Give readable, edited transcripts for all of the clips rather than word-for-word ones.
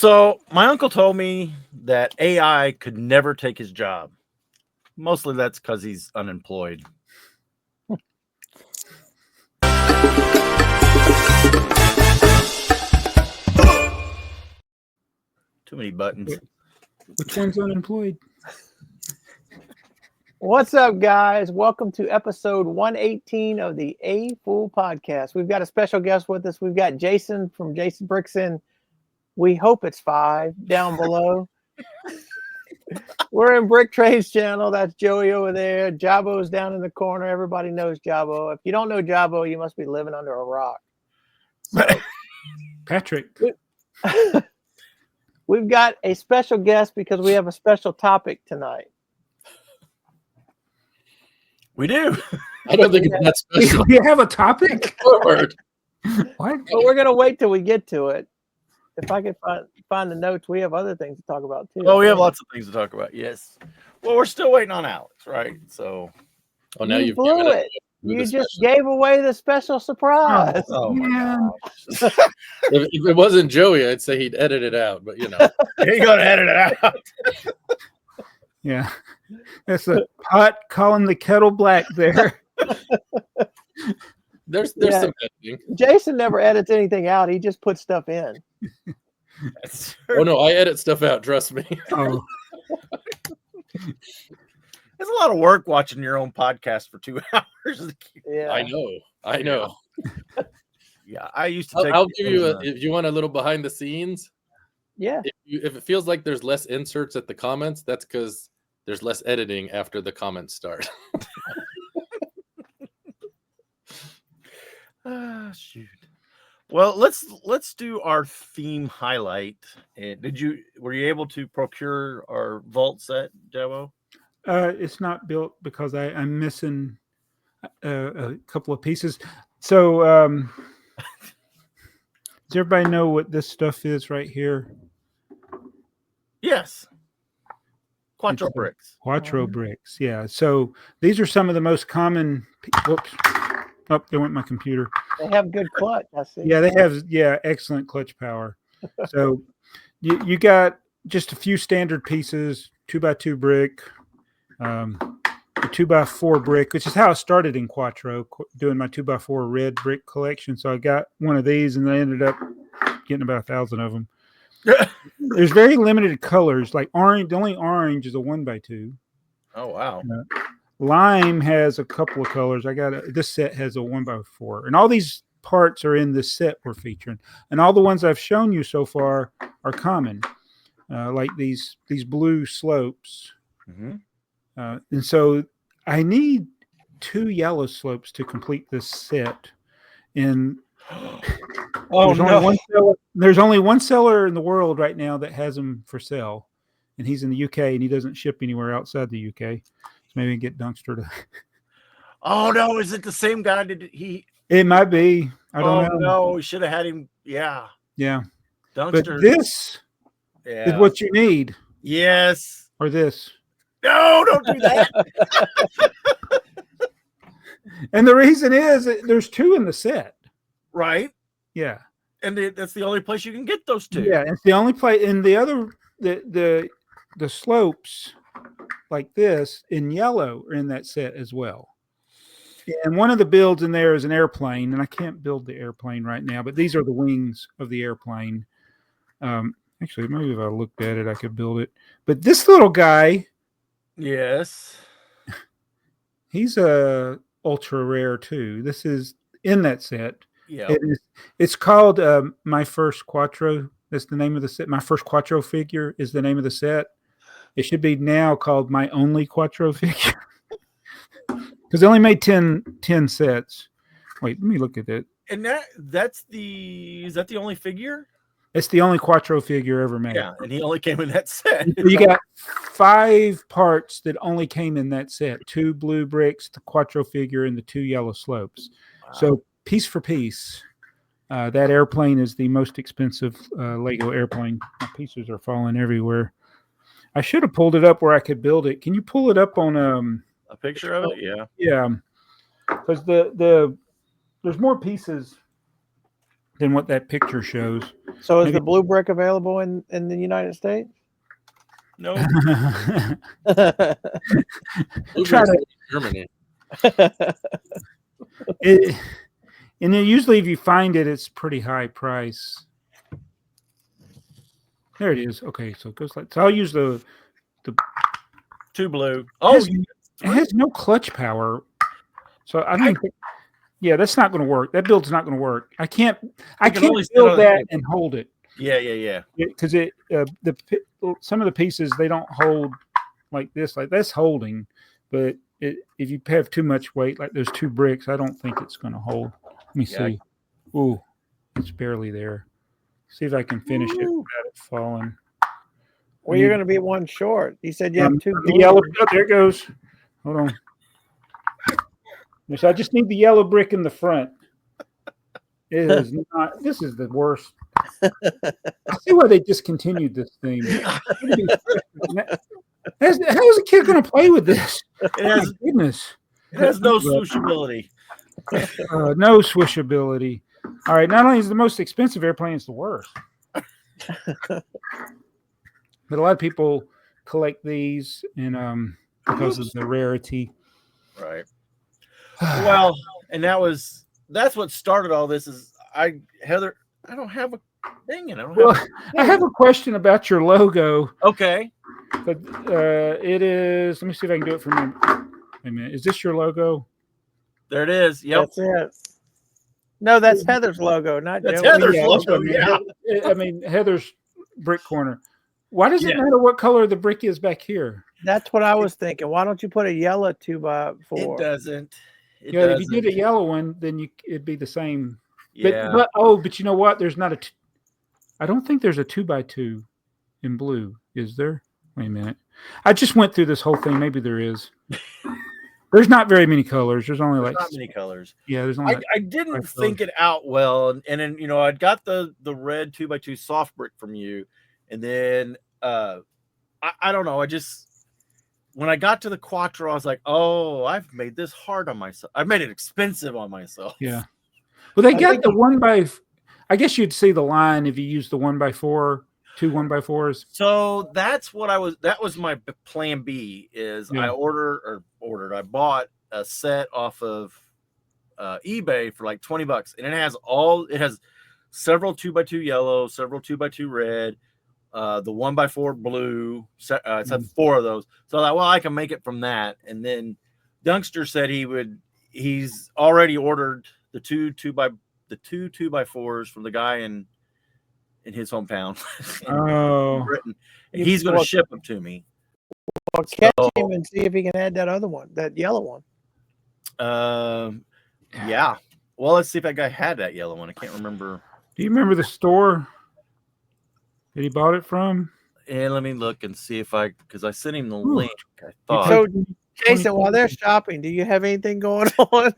So my uncle told me that AI could never take his job. Mostly that's because he's unemployed. Too many buttons. Which one's unemployed? What's up, guys? Welcome to episode 118 of the AFoOL podcast. We've got a special guest with us. We've got Jason from Jason Bricks in. We hope it's 5 down below. We're in BrickTrains channel. That's Joey over there. Jabo's down in the corner. Everybody knows Jabo. If you don't know Jabo, you must be living under a rock. So, Patrick. We've got a special guest because we have a special topic tonight. We do. I don't think it's that special. You have a topic? Forward. What? But we're going to wait till we get to it. If I can find the notes, we have other things to talk about too. Oh, we have lots of things to talk about. Yes. Well, we're still waiting on Alex, right? So. Oh, now you've blew given it. You just gave away the special surprise. Oh my gosh. If it wasn't Joey, I'd say he'd edit it out, but you know. He's going to edit it out. Yeah. That's a pot calling the kettle black there. There's Yeah. some editing. Jason never edits anything out. He just puts stuff in. Oh no, I edit stuff out, trust me. Oh, It's a lot of work watching your own podcast for 2 hours. Yeah. I know. Yeah, I used to take. I'll give you if you want a little behind the scenes. Yeah. If it feels like there's less inserts at the comments, that's because there's less editing after the comments start. Shoot. Well, let's do our theme highlight. And were you able to procure our vault set, Jabo? it's not built because I'm missing a couple of pieces. So, does everybody know what this stuff is right here? Yes. Quattro bricks. Quattro bricks. Yeah. So these are some of the most common. Whoops. Oh, there went my computer. They have good clutch, I see. Yeah, they have excellent clutch power. So you got just a few standard pieces, 2x2 brick, a 2x4 brick, which is how I started in Quattro, doing my 2x4 red brick collection. So I got one of these, and I ended up getting about 1,000 of them. There's very limited colors, like orange. The only orange is a 1x2. Oh wow. Lime has a couple of colors. This set has a 1x4, and all these parts are in this set we're featuring. And all the ones I've shown you so far are common, like these blue slopes. Mm-hmm. And so I need 2 yellow slopes to complete this set. And there's only one seller in the world right now that has them for sale, and he's in the UK, and he doesn't ship anywhere outside the UK. So maybe get Dunkster to. Oh no! Is it the same guy? Did he? It might be. I don't know. No, we should have had him. Yeah. Yeah. Dunkster. But this is what you need. Yes. Or this. No, don't do that. And the reason is that there's 2 in the set. Right. Yeah. And that's the only place you can get those 2. Yeah, it's the only place. And the other, the slopes like this in yellow are in that set as well. And one of the builds in there is an airplane, and I can't build the airplane right now, but these are the wings of the airplane. Actually, maybe if I looked at it, I could build it. But this little guy, yes, he's a ultra rare too. This is in that set. Yeah, it's called My First Quattro. That's the name of the set. My First Quattro Figure is the name of the set. It should be now called My Only Quattro Figure. Because they only made 10 sets. Wait, let me look at it. And is that the only figure? It's the only Quattro figure ever made. Yeah, and he only came in that set. You got 5 parts that only came in that set: 2 blue bricks, the Quattro figure, and the 2 yellow slopes. Wow. So piece for piece, that airplane is the most expensive Lego airplane. My pieces are falling everywhere. I should have pulled it up where I could build it. Can you pull it up on a picture of it? Yeah. Yeah. Because there's more pieces than what that picture shows. So is Maybe- the blue brick available in the United States? No. Blue Try Brick's to- in Germany. And then usually if you find it, it's pretty high price. There it is. Okay, so it goes like so. I'll use the. 2 blue. It Oh, has, it has no clutch power, so I don't think. Yeah, that's not going to work. That build's not going to work. I can't can only sit build on the that table. and hold it yeah. because some of the pieces they don't hold like this. Like that's holding, but if you have too much weight, like those 2 bricks, I don't think it's going to hold. Let me Yeah. see. Ooh, it's barely there. See if I can finish it Ooh. without it falling. Well, you're going to be one short. You said you have 2 The blue yellow. bricks. Oh, there it goes. Hold on. So I just need the yellow brick in the front. It is not. This is the worst. I see why they discontinued this thing. How is a kid going to play with this? It Oh my has goodness. it has no swooshability. No swishability. All right. Not only is it the most expensive airplane, it's the worst. But a lot of people collect these, and because of the rarity. Right. Well, and that's what started all this. Is Heather? I don't have a thing, and I don't have. Well, I have a question about your logo, Okay. but it is. Let me see if I can do it from here. Wait a minute. Is this your logo? There it is. Yep. That's it. No, that's Heather's logo, not That's Joey's. Heather's Yeah, logo. that's what Yeah. I mean, Heather's brick corner. Why does it Yeah. matter what color the brick is back here? That's what I was thinking. Why don't you put a yellow 2x4? It doesn't. It Yeah, doesn't. if you did a yellow one, then it'd be the same. Yeah. But you know what? There's not a. I don't think there's a 2x2 in blue. Is there? Wait a minute. I just went through this whole thing. Maybe there is. There's not very many colors. There's only There's like not many colors. yeah. There's only. I didn't five think it out well, and then I'd got the red 2x2 soft brick from you, and then I don't know. I just when I got to the Quattro, I was like, oh, I've made this hard on myself. I've made it expensive on myself. Yeah. Well, they I got think the 1x. I guess you'd see the line if you use the 1x4, 2 1x4s. So that's what that was my plan B is Yeah. I bought a set off of eBay for like $20, and it has several 2x2 yellow, several 2x2 red, the 1x4 blue. It's had 4 of those. So I thought, well, I can make it from that. And then Dunkster said he's already ordered the two 2x4s from the guy in his hometown in Britain. And he's going to ship them to me. Well, catch him and see if he can add that other one, that yellow one. Yeah. Well, let's see if that guy had that yellow one. I can't remember. Do you remember the store that he bought it from? And let me look and see if because I sent him the Ooh. link. I thought. So, Jason, while they're shopping, do you have anything going on?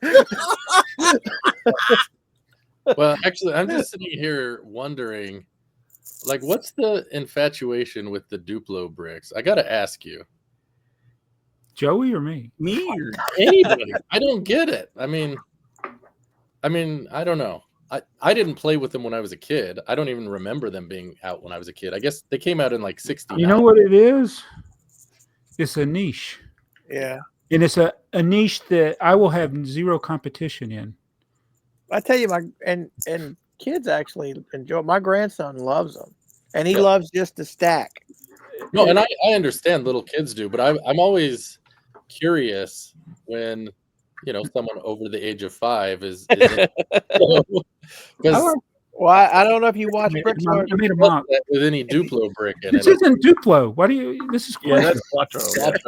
Well, actually, I'm just sitting here wondering, like, what's the infatuation with the Duplo bricks? I got to ask you. Joey or me? Me or Anybody. I don't get it. I mean, I don't know. I didn't play with them when I was a kid. I don't even remember them being out when I was a kid. I guess they came out in like 60. You know what it is? It's a niche. Yeah. And it's a niche that I will have zero competition in. I tell you, and kids actually enjoy. My grandson loves them, and he Yeah. loves just to stack. No, and I understand little kids do, but I'm always curious when someone over the age of 5 is because Well, I don't know if you watch I BrickTsar. made a mock. with any Duplo brick in This it. isn't Duplo. Why do you? This is yeah, that's Quattro.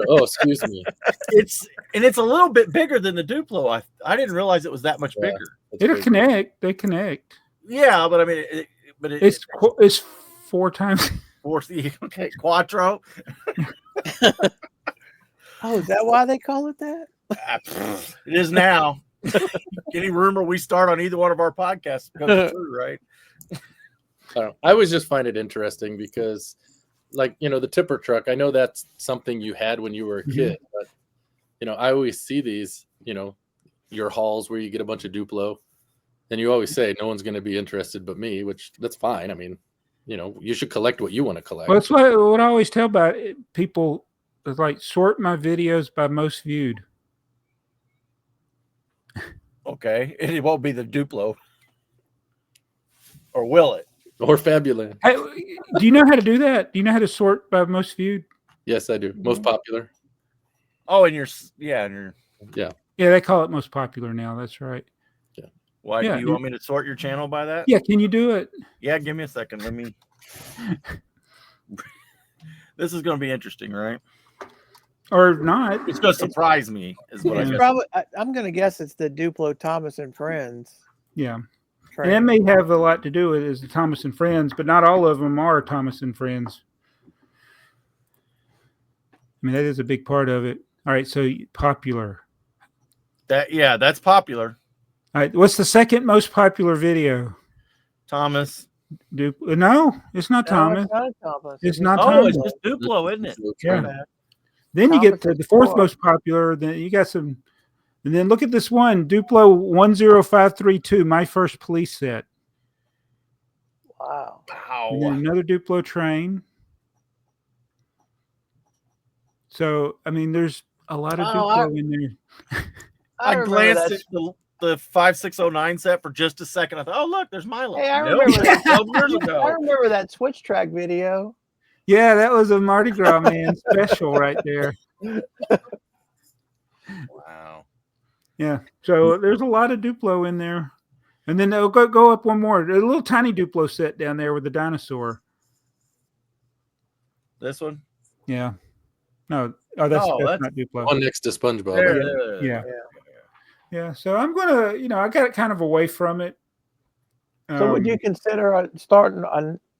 Oh, excuse me. It's a little bit bigger than the Duplo. I didn't realize it was that much Yeah. bigger. That's It'll crazy. connect. They connect. Yeah, but I mean, It's 4 times. Okay, Quattro. Oh, is that why they call it that? It is now. Any rumor we start on either one of our podcasts becomes true, right? I don't know. I always just find it interesting because, like, the tipper truck, I know that's something you had when you were a kid, but, I always see these, your hauls where you get a bunch of Duplo, And you always say no one's going to be interested but me, which that's fine. I mean, you should collect what you want to collect. Well, that's what I always tell about it. People is like sort my videos by most viewed. Okay, it won't be the Duplo, or will it? Or Fabuland. Hey, do you know how to do that? Do you know how to sort by most viewed? Yes, I do. Most popular. Oh, and your Yeah, they call it most popular now. That's right. Yeah. Why Yeah, do you want me to sort your channel by that? Yeah, can you do it? Yeah, give me a second. Let me. This is going to be interesting, right? Or not? It's going to surprise me, is what I It's guess. probably. I'm going to guess it's the Duplo Thomas and Friends. Yeah. train. And that may have a lot to do with it, is the Thomas and Friends, but not all of them are Thomas and Friends. I mean, that is a big part of it. All right, so popular. That's popular. All right, what's the second most popular video? Thomas. No, it's not Thomas. No, it's not Thomas. It's not Oh, Thomas. it's just Duplo, isn't it? Yeah. Then you get to Thomas the fourth is most popular. Then you got some. And then look at this one, Duplo 10532, my first police set. Wow. And then another Duplo train. So, I mean, there's a lot of Duplo in there. I glanced at the 5609 set for just a second. I thought, oh, look, there's Milo. Hey, I Nope. remember that. 12 years ago. I remember that switch track video. Yeah, that was a Mardi Gras man special right there. Wow. Yeah. So there's a lot of Duplo in there. And then they'll go up one more. There's a little tiny Duplo set down there with the dinosaur. This one? Yeah. No. Oh, that's not Duplo. One next to SpongeBob. Yeah. So I'm gonna, I got it kind of away from it. So would you consider starting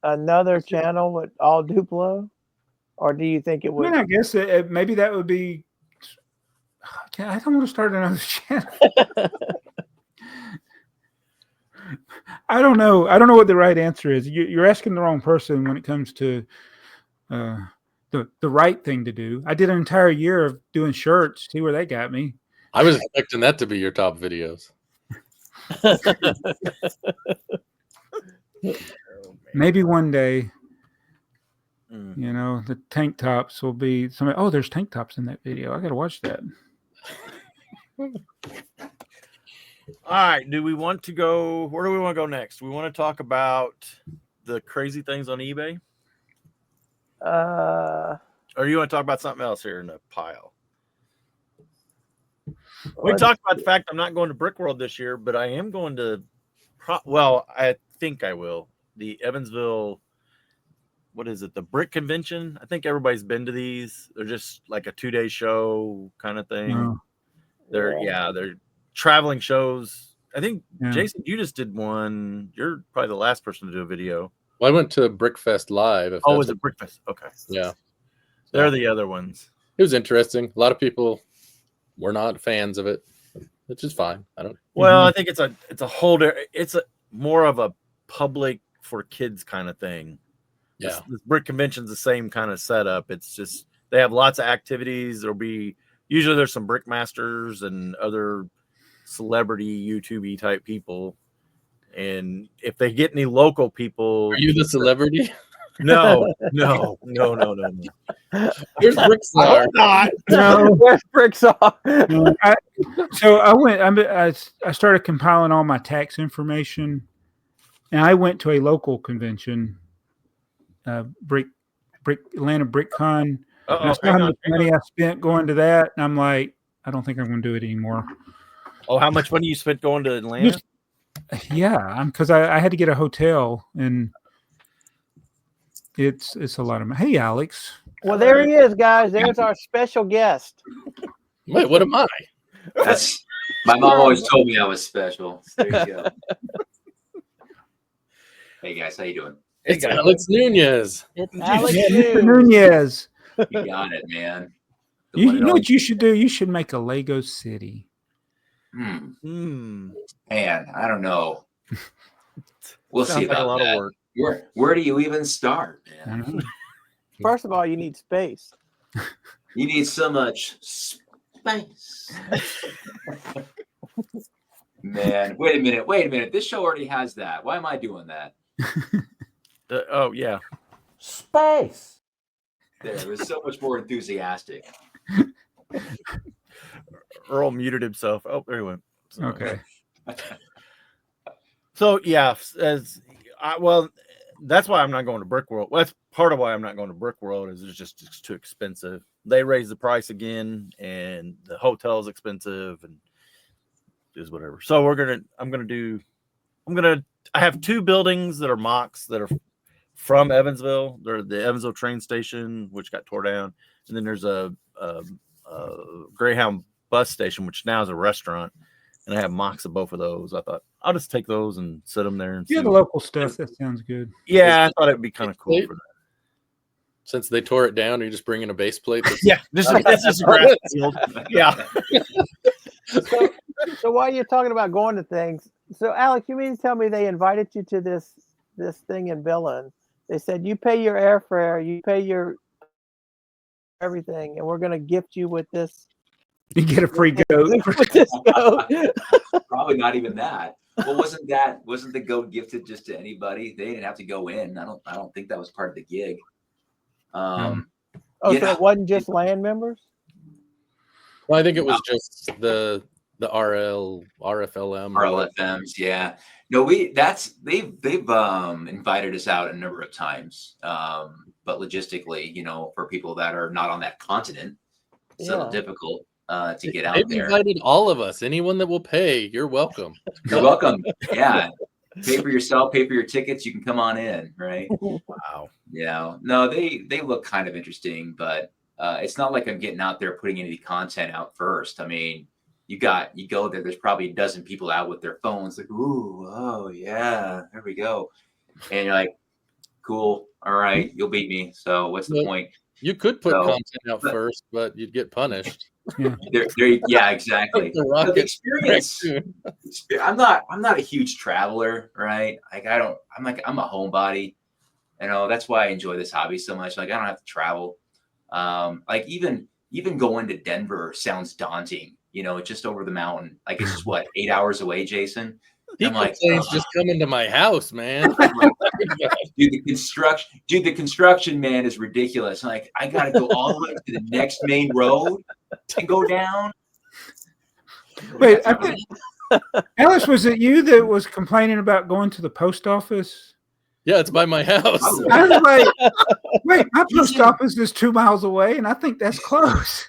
another channel with all Duplo, or do you think it would? I mean, I guess maybe that would be. I don't want to start another channel. I don't know. I don't know what the right answer is. You're asking the wrong person when it comes to the right thing to do. I did an entire year of doing shirts. See where that got me. I was expecting that to be your top videos. Maybe one day, the tank tops will be somebody. Oh, there's tank tops in that video. I got to watch that. All right. Do we want to go? Where do we want to go next? We want to talk about the crazy things on eBay? Or you want to talk about something else here in the pile? We talked about the fact I'm not going to Brick World this year, but I am going to. I think I will. The Evansville. What is it? The Brick Convention. I think everybody's been to these. They're just like a 2-day show kind of thing. Oh. They're traveling shows. I think Jason, you just did one. You're probably the last person to do a video. Well, I went to Brickfest Live. Oh, was it Brickfest? Okay. Yeah. They're the other ones. It was interesting. A lot of people were not fans of it, which is fine. I don't. Well, I think it's a more of a public for kids kind of thing. Yeah. This Brick Convention's the same kind of setup. It's just they have lots of activities. Usually there's some brick masters and other celebrity YouTube type people. And if they get any local people, are you the celebrity? No. Here's BrickTsar. No, where's BrickTsar? So I started compiling all my tax information, and I went to a local convention, Atlanta BrickCon. I saw how much money I spent going to that, and I'm like, I don't think I'm going to do it anymore. Oh, how much money you spent going to Atlanta? Yeah, because I had to get a hotel, and it's a lot of money. Hey, Alex. Well, there he is, guys. There's our special guest. Wait, what am I? That's my mom always told me I was special. There you go. Hey guys, how you doing? It's Alex Nunez. It's Alex Nunez. You got it, man. You know what you should do? You should make a Lego city. Man, I don't know. We'll Sounds see like about a lot that. of work. Where do you even start, man? First of all, you need space. You need so much space. Man, wait a minute. This show already has that. Why am I doing that? Oh yeah. Space. There, it was so much more enthusiastic. Earl muted himself. Oh, there he went. So, Okay. So yeah, that's why I'm not going to Brick World. Well, that's part of why I'm not going to Brick World is it's too expensive. They raised the price again, and the hotel is expensive, and just whatever. So I have 2 buildings that are mocks that are from Evansville. They're the Evansville train station, which got tore down, and then there's a Greyhound bus station, which now is a restaurant. And I have mocks of both of those. I thought I'll just take those and set them there. And Yeah, see the local stuff. That sounds good. Yeah, I thought it'd be kind of cool for that. Since they tore it down, are you just bringing a base plate? Yeah, it's just a grass field. Yeah. So while you're talking about going to things, so Alex, you mean to tell me they invited you to this thing in Billings? They said you pay your airfare, you pay your everything, and we're going to gift you with this. You get a free goat. With this goat. Probably not even that. Well, wasn't the goat gifted just to anybody? They didn't have to go in. I don't think that was part of the gig. So it wasn't just land members? Well, I think it was just the RFLM. RLFMs, yeah. No, they've invited us out a number of times. But logistically, for people that are not on that continent, it's a little difficult to get out there. They've invited all of us. Anyone that will pay, you're welcome. You're welcome. Yeah. Pay for yourself, pay for your tickets, you can come on in, right? Wow. Yeah. No, they look kind of interesting, but it's not like I'm getting out there putting any content out first. I mean, you go there, there's probably a dozen people out with their phones, like, ooh, oh yeah, there we go. And you're like, cool, all right, you'll beat me. So what's the point? You could put content out first, but you'd get punished. Yeah, exactly. The experience. I'm not a huge traveler, right? Like I'm a homebody. That's why I enjoy this hobby so much. Like I don't have to travel. Like even going to Denver sounds daunting. It's just over the mountain. Like it's just 8 hours away, Jason. I'm like, just coming to my house, man. Dude, the construction, man, is ridiculous. Like, I gotta go all the way to the next main road to go down. Wait, I think, Alice, was it you that was complaining about going to the post office? Yeah, it's by my house. I was like, wait, my post office is 2 miles away, and I think that's close.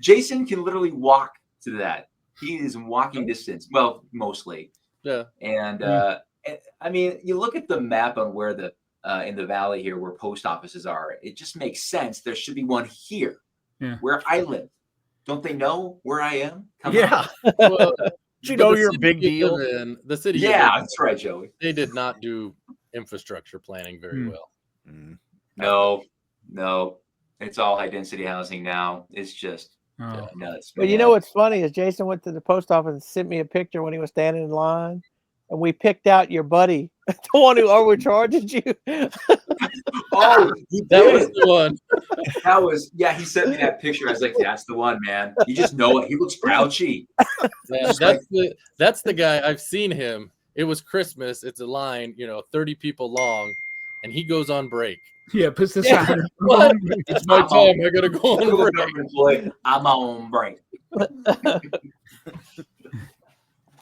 Jason can literally walk to that. He is in walking distance. Well, mostly. Yeah. And I mean, you look at the map on where in the valley here where post offices are. It just makes sense. There should be one here, where I live. Don't they know where I am? Well, you're a big deal. The city. Yeah, that's right, Joey. They did not do infrastructure planning very well. No. It's all high density housing now. It's just nuts. But you know what's funny is Jason went to the post office and sent me a picture when he was standing in line, and we picked out your buddy, the one who overcharged you. Oh, that was the one. That was he sent me that picture. I was like, that's the one, man. You just know it. He looks grouchy. Man, that's the guy. I've seen him. It was Christmas. It's a line, 30 people long, and he goes on break. Yeah, puts the sign. It's my time. I gotta go on break. I'm on break.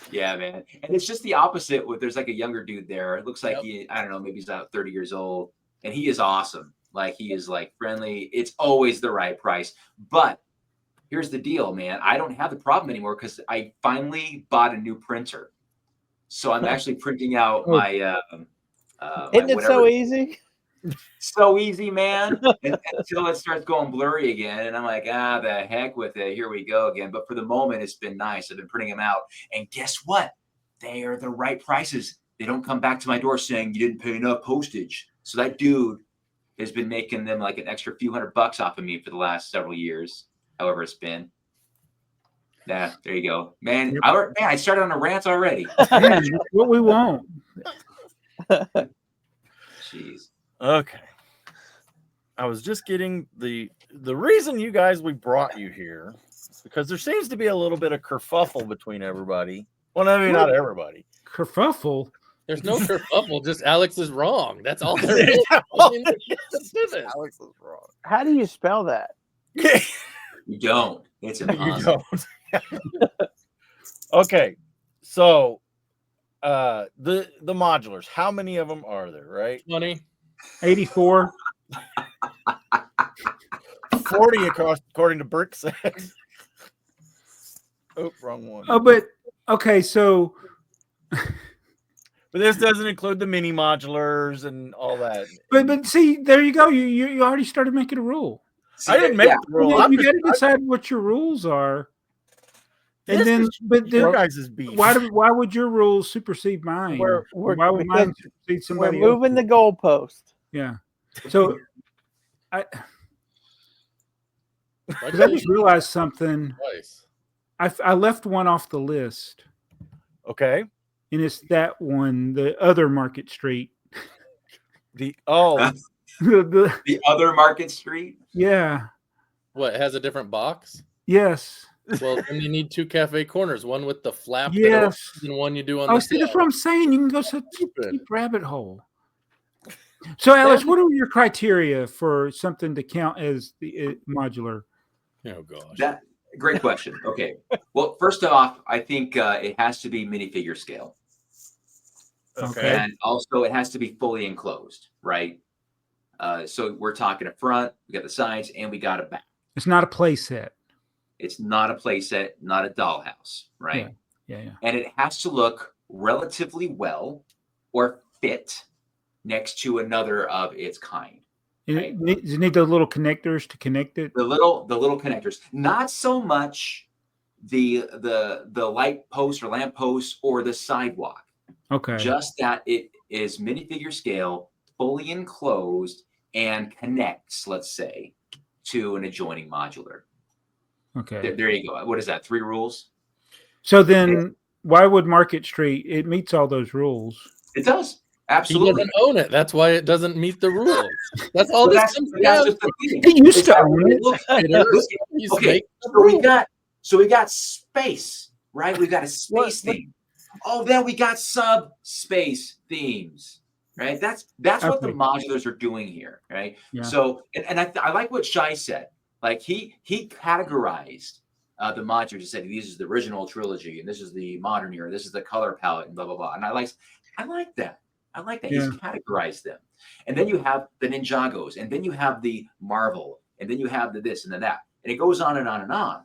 Yeah, man. And it's just the opposite. There's like a younger dude there. It looks like I don't know, maybe he's about 30 years old, and he is awesome. Like he is like friendly. It's always the right price. But here's the deal, man. I don't have the problem anymore because I finally bought a new printer. So I'm actually printing out my. Isn't it so easy? So easy, man. Until it starts going blurry again. And I'm like, the heck with it. Here we go again. But for the moment, it's been nice. I've been printing them out. And guess what? They are the right prices. They don't come back to my door saying you didn't pay enough postage. So that dude has been making them like an extra few $100 off of me for the last several years. However it's been. Yeah, there you go. Man, I started on a rant already. What we want. Jeez. Okay. I was just getting the reason we brought you here because there seems to be a little bit of kerfuffle between everybody. Well, I mean, not everybody. Kerfuffle. There's no kerfuffle. Just Alex is wrong. That's all there is. I mean, Alex is wrong. How do you spell that? You don't. It's You impossible. don't. Okay, so the modulars. How many of them are there? Right, 20. 84. 40 across, according to BrickTsar. Oh, wrong one. Oh, but okay, so But this doesn't include the mini modulars and all that. but see, there you go. You already started making a rule. I didn't make Yeah. the rule. You got to decide what your rules are, and This then is but your then guys' beef. why would your rules supersede mine? We're Why would mine because supersede we're somebody moving else's? the goalpost. Yeah. So Why 'cause I just realized something. twice? I left one off the list, Okay. and it's that one, the other Market Street. The The- The other Market Street. yeah. What, it has a different box? Yes. Well, then you need 2 cafe corners, one with the flap that Yes. opens and one you do on Oh, the see, that's side. what I'm saying. You can go such a Stupid. deep rabbit hole. So, Alex, what are your criteria for something to count as the modular? Oh gosh. That great question. Okay. Well, first off, I think it has to be minifigure scale, Okay. and also it has to be fully enclosed, right? So we're talking a front, we got the sides, and we got a back. It's not a play set. It's not a playset, not a dollhouse, right? Yeah. And it has to look relatively well or fit next to another of its kind. Does it need the little connectors to connect it? The little connectors, not so much the light post or lamp post or the sidewalk. Okay. Just that it is minifigure scale, fully enclosed, and connects, let's say, to an adjoining modular. Okay. There you go. What is that? 3 rules? So then, why would Market Street? It meets all those rules. It does. He Absolutely. doesn't own it. That's why it doesn't meet the rules. That's all But this that's, comes but that's down just to. the thing. He used It's to that own it it. looks- He's okay, making the so we rules. got space, right? We got a space theme. Oh, then we got subspace themes, right? That's what the Okay. modulars are doing here, right? Yeah. So, and I like what Shai said. Like he categorized the modulars. He said these is the original trilogy, and this is the modern era, this is the color palette, and blah blah blah. And I like that. I like that. Yeah. He's categorized them. And then you have the Ninjagos, and then you have the Marvel, and then you have the this and the that. And it goes on and on and on.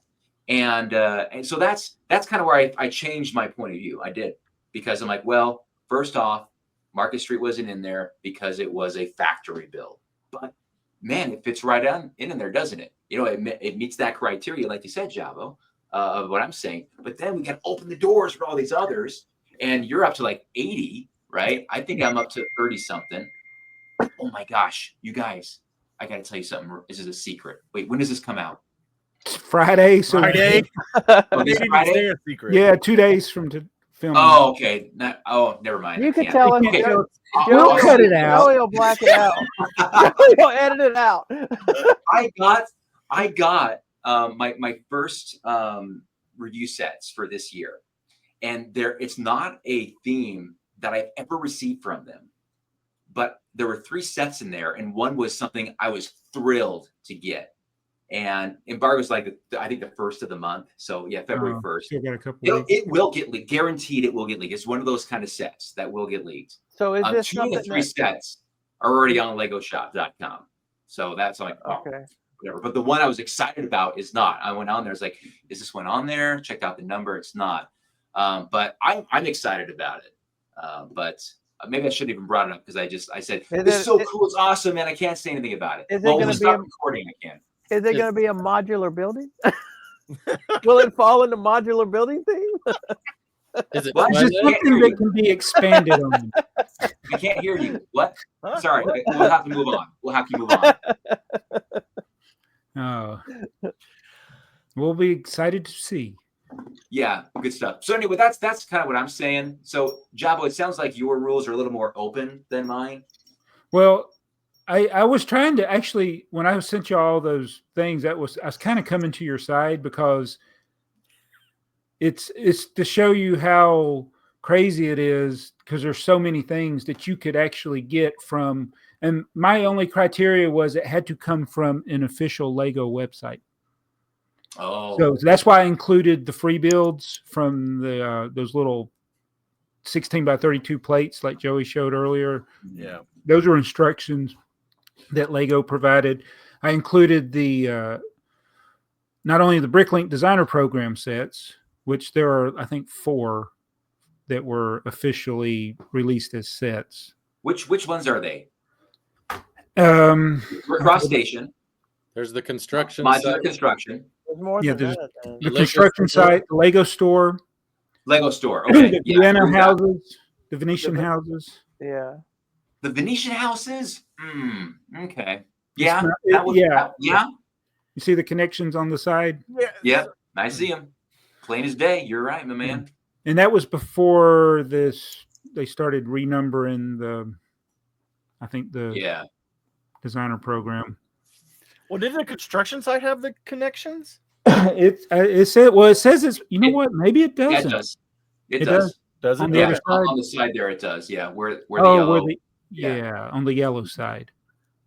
And so that's kind of where I changed my point of view. I did, because I'm like, well, first off, Market Street wasn't in there because it was a factory build. But man, it fits right in there, doesn't it? You know, it meets that criteria, like you said, Javo, of what I'm saying. But then we got to open the doors for all these others, and you're up to like 80, right? I think I'm up to 30 something. Oh my gosh, you guys, I got to tell you something. This is a secret. Wait, when does this come out? It's Friday. So Friday. Oh, this Maybe Friday? stay a secret. Yeah, 2 days from filming. Oh, okay. never mind. You I can can't. tell him. Okay. Joe, We'll Joey- cut it out. Joey will black it out. Joey will edit it out. I got my first review sets for this year, and it's not a theme that I've ever received from them, but there were 3 sets in there, and one was something I was thrilled to get. And embargo's like I think the first of the month, so yeah, February 1st. Still got a couple weeks. It will get leaked, guaranteed. It will get leaked. It's one of those kind of sets that will get leaked. So is this 2 of the something 3 that? sets are already on LegoShop.com, so that's like Okay. whatever. But the one I was excited about is not. I went on there. It's like, is this one on there? Checked out the number. It's not. But I'm excited about it. But maybe I shouldn't even brought it up because I said it's so cool. It's awesome, man. I can't say anything about it. Is it Well, when gonna we be stop a- recording, I can. Is it going to be a modular building? Will it fall into modular building theme? Is it What? It's Twilight? just something that can be expanded on. I can't hear you. What? Huh? Sorry. We'll have to move on. We'll have to move on. Oh, we'll be excited to see. Yeah, good stuff. So anyway, that's kind of what I'm saying. So Jabo, it sounds like your rules are a little more open than mine. Well, I was trying to actually, when I sent you all those things, I was kind of coming to your side because it's to show you how crazy it is, because there's so many things that you could actually get from. And my only criteria was it had to come from an official Lego website. Oh, So that's why I included the free builds from the those little 16 by 32 plates like Joey showed earlier. Yeah. Those were instructions that Lego provided. I included the not only the Bricklink designer program sets, which there are, I think, 4 that were officially released as sets. which ones are they? Cross Station, There's the construction modular site, construction, There's more Yeah, than there's- that. Then. the Lego construction store. site, the Lego store, Lego store. Okay, the yeah, Vienna yeah. houses, the Venetian houses. Yeah. The Venetian houses. Okay. Yeah. not- that was, yeah. yeah. You see the connections on the side? Yep. I see them. Plain as day. You're right, my man. And that was before this. They started renumbering the, I think the Yeah. designer program. Well, didn't the construction site have the connections? It said, well, it says it's, you know what? Maybe it Yeah, doesn't. it does. It It does. Does On it? the Yeah, other side? on the side there it does. Yeah, where the Oh, yellow. where the, yeah. yeah, on the yellow side.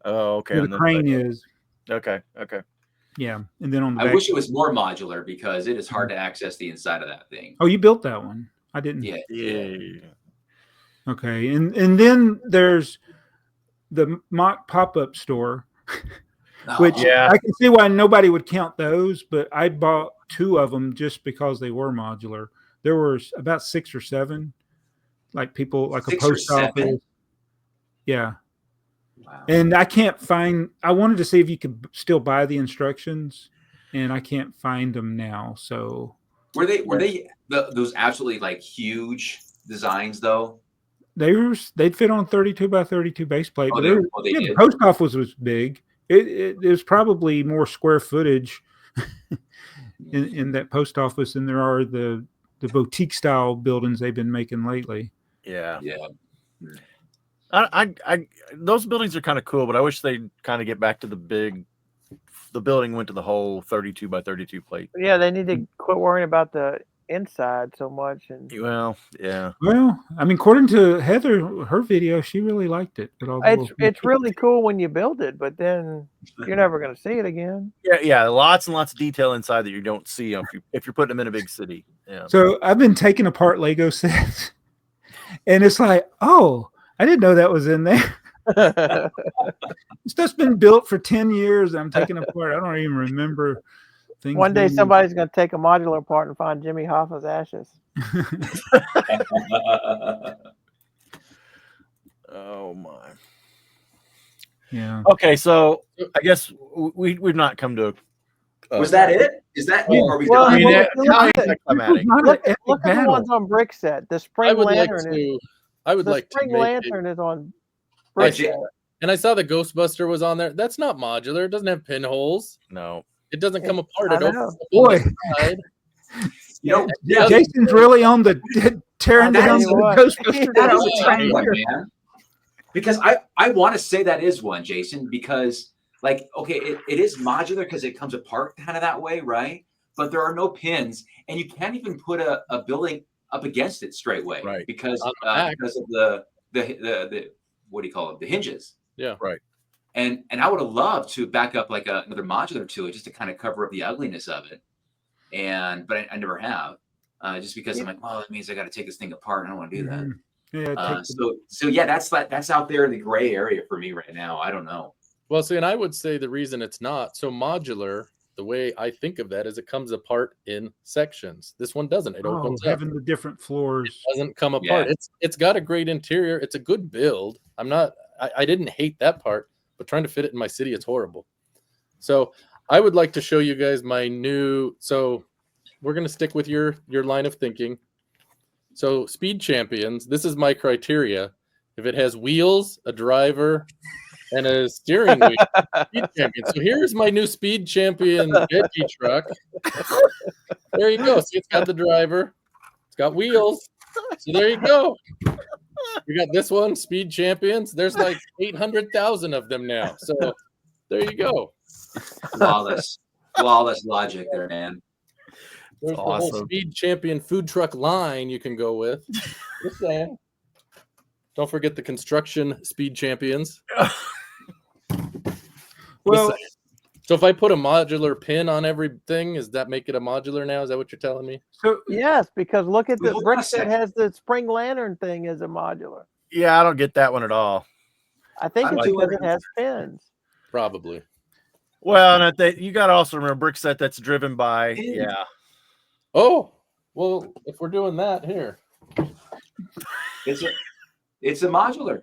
Oh, okay. Where on the this crane side. is. Okay. Yeah. And then on the I back. wish it was more modular because it is hard to access the inside of that thing. Oh, you built that one. I didn't. Yeah. Yeah. Okay. And then there's the mock pop-up store, which Yeah. I can see why nobody would count those, but I bought 2 of them just because they were modular. There were about 6 or 7, like people, like 6 a or post 7? office. Yeah. Wow. And I can't find, I wanted to see if you could still buy the instructions, and I can't find them now. So Were they those absolutely like huge designs though? they'd fit on 32 by 32 base plate. Oh, But they the did? post office was big. It was probably more square footage in that post office than there are the boutique style buildings they've been making lately. Yeah. Yeah. I those buildings are kind of cool, but I wish they'd kind of get back to the building went to the whole 32 by 32 plate. Yeah, they need to quit worrying about the inside so much. And Well, yeah. Well, I mean, according to Heather, her video, she really liked it. it's really cool when you build it, but then you're never going to see it again. Yeah, lots and lots of detail inside that you don't see if you're putting them in a big city. Yeah. So I've been taking apart Lego sets, and it's like, oh, I didn't know that was in there. Stuff's been built for 10 years. I'm taking it apart. I don't even remember things. One day being- somebody's going to take a modular apart and find Jimmy Hoffa's ashes. Oh my. Yeah. Okay, so I guess we've not come to. Was that it? Is that? Yeah. Or are we Well, done? I mean, look how at is it. that climatic? Not Look, an epic look at the battle. ones on Brick Set. The I Spring would like Lantern is to. I would the like to Spring make it. Lantern is on I Brick did- Set. And I saw the Ghostbuster was on there. That's not modular. It doesn't have pinholes. No. It doesn't come apart. I It opens know. up on Boy. the side. You know, Yeah. Jason's really on the tearing That down is the what- Ghostbuster. that down is a tough the one, train. man. Because I want to say that is one, Jason, because like, okay, it is modular because it comes apart kind of that way, right? But there are no pins, and you can't even put a building up against it straight way, Right. because On the back. because of the what do you call it, the hinges. Yeah. Right. And I would have loved to back up like another modular to it just to kind of cover up the ugliness of it, but I never have, just because I'm like, well, that means I got to take this thing apart. I don't want to do that. Mhm. Yeah, take the- So yeah, that's out there in the gray area for me right now. I don't know. Well, see, and I would say the reason it's not so modular, the way I think of that is it comes apart in sections. This one doesn't. It oh, opens up. having the different floors. Doesn't come apart. Yeah. It's got a great interior. It's a good build. I didn't hate that part, but trying to fit it in my city, it's horrible. So I would like to show you guys my new. So we're gonna stick with your line of thinking. So Speed Champions, this is my criteria. If it has wheels, a driver, and a steering wheel, Speed Champion. So here's my new Speed Champion veggie truck. There you go. See, it's got the driver. It's got wheels. So there you go. We got this one, Speed Champions. There's like 800,000 of them now. So there you go. Flawless logic there, man. There's the whole Awesome. Speed Champion food truck line you can go with. Just saying. Don't forget the construction Speed Champions. Well, So if I put a modular pin on everything, does that make it a modular now? Is that what you're telling me? so Yes, because look at the Hold on a brick that second. has the spring lantern thing as a modular. Yeah, I don't get that one at all. I think I'm it's doing because it has pins. Probably. Well, and I think you got to also remember brick set that's driven by Yeah. yeah. Oh, well, if we're doing that here. It's a modular.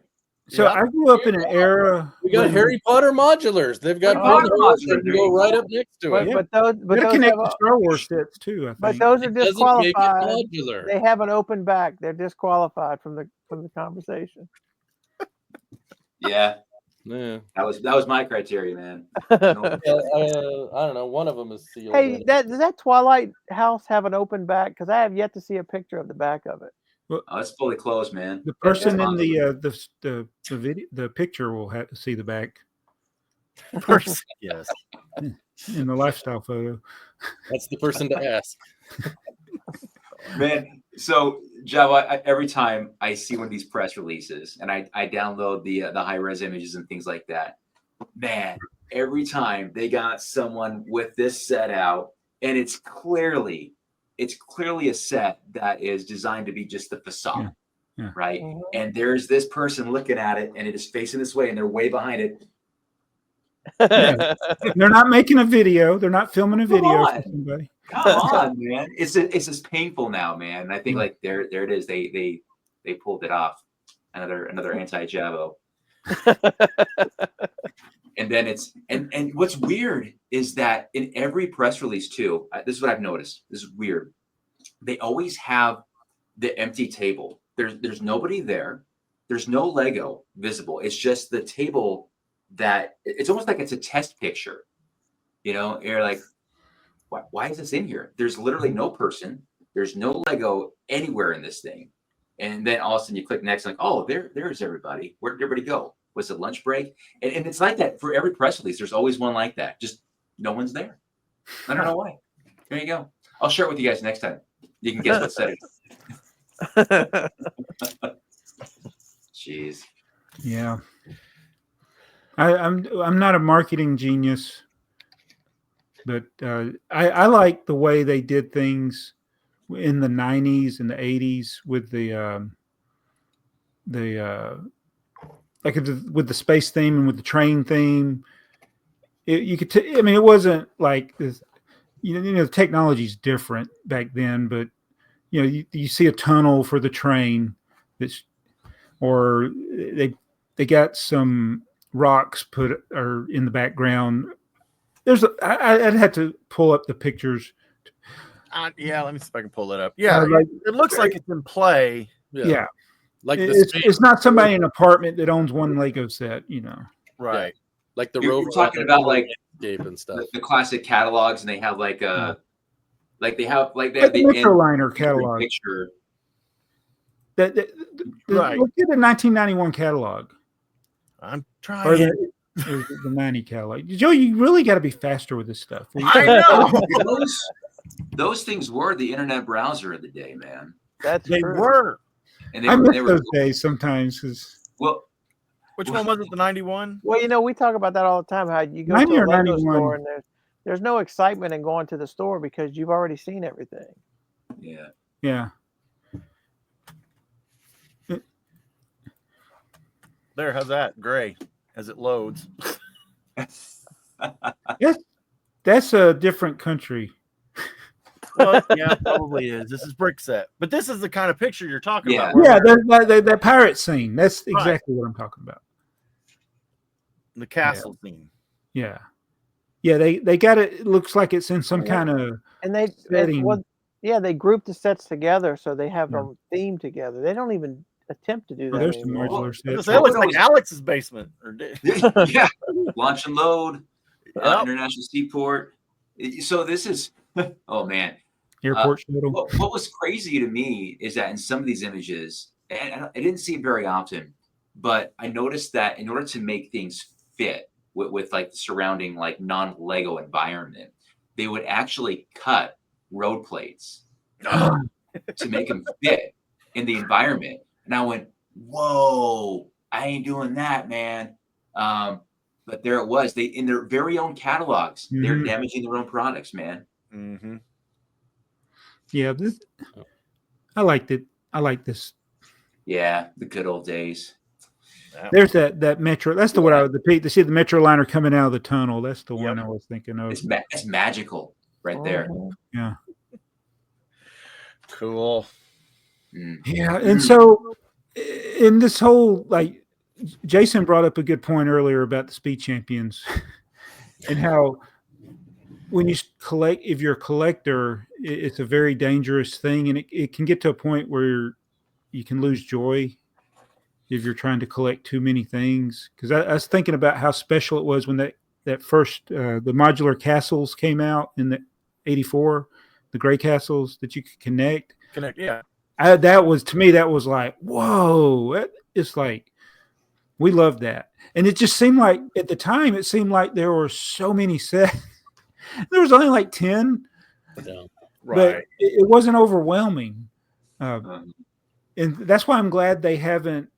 So Yeah. I grew up in an era. We got when- Harry Potter modulars. They've got Harry Potter modules that modular, can there go you right go. up next to But, it. Yeah. but those, but Gotta those, connect have to a, Star Wars sets too. I but think. those are It doesn't make it disqualified. modular. They have an open back. They're disqualified from the conversation. Yeah, Yeah. that was my criteria, man. I don't know. One of them is sealed. Hey, in. does that Twilight house have an open back? Because I have yet to see a picture of the back of it. Oh, it's fully closed, man. The person in It's the video, the picture will have to see the back Yes. in the lifestyle photo. That's the person to ask. Man, so Java, every time I see one of these press releases and I download the high res images and things like that, man, every time they got someone with this set out, and it's clearly a set that is designed to be just the facade, Yeah. right? Mhm. And there's this person looking at it, and it is facing this way, and they're way behind it. Yeah. They're not making a video. They're not filming a Come video on. for somebody. Come on, man! It's just painful now, man. And I think Yeah. like there it is. They pulled it off. Another anti-Javo. And then and what's weird is that in every press release too, this is what I've noticed. This is weird. They always have the empty table. There's nobody there. There's no Lego visible. It's just the table that it's almost like it's a test picture. You know, you're like, why is this in here? There's literally no person. There's no Lego anywhere in this thing. And then all of a sudden you click next, like, oh, there's everybody. Where did everybody go? Was it lunch break? And it's like that for every press release. There's always one like that. Just no one's there. I don't know why. There you go. I'll share it with you guys next time. You can guess what set it is. Jeez. Yeah. I'm not a marketing genius, but I like the way they did things in the 90s and the 80s with with the space theme and with the train theme. You could it wasn't like this, the technology's different back then, but you see a tunnel for the train or they got some rocks put or in the background. I'd have to pull up the pictures. Yeah, let me see if I can pull it up. Yeah, like- it looks like it's in play. Yeah. Like the It's not somebody in an apartment that owns one Lego set, Right. like the You're rover talking about like landscape and stuff. the classic catalogs, and they have like they have Like the the Metroliner catalog. picture. Right. Look at the 1991 catalog I'm or trying. the 90 catalog. Joe, you really got to be faster with this stuff. I know. Those things were the internet browser of the day, man. That's They true. were. And I miss they were those days sometimes because well. Which one was it? The 91? Well, we talk about that all the time. How you go 90 to a or Lego 91. store and there's no excitement in going to the store because you've already seen everything. Yeah. yeah. There, how's that? Gray as it loads. That's a different country. Well, yeah, it probably is. This is brick set. But this is the kind of picture you're talking Yeah. about. Yeah, that pirate scene. That's exactly what I'm talking about. The castle scene. Yeah. Yeah, they got it. It looks like it's in some kind of And setting. they group the sets together so they have them themed together. They don't even attempt to do that there's some anymore. modular sets. It looks like Alex's basement. Yeah. Launch and load. Yep. International Seaport. So this is oh man. Airport shuttle. What was crazy to me is that in some of these images, and I didn't see it very often, but I noticed that in order to make things fit with like the surrounding like non-Lego environment, they would actually cut road plates to make them fit in the environment. And I went, whoa, I ain't doing that, man. But there it was. They in their very own catalogs, they're damaging their own products, man. Mm-hmm. Yeah, I liked it. I like this. Yeah, the good old days. There's that Metro. That's the one I would repeat. To see the Metro liner coming out of the tunnel. That's the one I was thinking of. It's magical right there. Yeah. Cool. Yeah, and so in this whole, like, Jason brought up a good point earlier about the speed champions and how when you collect, if you're a collector, it's a very dangerous thing, and it can get to a point where you can lose joy if you're trying to collect too many things. Because I was thinking about how special it was when that first the modular castles came out in the '84, the gray castles that you could connect. Yeah. That was, to me, that was like, whoa! It's like, we loved that, and it just seemed like at the time it seemed like there were so many sets. There was only like 10, but it wasn't overwhelming, and that's why I'm glad they haven't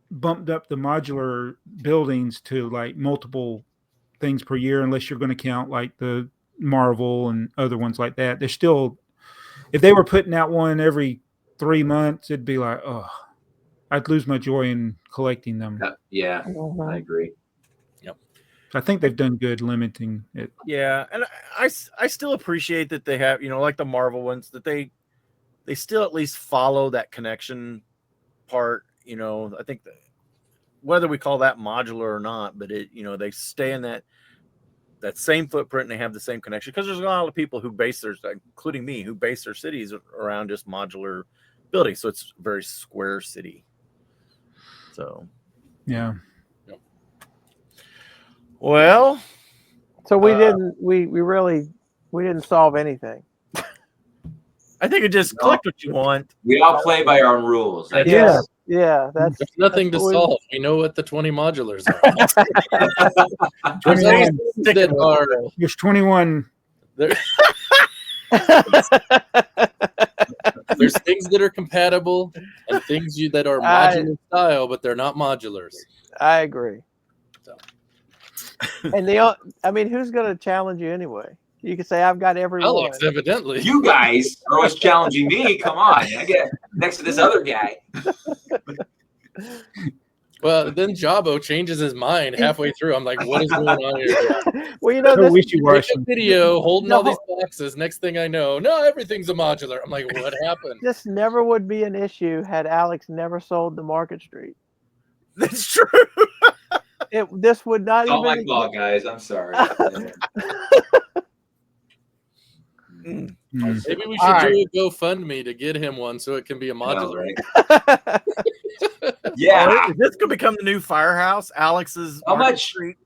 bumped up the modular buildings to like multiple things per year, unless you're going to count like the Marvel and other ones like that. They're still, if they were putting out one every 3 months, it'd be like, oh, I'd lose my joy in collecting them. Yeah, I agree. Yep. I think they've done good limiting it. Yeah, and I still appreciate that they have, like the Marvel ones, that they still at least follow that connection part. I think that whether we call that modular or not, but they stay in that same footprint and they have the same connection, because there's a lot of people who base their, including me, who base their cities around just modular buildings. So it's a very square city. So, yeah. Well, so we didn't solve anything. I think it just collect what you want. We all play by our own rules. I Yeah. guess. Yeah, There's nothing to solve. We know what the 20 modulars are. There's 21. There's things that are compatible and things that are modular style, but they're not modulars. I agree. So. And who's going to challenge you anyway? You can say, I've got every Alex, one. evidently. You guys are always challenging me. Come on. I get next to this other guy. Well, then Jabo changes his mind halfway through. I'm like, what is going on here? Well, make a video holding all these boxes. Next thing I know, no, everything's a modular. I'm like, what happened? This never would be an issue had Alex never sold the Market Street. That's true. This would not even. Oh my fault, guys. I'm sorry. Maybe we should do a GoFundMe to get him one so it can be a modular. Yeah. Is this going to become the new firehouse? Alex's Street?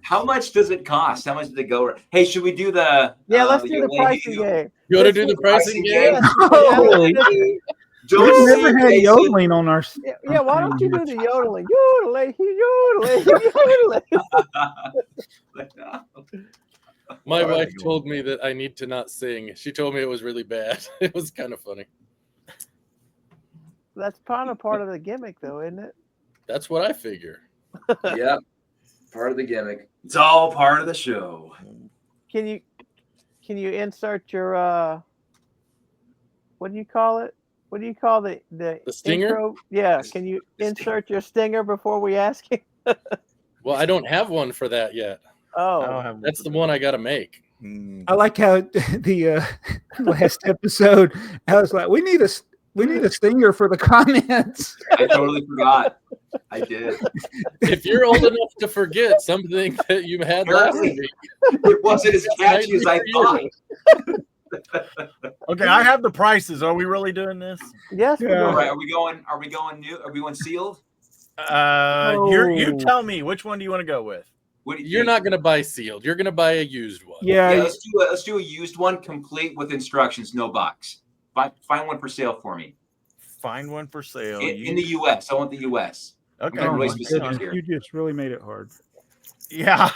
How much does it cost? How much did it go? Hey, should we do the? Yeah, let's do the pricing game. You want to do the pricing game? Holy! We've never had yodeling on our. Yeah, why don't you do the yodeling? Yodeling. My wife told me that I need to not sing. She told me it was really bad. It was kind of funny. That's kind of part of the gimmick, though, isn't it? That's what I figure. Yeah, part of the gimmick. It's all part of the show. Can you insert your what do you call it? What do you call the stinger? Intro? Yeah. Can you insert your stinger before we ask you? Well, I don't have one for that yet. Oh, that's the one I got to make. I like how the last episode, I was like, we need a stinger for the comments. I totally forgot. I did. If you're old enough to forget something that you had last week, it wasn't as catchy as I thought. Okay, I have the prices. Are we really doing this? Yes. Yeah. All right. Are we going new? Are we going sealed? You tell me, which one do you want to go with? You're not going to buy sealed. You're going to buy a used one. Yeah. Let's do a used one, complete with instructions, no box. Find one for sale for me. Find one for sale. In the U.S. I want the U.S. Okay. getting Oh really my specific goodness, here. you just really made it hard. Yeah.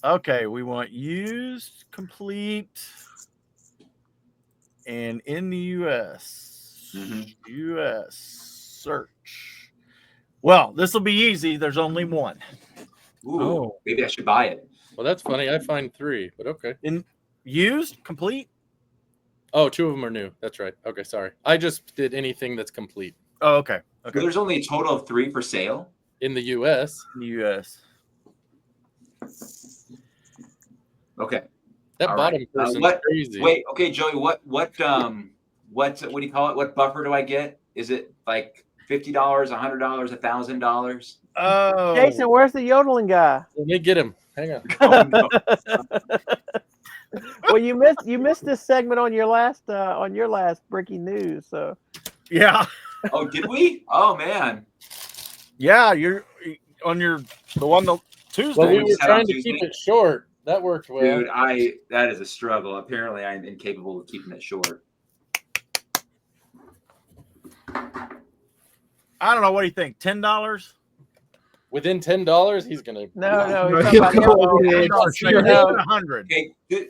Okay. We want used, complete, and in the U.S. Mhm. U.S. search. Well, this will be easy. There's only one. Ooh, Oh. maybe I should buy it. Well, that's funny. I find 3, but okay. In used, complete. Oh, 2 of them are new. That's right. Okay, sorry. I just did anything that's complete Oh, okay. Okay. There's only a total of 3 for sale. in the U.S. In the U.S. Okay. That All bottom right. person's What? crazy. Wait. Okay, Joey. What do you call it? What buffer do I get? Is it like $50, $100, $1,000? Oh, Jason, where's the yodeling guy? Let me get him. Hang on. Oh, no. Well, you missed this segment on your last breaking news. So yeah. Oh, did we? Oh man. Yeah. You're on the one the Tuesday. Well, we we were just had on trying to Tuesday? keep it short. That worked well. Dude, that is a struggle. Apparently, I'm incapable of keeping it short. I don't know. What do you think? $10? Within $10, he's gonna. no, No, he's he'll talking go about over the edge $10 for sure. sure. No. 100. Okay, good.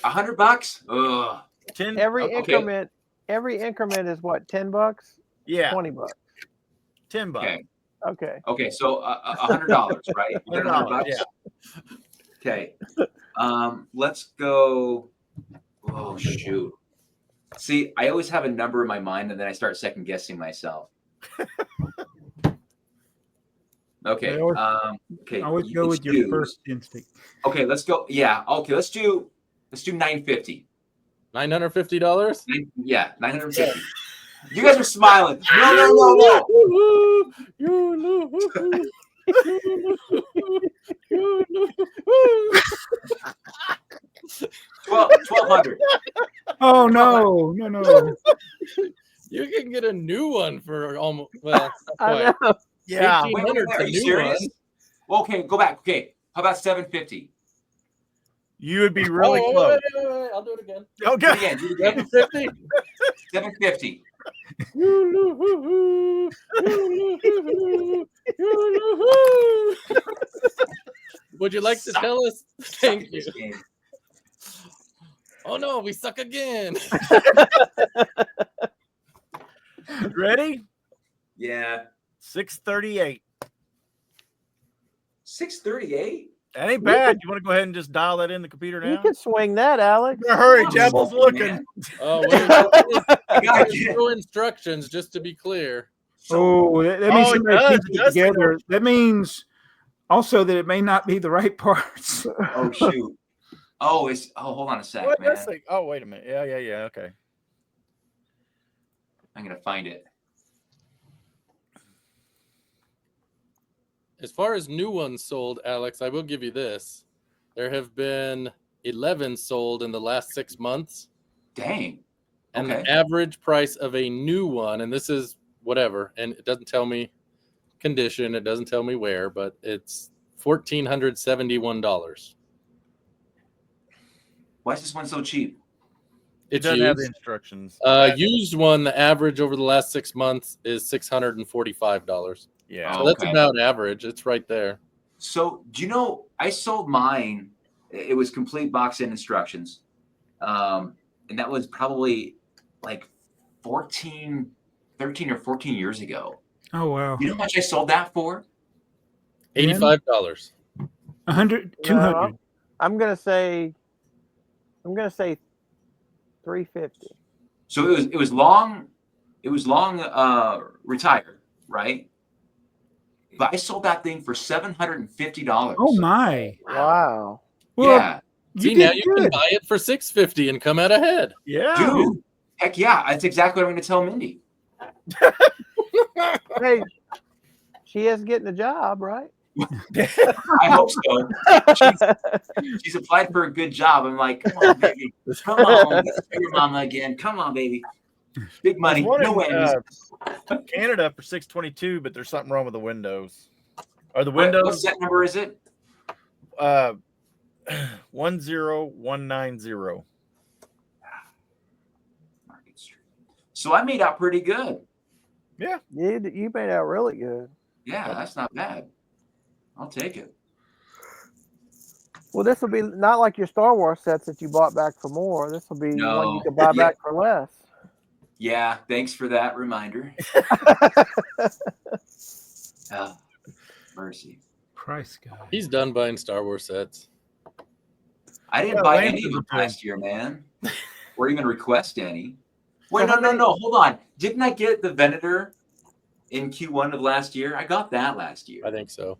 $100? Ugh. 10. Every okay. increment is what, $10? Yeah. $20. $10. Okay. Okay. Okay. So $100, right? You got $100. Yeah. Okay. Let's go. Oh shoot. See, I always have a number in my mind, and then I start second guessing myself. Okay. Okay. Always go with your first instinct. Okay, let's go. Yeah. Okay, let's do $950. $950. Yeah, $950. You guys are smiling. No. $1,200. Oh no. You can get a new one for almost. Well, I know. Yeah. Wait, 1,800 are for you new serious? one. Well, okay, go back. Okay, how about $750? You would be really Oh, close. wait. I'll do it again. Do it Okay. again. Do it again. $750. $750. Would you like to tell us? Thank you. Oh no, we suck again. Ready? Yeah. 638. 638. That ain't bad. You want to go ahead and just dial that in the computer You now? can swing that, Alex. Hurry, Oh, Jebel's looking. man. Oh wait, there's no instructions. Just to be clear. Oh, that means Oh, it somebody does. pieced It it does say together. That means also that it may not be the right parts. Oh shoot. Oh, hold on a sec, What man. does it say? Oh, wait a minute. Yeah. Okay. I'm gonna find it. As far as new ones sold, Alex, I will give you this. There have been 11 sold in the last 6 months. Dang. And Okay. the average price of a new one, and this is whatever, and it doesn't tell me condition, it doesn't tell me where, but it's $1,471. Why is this one so cheap? It It's doesn't have the used. instructions. Used one, the average over the last 6 months is $645. Yeah. So that's Okay. about average. It's right there. So do you know I sold mine? It was complete box and instructions, and that was probably like 13 or 14 years ago. Oh wow. You know how much I sold that for? $85. 100, 200. I'm gonna say 350. So it was long retired, right? But I sold that thing for $750. Oh my. Wow. Well, Yeah, See, you now did you can good. buy it for $650 and come out ahead. Yeah. dude. Heck yeah, that's exactly what I'm going to tell Mindy. Hey, she is getting a job, right? I hope so. She's applied for a good job. I'm like, come on, baby. Come on. Let's pay your mama again. Come on, baby. Big money. There's one No in, whammies. Canada for 622, but there's something wrong with the windows. Are the What windows set number is it? 10190? Market Street. So I made out pretty good. Yeah. You made out really good. Yeah, that's not bad. I'll take it. Well, this will be not like your Star Wars sets that you bought back for more. This will be one you No. can buy Yeah. back for less. Yeah, thanks for that reminder. Oh, mercy. Price guy. He's done buying Star Wars sets. I didn't Yeah, buy Lance any of is them a fan. last year, man. Or even request any. Wait, So how no. Hold on. Didn't I get the Venator in Q1 of last year? I got that last year. I think so.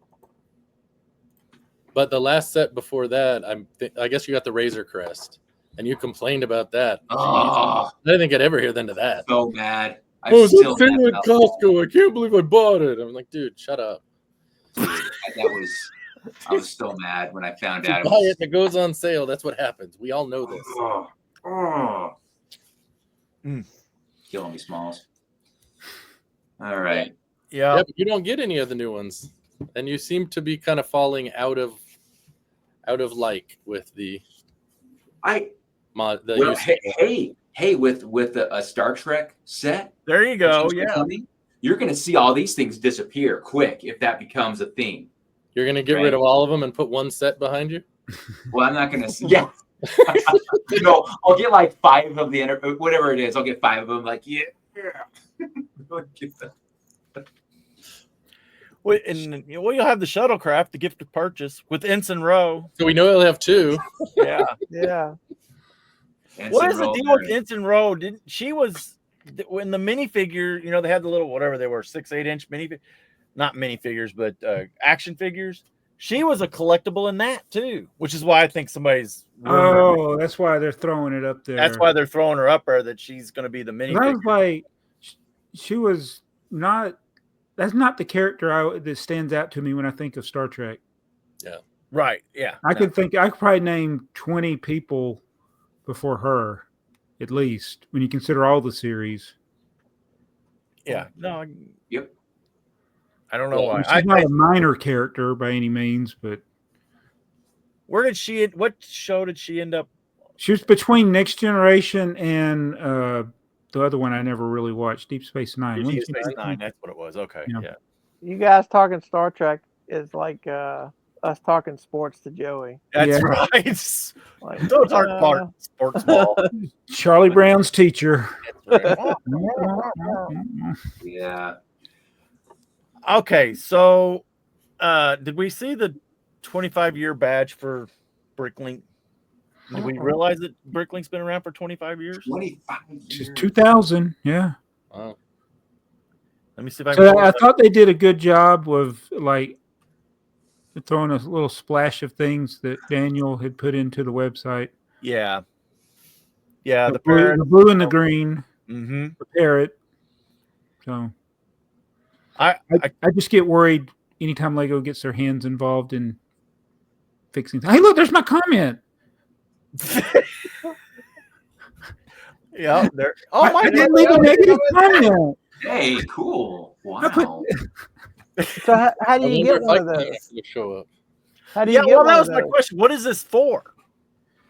But the last set before that, I guess you got the Razor Crest, and you complained about that. Oh, I didn't get ever hear the end of that. so mad. I'm Oh, still that thing mad at about Costco. I can't believe I bought it. I'm like, dude, shut up. that. I was so mad when I found If out you buy it and it goes on sale, that's what happens. We all know this. Killing me, Smalls. All right. Yeah. Yeah, but you don't get any of the new ones, and you seem to be kind of falling out of with the mod. Well, hey, with a Star Trek set. There you go. which is Yeah. coming, you're going to see all these things disappear quick if that becomes a theme. You're gonna get rid of all of them and put one set behind you. Well, I'm not going to. Yeah. I'll get like 5 of the whatever it is. I'll get 5 of them. Like, yeah. Well, and you'll have the shuttlecraft, the gift of purchase with Ensign Row. So we know he'll have 2. Yeah. Yeah. What is the deal with Ensign Row? Didn't she was when the minifigure? They had the little whatever they were 6-8 inch not minifigures, but action figures. She was a collectible in that too, which is why I think somebody's. Oh, that's why they're throwing it up there. That's why they're throwing her up there, that she's going to be the minifigure. I was like, she was not. That's not the character that stands out to me when I think of Star Trek. Yeah. Right. Yeah. I could probably name 20 people before her, at least, when you consider all the series. Yeah. No. Yep. I don't know why. She's not a minor character by any means, but what show did she end up? She was between Next Generation and the other one I never really watched, Deep Space Nine. Deep Space Nine, that's what it was. Okay. Yeah. You guys talking Star Trek is like us talking sports to Joey. That's right. Like, those aren't part sports ball. Charlie Brown's teacher. Yeah. Okay, so did we see the 25-year badge for Bricklink? Did we realize that Bricklink's been around for 25 years? 25 years. 2000, yeah. Wow. Let me see if I can. So I thought they did a good job of like throwing a little splash of things that Daniel had put into the website. Yeah. Yeah, the blue and the green. Mm-hmm. The parrot. So I just get worried anytime Lego gets their hands involved in fixing things. Hey, look, there's my comment. Yeah, there. Oh my! I didn't leave a negative comment. Hey, cool! Wow. So how do you get one of those? Show up. How do you get well, that one was of my those? question. What is this for?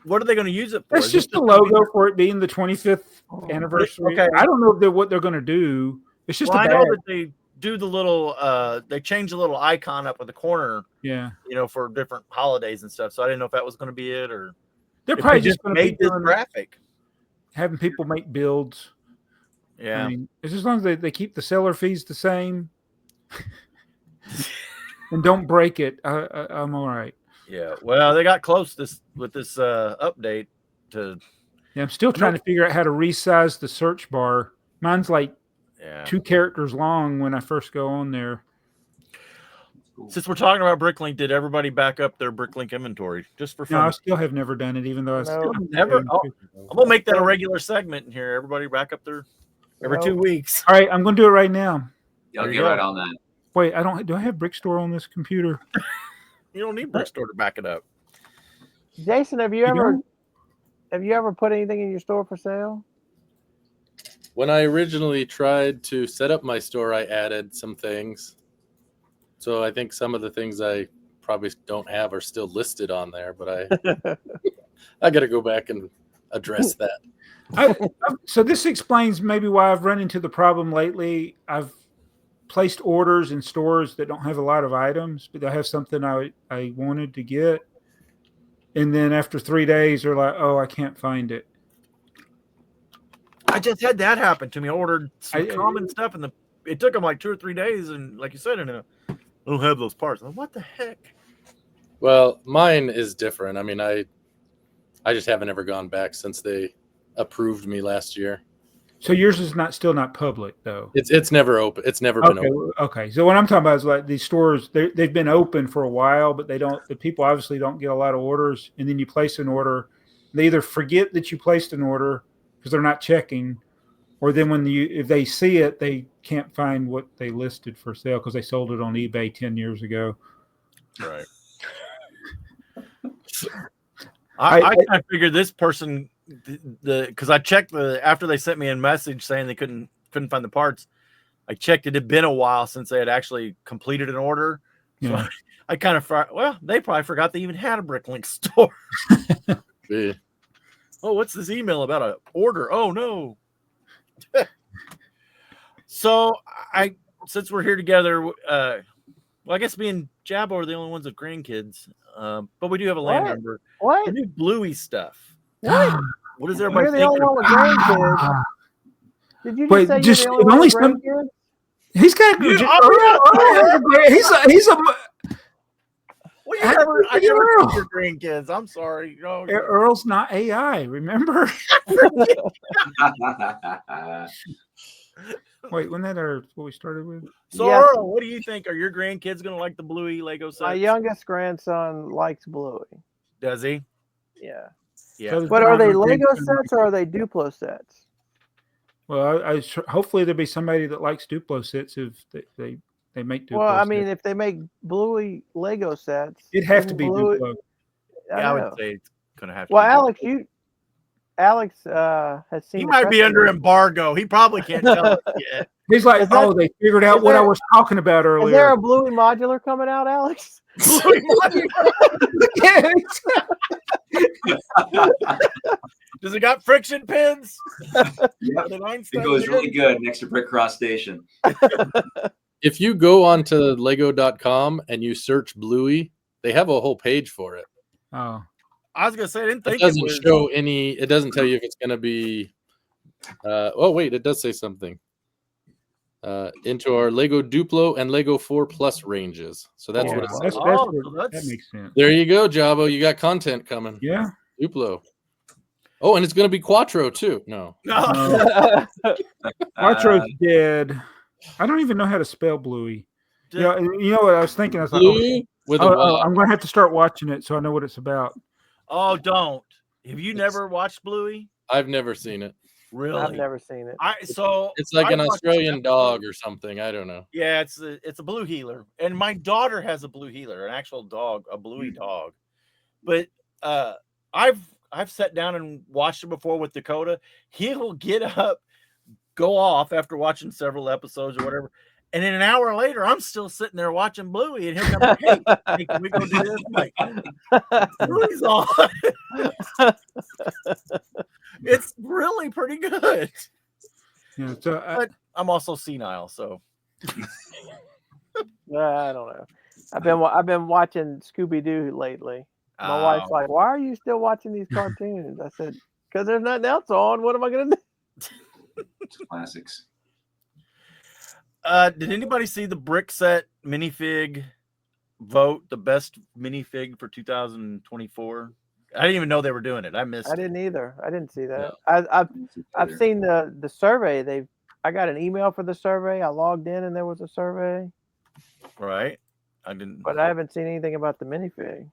What are they going to use it for? That's just the logo for it being the 25th anniversary. Okay. I don't know what they're going to do. It's just I know that they do the little. They change the little icon up in the corner. Yeah. For different holidays and stuff. So I didn't know if that was going to be it or. They're probably just going to be this graphic. Having people make builds. Yeah. I mean, it's as long as they keep the seller fees the same and don't break it, I'm all right. Yeah. Well, they got close with this update to. Yeah, I'm still trying to figure out how to resize the search bar. Mine's like 2 characters long when I first go on there. Since we're talking about Bricklink, did everybody back up their Bricklink inventory just for fun? No, I still have never done it, even though I still never. Oh, I'm gonna make that a regular segment in here. Everybody back up their every 2 weeks. All right, I'm gonna do it right now. I'll get right on that. Wait, I don't. Do I have BrickTsar on this computer? You don't need BrickTsar to back it up. Jason, have you ever put anything in your store for sale? When I originally tried to set up my store, I added some things. So I think some of the things I probably don't have are still listed on there, but I got to go back and address that. So this explains maybe why I've run into the problem lately. I've placed orders in stores that don't have a lot of items, but they have something I wanted to get. And then after 3 days, they're like, oh, I can't find it. I just had that happen to me. I ordered some I- common stuff, and it took them like 2 or 3 days. And like you said, I don't have those parts. I'm like, what the heck? Well, mine is different. I mean, I just haven't ever gone back since they approved me last year. So yours is still not public though. It's never open. It's never been open. Okay. So what I'm talking about is like these stores, they've been open for a while, but the people obviously don't get a lot of orders. And then you place an order, they either forget that you placed an order because they're not checking, or then if they see it, they can't find what they listed for sale because they sold it on eBay 10 years ago. Right. I figured this person, because I checked after they sent me a message saying they couldn't find the parts. I checked it had been a while since they had actually completed an order. Yeah. So I kind of they probably forgot they even had a Bricklink store. Yeah. Oh, what's this email about an order? Oh no. So since we're here together, well, I guess me and Jabbo are the only ones with grandkids. But we do have a land member. What? We do Bluey stuff. What? What is everybody You're the only thinking? one with grandkids. Did you just Wait, say just- you're the only one with only grandkids? He's got You- he's a Well, I never see your grandkids. I'm sorry. No, Earl's not AI, remember? Wait, wasn't that what we started with? so Yes. Earl, what do you think? Are your grandkids gonna like the Bluey Lego set? My youngest grandson likes Bluey. Does he? Yeah. Yeah. So But are they John, Lego grandson sets or are they Duplo sets? Well, hopefully there'll be somebody that likes Duplo sets if they make Duplo. Well, I mean, sets. if they make Bluey Lego sets, It'd have to isn't be Bluey- Duplo. Yeah, I know. would say it's gonna have to. Well, be Alex has seen. he the might press be under release. embargo. He probably can't tell us yet. He's like, Is that- oh, they figured out is what I there- was talking about earlier. Is there a Bluey modular coming out, Alex? Does it got friction pins? Yep. The It Einstein goes pin? really good next to Brick Cross Station. If you go onto lego.com and you search Bluey, they have a whole page for it. Oh, I was gonna say I didn't It think doesn't was. show any. It doesn't tell you if it's going to be. Oh wait, it does say something. Into our Lego Duplo and Lego 4 Plus ranges. So that's yeah, what it's. that's, Oh, what- so that's- that makes sense. There you go, Jabo. You got content coming. Yeah. Duplo. Oh, and it's going to be Quattro too. No. No. Quattro's dead. I don't even know how to spell Bluey. Yeah, you know what I was thinking? I was like, Blue with a Y. I'm going to have to start watching it so I know what it's about. Oh, don't. Have you never watched Bluey? I've never seen it. Really? I've never seen it. It's like I an watched Australian episodes. dog or something. I don't know. Yeah, it's a blue heeler, and my daughter has a blue heeler, an actual dog, a Bluey dog. But I've sat down and watched it before with Dakota. He'll get up, go off after watching several episodes or whatever, and then an hour later, I'm still sitting there watching Bluey, and he'll come back, hey, can we go do this? I'm like, Bluey's on. It's really pretty good. Yeah, so But I'm also senile, so I don't know. I've been watching Scooby Doo lately. My wife's like, "Why are you still watching these cartoons?" I said, "Because there's nothing else on. What am I going to do?" Classics. Did anybody see the brick set minifig vote the best minifig for 2024? I didn't even know they were doing it. I missed I it. didn't either. I didn't see that. No. I've seen the survey. I got an email for the survey. I logged in and there was a survey, Right? I didn't. but I haven't seen anything about the minifig.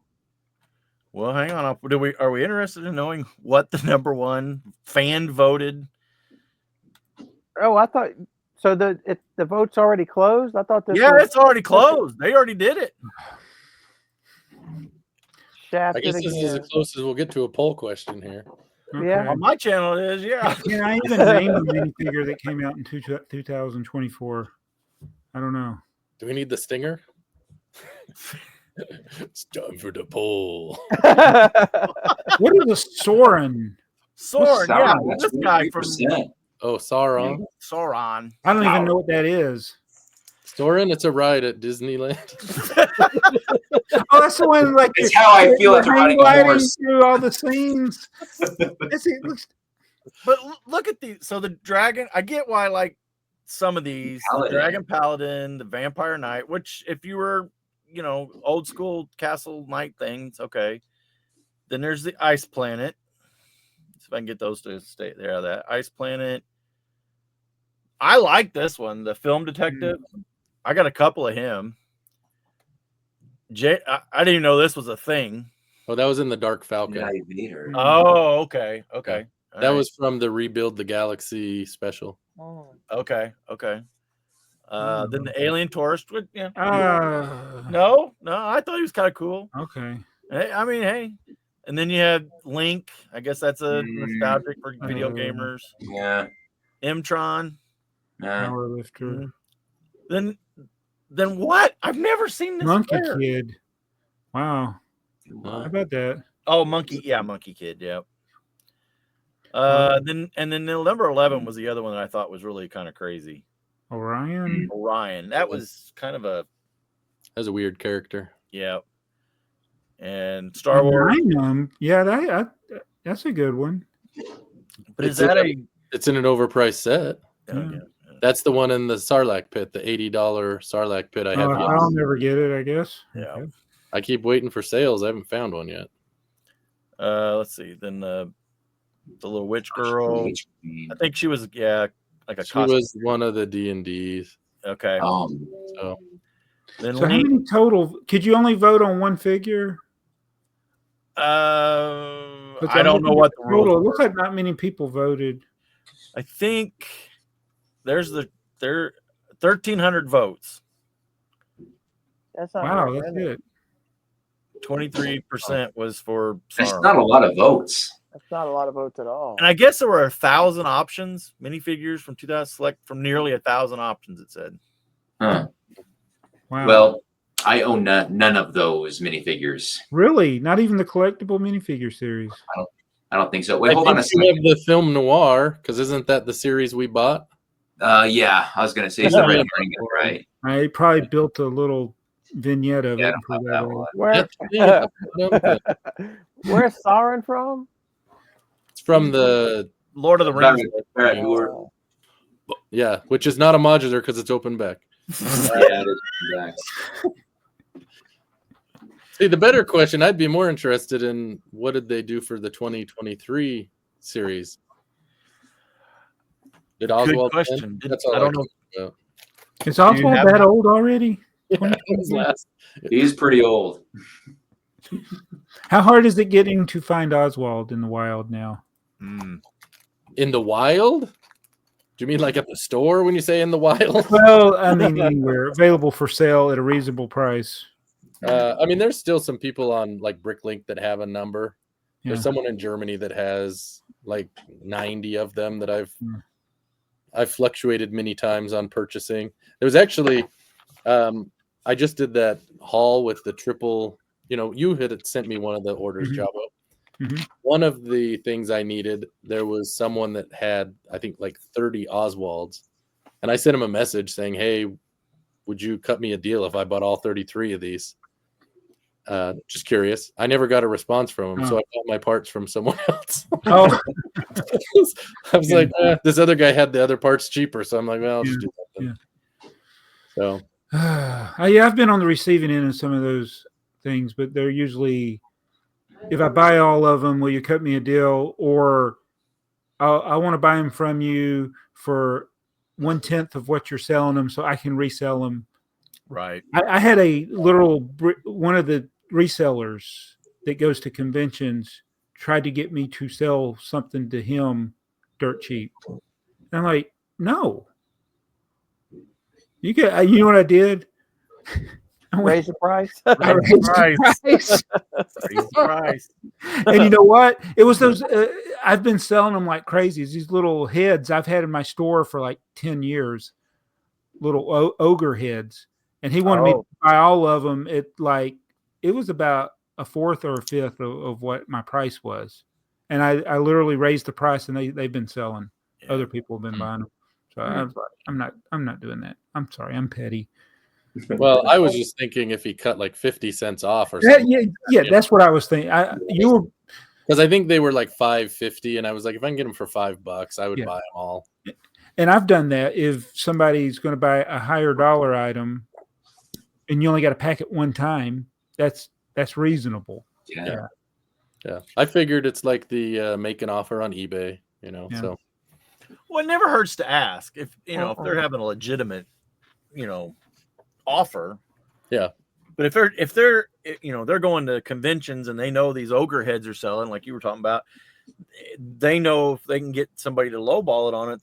Well, hang on. Are we interested in knowing what the number one fan voted? Oh, I thought so. The vote's already closed. I thought this. Yeah, was it's already closed. They already did it. I shafted guess this is again. as close as we'll get to a poll question here. Yeah. On my channel, it is. Yeah. Can I even name the minifigure that came out in 2024? I don't know. Do we need the stinger? It's time for the poll. What is a Soren? Soren, yeah, Sauron, this guy from 23%. Oh, Sauron. Sauron. I don't even know what that is. Soren, it's a ride at Disneyland. Oh, that's the one like It's how I feel you're after hang riding a gliding horse. through all the scenes. It looks But look at these. So the dragon, I get why like some of these, the Paladin. Dragon Paladin, the Vampire Knight, which if you were, old school castle knight things, okay. Then there's the Ice Planet. See if I can get those to stay there. That Ice Planet. I like this one, the Film Detective. I got a couple of him. I didn't even know this was a thing. Oh, that was in the Dark Falcon. Jedi Vader. Oh, okay. Okay. All That right. was from the Rebuild the Galaxy special. Oh. Okay. Okay. Then the Alien Tourist would, no. I thought he was kind of cool. Okay. Hey, I mean, hey. And then you have Link. I guess that's a nostalgic for video gamers. Yeah. Mtron. Power lifter. Then what? I've never seen this. Monkey player. Kid. Wow. How about that? Oh, Monkey Kid. Yep. Then the number 11 was the other one that I thought was really kind of crazy. Orion. That was kind of a. That's a weird character. Yeah. And Star Wars. Yeah, that's a good one. But is that It's in an overpriced set. Yeah. That's the one in the Sarlacc pit, the $80 Sarlacc pit I have. I'll never get it, I guess. Yeah. Okay. I keep waiting for sales. I haven't found one yet. Let's see. Then the little witch girl. I think she was like a She costume. was one of the D&Ds. Okay. So Then So how many total? Could you only vote on one figure? I don't know what the rules total. It were. looks like not many people voted. I think there 1,300 votes. That's not Wow, very that's many. it. 23% was for That's Sauron. not a lot of votes. That's not a lot of votes at all. And I guess there were 1,000 options, minifigures from 2000 select from nearly 1,000 options. It said. Huh. Wow. Well, I own none of those minifigures. Really, not even the collectible minifigure series. I don't think so. Wait, I hold on a think you second. have the film noir, because isn't that the series we bought? Yeah, I was gonna say it's the red ring, right? I probably built a little vignette of Yeah, it. I For don't have that that. one. Where where's Sauron from? It's from the Lord of the Rings. Barrett, you were- yeah, which is not a modular because it's open back. yeah, it is back. See, the better question, I'd be more interested in what did they do for the 2023 series? Did Good Oswald win? question. That's all I don't know. care about. Is Oswald have- that old already? Yeah, his last- He's pretty old. How hard is it getting to find Oswald in the wild now? In the wild? Do you mean like at the store when you say in the wild? Well, I mean anywhere available for sale at a reasonable price. I mean, there's still some people on like Bricklink that have a number. Yeah. There's someone in Germany that has like 90 of them that I've fluctuated many times on purchasing. There was actually, I just did that haul with the triple. You had sent me one of the orders, Jabo. Mhm. One of the things I needed, there was someone that had, I think, like 30 Oswalds, and I sent him a message saying, "Hey, would you cut me a deal if I bought all 33 of these?" Just curious. I never got a response from him, so I bought my parts from someone else. Oh, I was like, this other guy had the other parts cheaper, so I'm like, well, I'll just do that. So yeah, I've been on the receiving end of some of those things, but they're usually, if I buy all of them, will you cut me a deal? Or I want to buy them from you for 1/10 of what you're selling them, so I can resell them. Right. I had a literal one of the resellers that goes to conventions tried to get me to sell something to him dirt cheap. And I'm like, no. You know what I did? Raise the price. I raised the price. Raise the price. And you know what? It was those. I've been selling them like crazy. It's these little heads I've had in my store for like 10 years. Little ogre heads, and he wanted me to buy all of them. It was about a fourth or a fifth of what my price was, and I literally raised the price, and they've been selling. Yeah. Other people have been buying them. So I'm not doing that. I'm sorry. I'm petty. Well, I was just thinking if he cut like 50 cents off or Yeah, something. yeah, that's what I was thinking. You were Because I think they were like $5.50, and I was like, if I can get them for $5, I would buy them all. And I've done that. If somebody's going to buy a higher dollar item, and you only got to pack it one time, that's reasonable. Yeah. I figured it's like the make an offer on eBay, So Well, it never hurts to ask if if they're having a legitimate, offer. Yeah. But if they're they're going to conventions and they know these ogre heads are selling, like you were talking about, they know if they can get somebody to lowball it on it,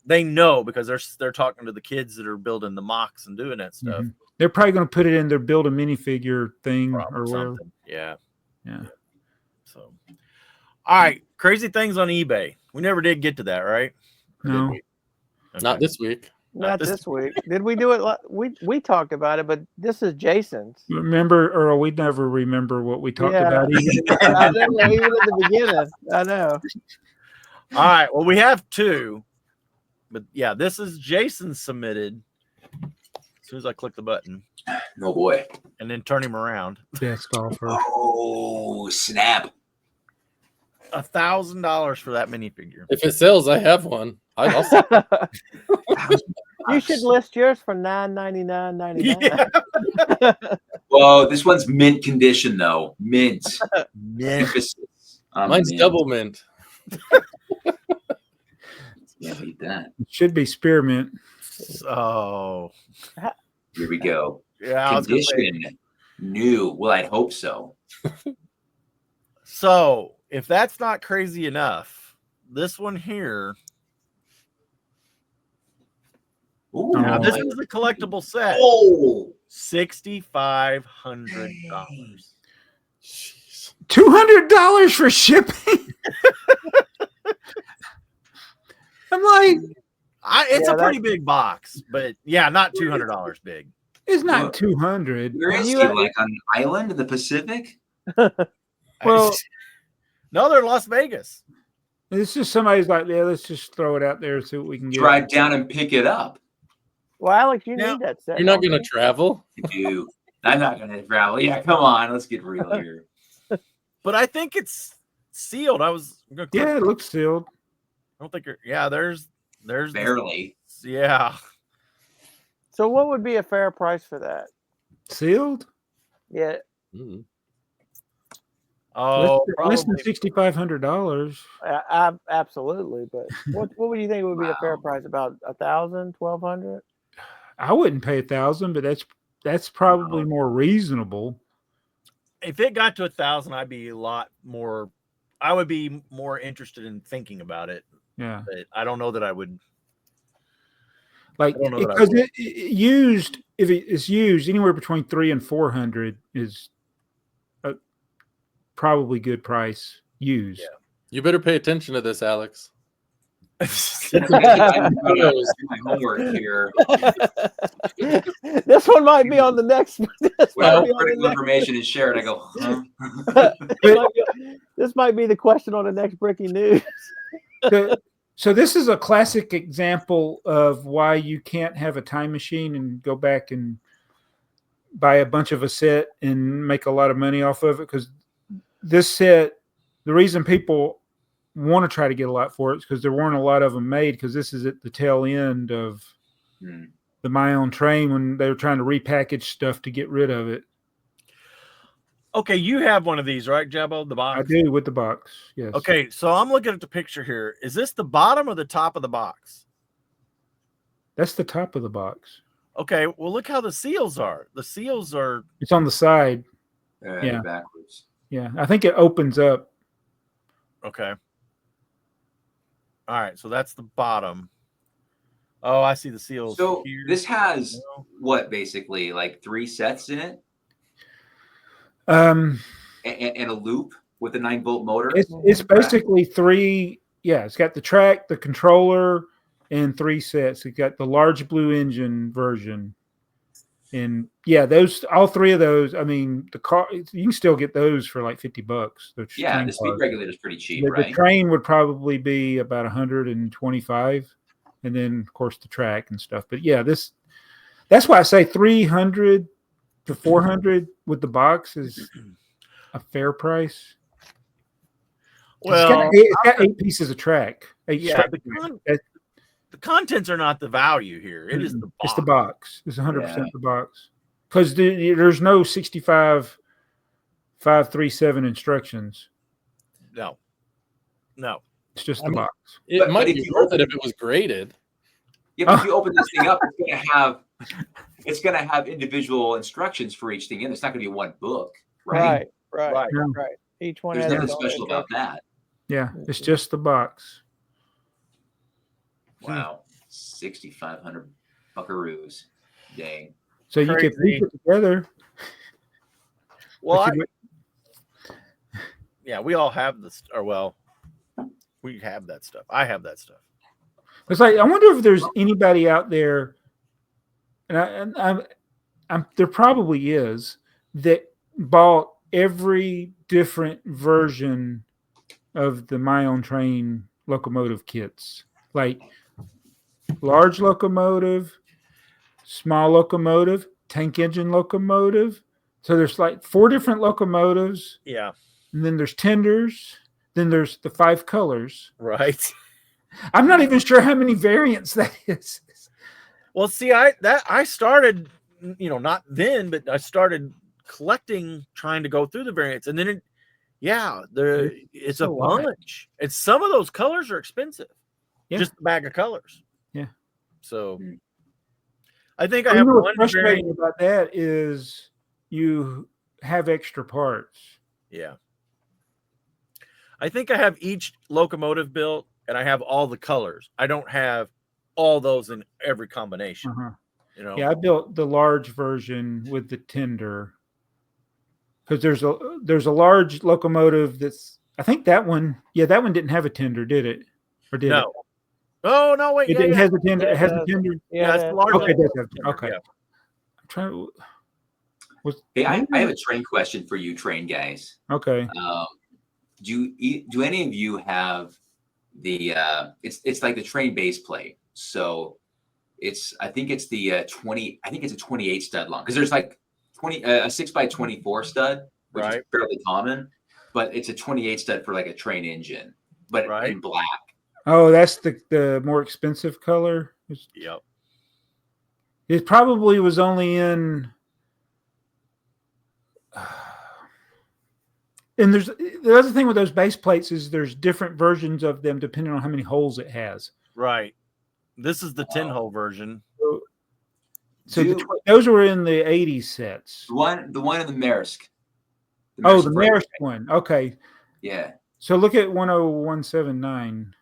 they know because they're talking to the kids that are building the mocks and doing that stuff. Mm-hmm. They're probably going to put it in their build a minifigure thing or whatever. Yeah. So, all right, crazy things on eBay. We never did get to that, right? Or No. did we? Okay. Not this week. Not this week. Did we do it? We talked about it, but this is Jason's. Remember, Earl, we never remember what we talked about. I know, even at the beginning. I know. All right. Well, we have two, but yeah, this is Jason submitted. As soon as I click the button, Oh boy. and then turn him around, Desk offer. Oh snap! $1,000 for that minifigure. If it sells, I have one. I'll sell it. You should list yours for $999.99. Yeah. Whoa, this one's mint condition though. Mint. Yes. Mine's mint. double mint. Yeah, beat that. It should be spearmint. So Here we go. yeah, I was gonna say, Condition new. Well, I'd hope so. so if that's not crazy enough, this one here. Ooh, Now this nice. is a collectible set. Oh, $6,500. Jeez. $200 for shipping. I'm like, It's Yeah, a pretty big box, but yeah, not $200 big. it's not Look. 200. where is he? Like on an island in the Pacific? Well, No, they're in Las Vegas. it's just somebody's like, yeah, let's just throw it out there and see what we can get. Drive down and pick it up. Well, Alex, you Now, need that set. You're not don't going to travel? I do. I'm not gonna travel. Yeah, come on, let's get real here. But I think it's sealed. I was gonna click. Yeah, it looks sealed. I don't think there's Barely. yeah. So what would be a fair price for that? Sealed? Yeah. Mm. Oh, Less than probably. $6,500. Absolutely. But what would you think would be a fair Wow. price? About 1,000, 1,200? I wouldn't pay 1,000, but that's probably more reasonable. If it got to 1,000, I'd be a lot more. I would be more interested in thinking about it. Yeah. But I don't know that I would. Like, I don't know that I because would. used, if it's used anywhere between 300 and 400 is a probably good price used. Yeah. You better pay attention to this, Alex. I'm gonna do my homework here. This one might be on the next. Well, critical information is shared. I go, huh? This might be the question on the next Bricky News. So this is a classic example of why you can't have a time machine and go back and buy a bunch of a set and make a lot of money off of it. Because this set, the reason people want to try to get a lot for it is because there weren't a lot of them made, because this is at the tail end of the My Own Train when they were trying to repackage stuff to get rid of it. Okay, you have one of these, right, Jabbo? The box. I do, with the box. Yes. Okay, so I'm looking at the picture here. Is this the bottom or the top of the box? That's the top of the box. Okay, well, look how the seals are. The seals are. It's on the side. Yeah. Backwards. Yeah. I think it opens up. Okay. All right, so that's the bottom. Oh, I see the seals. So here. this has what, basically like 3 sets in it, Um, and a loop with a 9-volt motor. It's basically 3. Yeah, it's got the track, the controller, and 3 sets. It's got the large blue engine version. And yeah, all three of those. I mean, the car you can still get those for like $50. Yeah, the speed regulator is pretty cheap, the right? train would probably be about 125, and then of course the track and stuff. But yeah, that's why I say 300 to 400 with the box is a fair price. Well, it's got 8 pieces of track. yeah, the contents are not the value here. It is the box. It's the box. It's 100% the box. Because there's no 65.537 instructions. No. It's just the box. It might be worth it if it was graded. Yeah, but if you open this thing up, it's gonna have individual instructions for each thing in. It's not gonna be one book, right? Right. Yeah. Each one There's has nothing its own special about that. Yeah, it's just the box. Wow, 6,500 buckaroos. Dang. So you can piece it together. Well, we all have this, or well, we have that stuff. I have that stuff. It's like I wonder if there's anybody out there, and I'm there probably is, that bought every different version of the My Own Train locomotive kits, like large locomotive, small locomotive, tank engine locomotive. So there's like 4 different locomotives. Yeah. And then there's tenders. Then there's the 5 colors. Right. I'm not even sure how many variants that is. Well, see, I started, not then, but I started collecting, trying to go through the variants, and then it's a bunch. And some of those colors are expensive. Yeah. Just a bag of colors. Yeah. So I think I have one frustrating about that is you have extra parts. Yeah. I think I have each locomotive built and I have all the colors. I don't have all those in every combination. Uh-huh. Yeah, I built the large version with the tender. Because there's a large locomotive that's, I think that one didn't have a tender, did it? Or did it? Oh no, wait. It has a tender. It has a tender. Yeah, it's large. Okay, okay. Yeah. I'm trying to. Hey, I have a train question for you, train guys. Okay. Do any of you have the it's like the train base plate? So I think it's the 20. I think it's a 28 stud long because there's like a 6x24 stud, which is fairly common, but it's a 28 stud for like a train engine, but in black. Oh, that's the more expensive color. Yep. It probably was only in. And there's the other thing with those base plates is there's different versions of them depending on how many holes it has. Right. This is the 10-hole version. So those were in the 80s sets. The one in the Maersk. The Maersk one. Okay. Yeah. So look at 10179.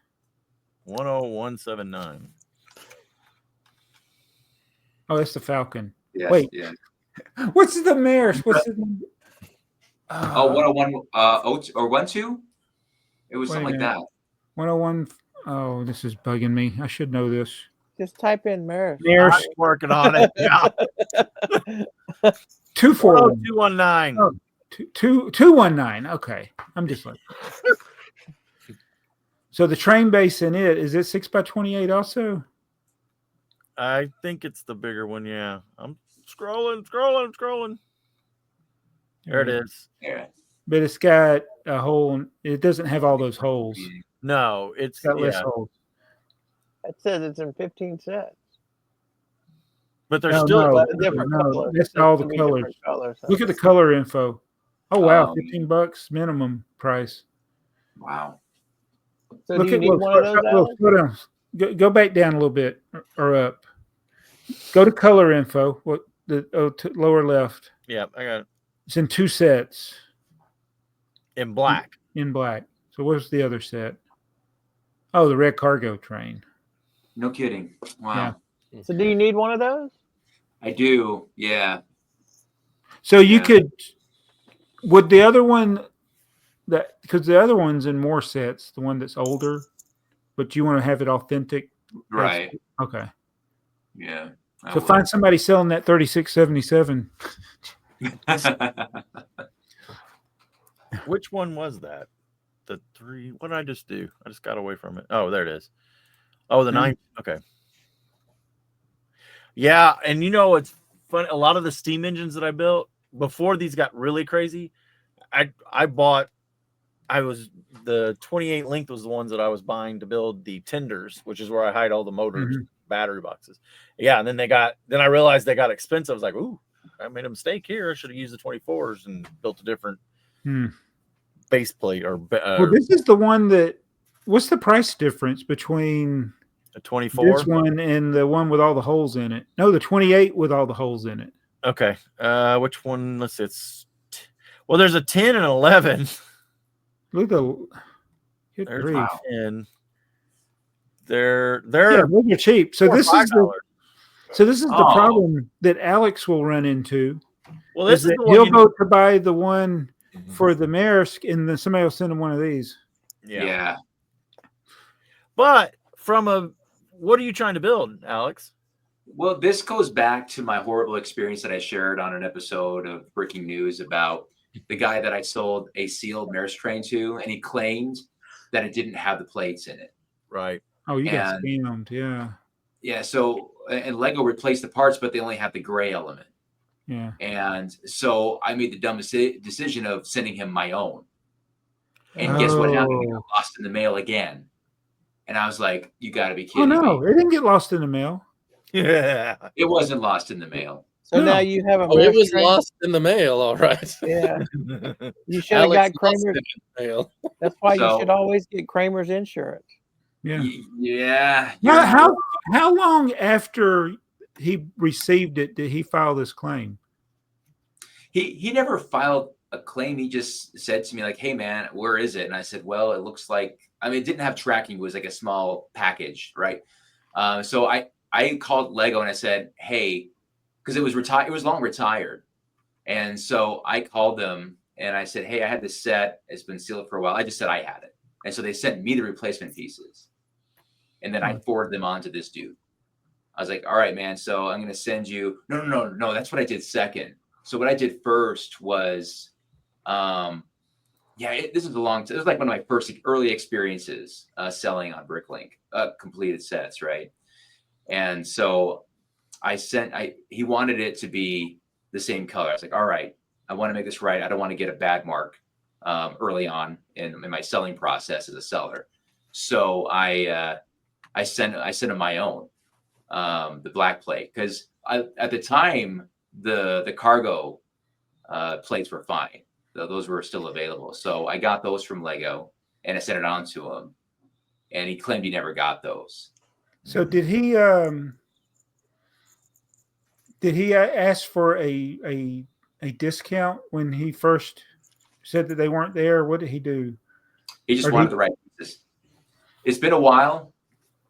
10179. Oh, that's the Falcon. Yes, wait. Yeah. What's the Maersk? What's the 101 or 12? It was something like that. 101. Oh, this is bugging me. I should know this. Just type in Maersk. I'm working on it. Yeah. 219. Oh, 219. Okay. I'm just like. So the train base in it, is it 6x28 also? I think it's the bigger one. Yeah. I'm scrolling. There it is. Yeah. But it's got a hole. It doesn't have all those holes. No, it's got less holes. It says it's in 15 sets. But there's still different colors. That's all the colors. Look at the color info. Oh wow, $15 minimum price. Wow. So look, do you need one of those? Go back down a little bit or up. Go to color info. Lower left. Yeah, I got it. It's in 2 sets. In black. In black. So what's the other set? Oh, the red cargo train. No kidding. Wow. Yeah. So do you need one of those? I do. Yeah. So you could. Would the other one because the other one's in more sets, the one that's older, but you want to have it authentic, right? Okay. Yeah. So find somebody selling that 3677. Which one was that? The 3. What did I just do? I just got away from it. Oh, there it is. Oh, the 9. Okay. Yeah, and it's funny. A lot of the steam engines that I built before these got really crazy, the 28 length was the ones that I was buying to build the tenders, which is where I hide all the motors, battery boxes. Yeah, and then I realized they got expensive. I was like, ooh, I made a mistake here. I should have used the 24s and built a different base plate well, this is the one that. What's the price difference between a 24? This one and the one with all the holes in it? No, the 28 with all the holes in it. Okay. Which one? Let's see. Well, there's a 10 and 11. Look at the. There's 10. They're those are cheap. So this is the problem that Alex will run into. Well, this is he'll go to buy the one for the Maersk, and then somebody will send him one of these. Yeah. But what are you trying to build, Alex? Well, this goes back to my horrible experience that I shared on an episode of Breaking News about the guy that I sold a sealed Maersk train to, and he claimed that it didn't have the plates in it. Right. Oh, you got scammed. Yeah. Yeah. So, and Lego replaced the parts, but they only have the gray element. Yeah. And so I made the dumb decision of sending him my own. And guess what happened? It got lost in the mail again. And I was like, you got to be kidding me. It didn't get lost in the mail. Yeah. It wasn't lost in the mail. So now you have a it was lost in the mail, all right. Yeah. You should have got Kramer's mail. That's why you should always get Kramer's insurance. Yeah. Yeah. How long after he received it did he file this claim? He never filed a claim. He just said to me, like, hey man, where is it? And I said, well, it looks like, it didn't have tracking. It was like a small package. Right. So I called Lego and I said, hey, because it was retired. It was long retired. And so I called them and I said, hey, I had this set. It's been sealed for a while. I just said I had it. And so they sent me the replacement pieces. And then I forwarded them on to this dude. I was like, all right, man. So I'm going to send you. No. That's what I did second. So what I did first was, this is a long time. It was like one of my first early experiences selling on Bricklink, completed sets, right? And so he wanted it to be the same color. I was like, all right, I want to make this right. I don't want to get a bad mark early on in my selling process as a seller. So I sent him my own, the black plate, because at the time the cargo plates were fine. Those were still available. So I got those from Lego and I sent it on to him, and he claimed he never got those. So did he ask for a discount when he first said that they weren't there? What did he do? He just wanted the right pieces. It's been a while.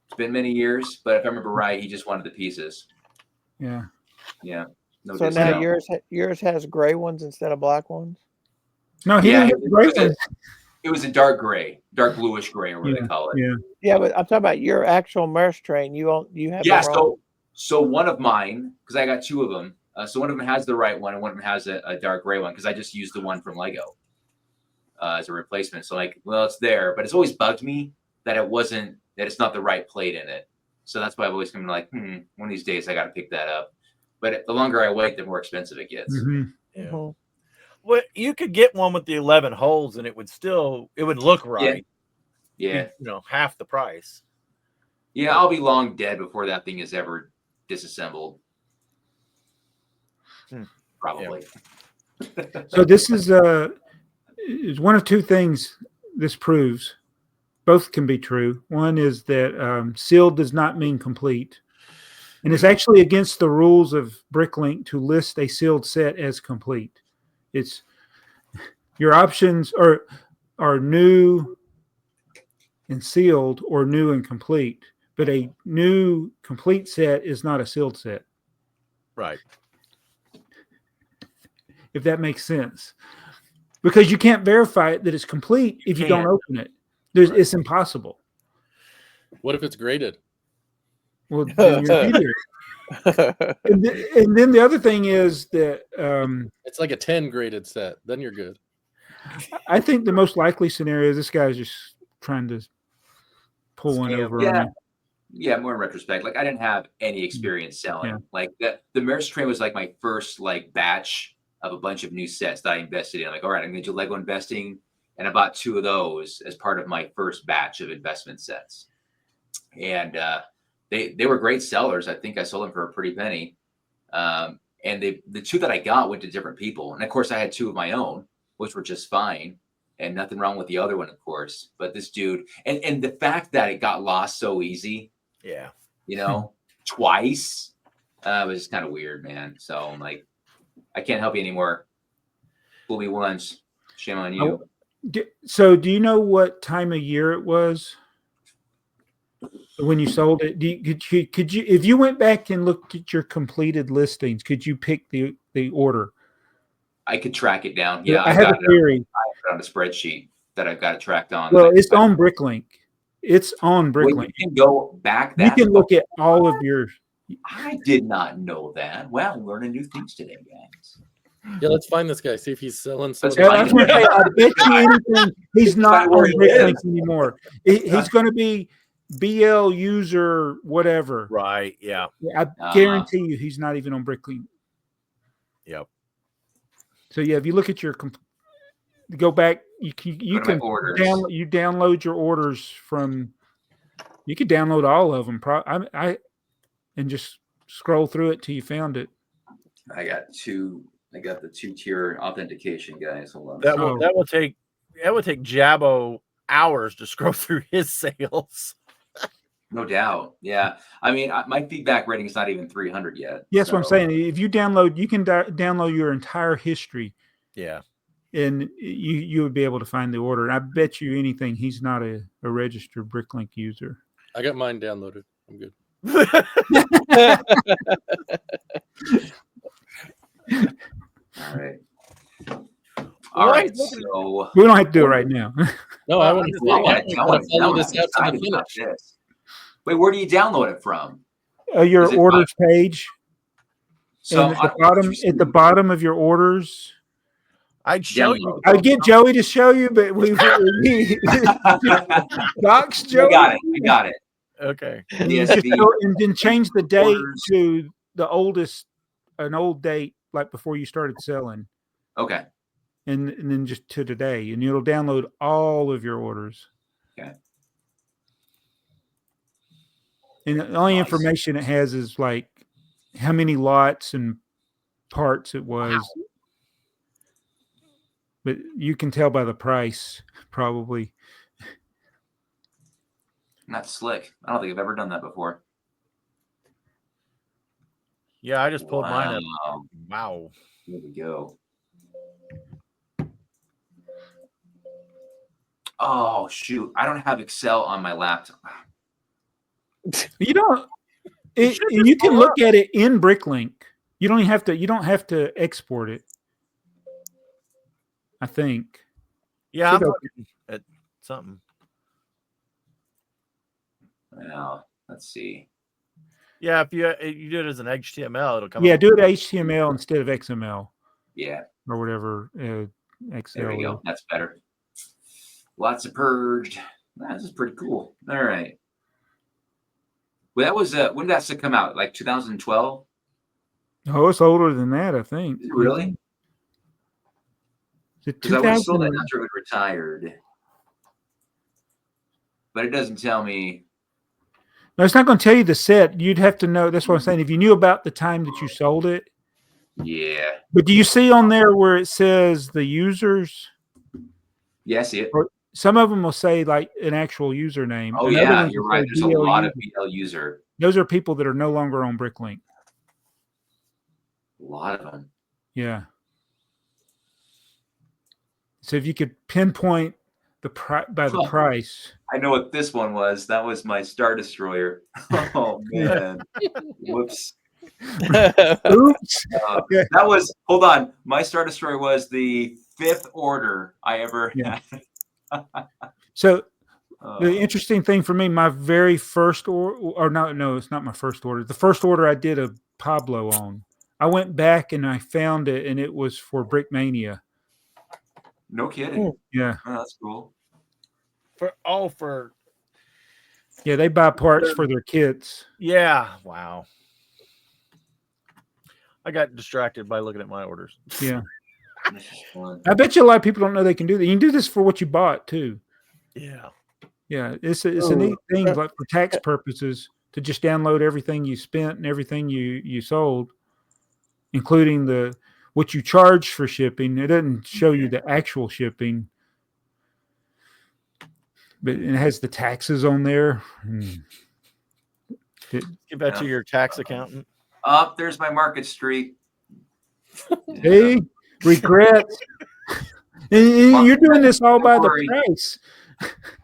It's been many years, but if I remember right, he just wanted the pieces. Yeah. Yeah. No so discount. now yours has gray ones instead of black ones? No, he didn't get the gray ones. It was a dark gray, dark bluish gray, or what they call it. Yeah, but I'm talking about your actual Maersk train. You have So one of mine, because I got two of them. So one of them has the right one, and one of them has a dark gray one, because I just used the one from Lego as a replacement. So it's there, but it's always bugged me that it's not the right plate in it. So that's why I've always come like, one of these days I got to pick that up. But the longer I wait, the more expensive it gets. Mm-hmm. Yeah. Mm-hmm. Well, you could get one with the 11 holes, and it would look right. Yeah. Half the price. Yeah, I'll be long dead before that thing is ever disassembled. Probably. Yeah. So this is one of two things this proves. Both can be true. One is that sealed does not mean complete. And it's actually against the rules of Bricklink to list a sealed set as complete. It's your options are new and sealed or new and complete, but a new complete set is not a sealed set. Right. If that makes sense. Because you can't verify that it's complete if you don't open it. It's impossible. What if it's graded? Well, then you're a cheater. And then the other thing is that It's like a 10 graded set. Then you're good. I think the most likely scenario is this guy's just trying to pull one over on you. Yeah, more in retrospect. Like I didn't have any experience selling. Yeah. Like that, the Marriage Train was like my first like batch of a bunch of new sets that I invested in. Like, all right, I'm going to do Lego investing, and I bought 2 of those as part of my first batch of investment sets. And they were great sellers. I think I sold them for a pretty penny. And the 2 that I got went to different people, and of course I had 2 of my own, which were just fine. And nothing wrong with the other one, of course. But this dude, and the fact that it got lost so easy, Yeah. you know, twice, was kind of weird, man. So I'm like, I can't help you anymore. Fool me once, shame on you. So do you know what time of year it was when you sold it? Could you, if you went back and looked at your completed listings, could you pick the order? I could track it down. Yeah, I have a theory. I have it on a spreadsheet that I've got it tracked on. Well, it's on BrickLink. It's on BrickLink. Well, you can go back. You can look at all of yours. I did not know that. Wow, I'm learning new things today, guys. Yeah, let's find this guy. See if he's selling some. Let's Yeah, find I was gonna say, I bet you anything he's not on where he BrickLink is. anymore. He's going to be BL user whatever. Right. Yeah. I guarantee you he's not even on BrickLink. Yep. So yeah, if you look at your go back, you Go to can my orders. download your orders from. You could download all of them. And just scroll through it till you found it. I got 2. I got the 2-tier authentication, guys. Hold on. That would take Jabbo hours to scroll through his sales. No doubt. Yeah. I mean, my feedback rating is not even 300 yet. Yes, what I'm saying. If you download, you can download your entire history. Yeah. And you would be able to find the order. And I bet you anything he's not a registered BrickLink user. I got mine downloaded. I'm good. All right. So We don't have to do it right now. No, I want to follow this I'm out to the excited about finish. this. Wait, where do you download it from? Your Is it orders page. So And at the bottom of your orders. I'd show you. I'd get Joey to show you, but we Docs Joey. I got it. Okay. And, Yes, and then change the date orders. to an old date, like before you started selling. Okay. And then just to today, and it'll download all of your orders. Okay. And the only Nice. information it has is like how many lots and parts it was. Wow. But you can tell by the price, probably. That's slick. I don't think I've ever done that before. Yeah, I just pulled mine up. Wow. Wow. Here we go. Oh shoot! I don't have Excel on my laptop. You don't. You can look at it in BrickLink. You don't have to. You don't have to export it. I think. Yeah, I'm looking at something. Well, let's see. Yeah, if you do it as an HTML, it'll come. Yeah, up. do it HTML instead of XML Yeah, or whatever. Excel. there we go. That's better. Lots of purged. This is pretty cool. All right. Well, that was when did that set come out? Like 2012? Oh, it's older than that, I think. Really? Because I was sold that 2000. after it retired. But it doesn't tell me. No, it's not going to tell you the set. You'd have to know. That's what I'm saying. If you knew about the time that you sold it. Yeah. But do you see on there where it says the users? Yeah, I see it. Some of them will say like an actual username. Oh, and yeah, other ones you're will right. say There's a lot of user. BL user. Those are people that are no longer on BrickLink. A lot of them. Yeah. So if you could pinpoint the price. I know what this one was. That was my Star Destroyer. Oh, man. Whoops. Oops. That was, hold on. My Star Destroyer was the 5th order I ever had. So The interesting thing for me, my very first or no, it's not my first order. The first order I did a Pablo on. I went back and I found it, and it was for Brickmania. No kidding. Yeah. Oh, that's cool. Yeah, they buy parts for their kids. Yeah. Wow. I got distracted by looking at my orders. Yeah. This is fun. I bet you a lot of people don't know they can do that. You can do this for what you bought too. Yeah. Yeah, it's a neat thing, like for tax purposes, to just download everything you spent and everything you sold, including what you charge for shipping. It doesn't show you the actual shipping, but it has the taxes on there. Give that to your tax accountant. Up there's my Market Street. Hey, regrets. And you're doing this all by the price.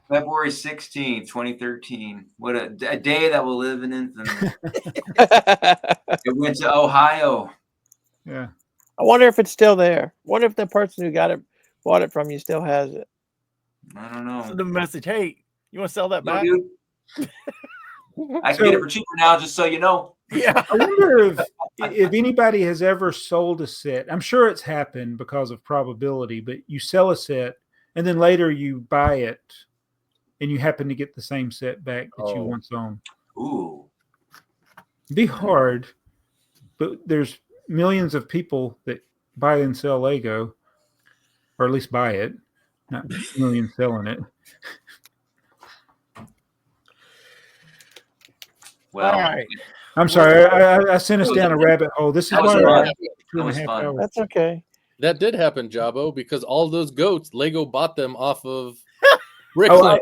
February 16th, 2013. What a day that will live in infamy. It went to Ohio. Yeah. I wonder if it's still there. What if the person who bought it from you still has it? I don't know. Send them a message. Hey, you want to sell that No, back? dude. I can get it for cheaper now, just so you know. Yeah. I wonder if anybody has ever sold a set. I'm sure it's happened because of probability, but you sell a set and then later you buy it and you happen to get the same set back that you once owned. Ooh. It'd be hard, but there's millions of people that buy and sell Lego, or at least buy it, not millions selling it. Well, All right. I'm sorry, I sent us down a rabbit hole. This is That was why fun. we're That was fun. hours. That's okay. That did happen, Jabo, because all those goats, Lego bought them off of Bricklink.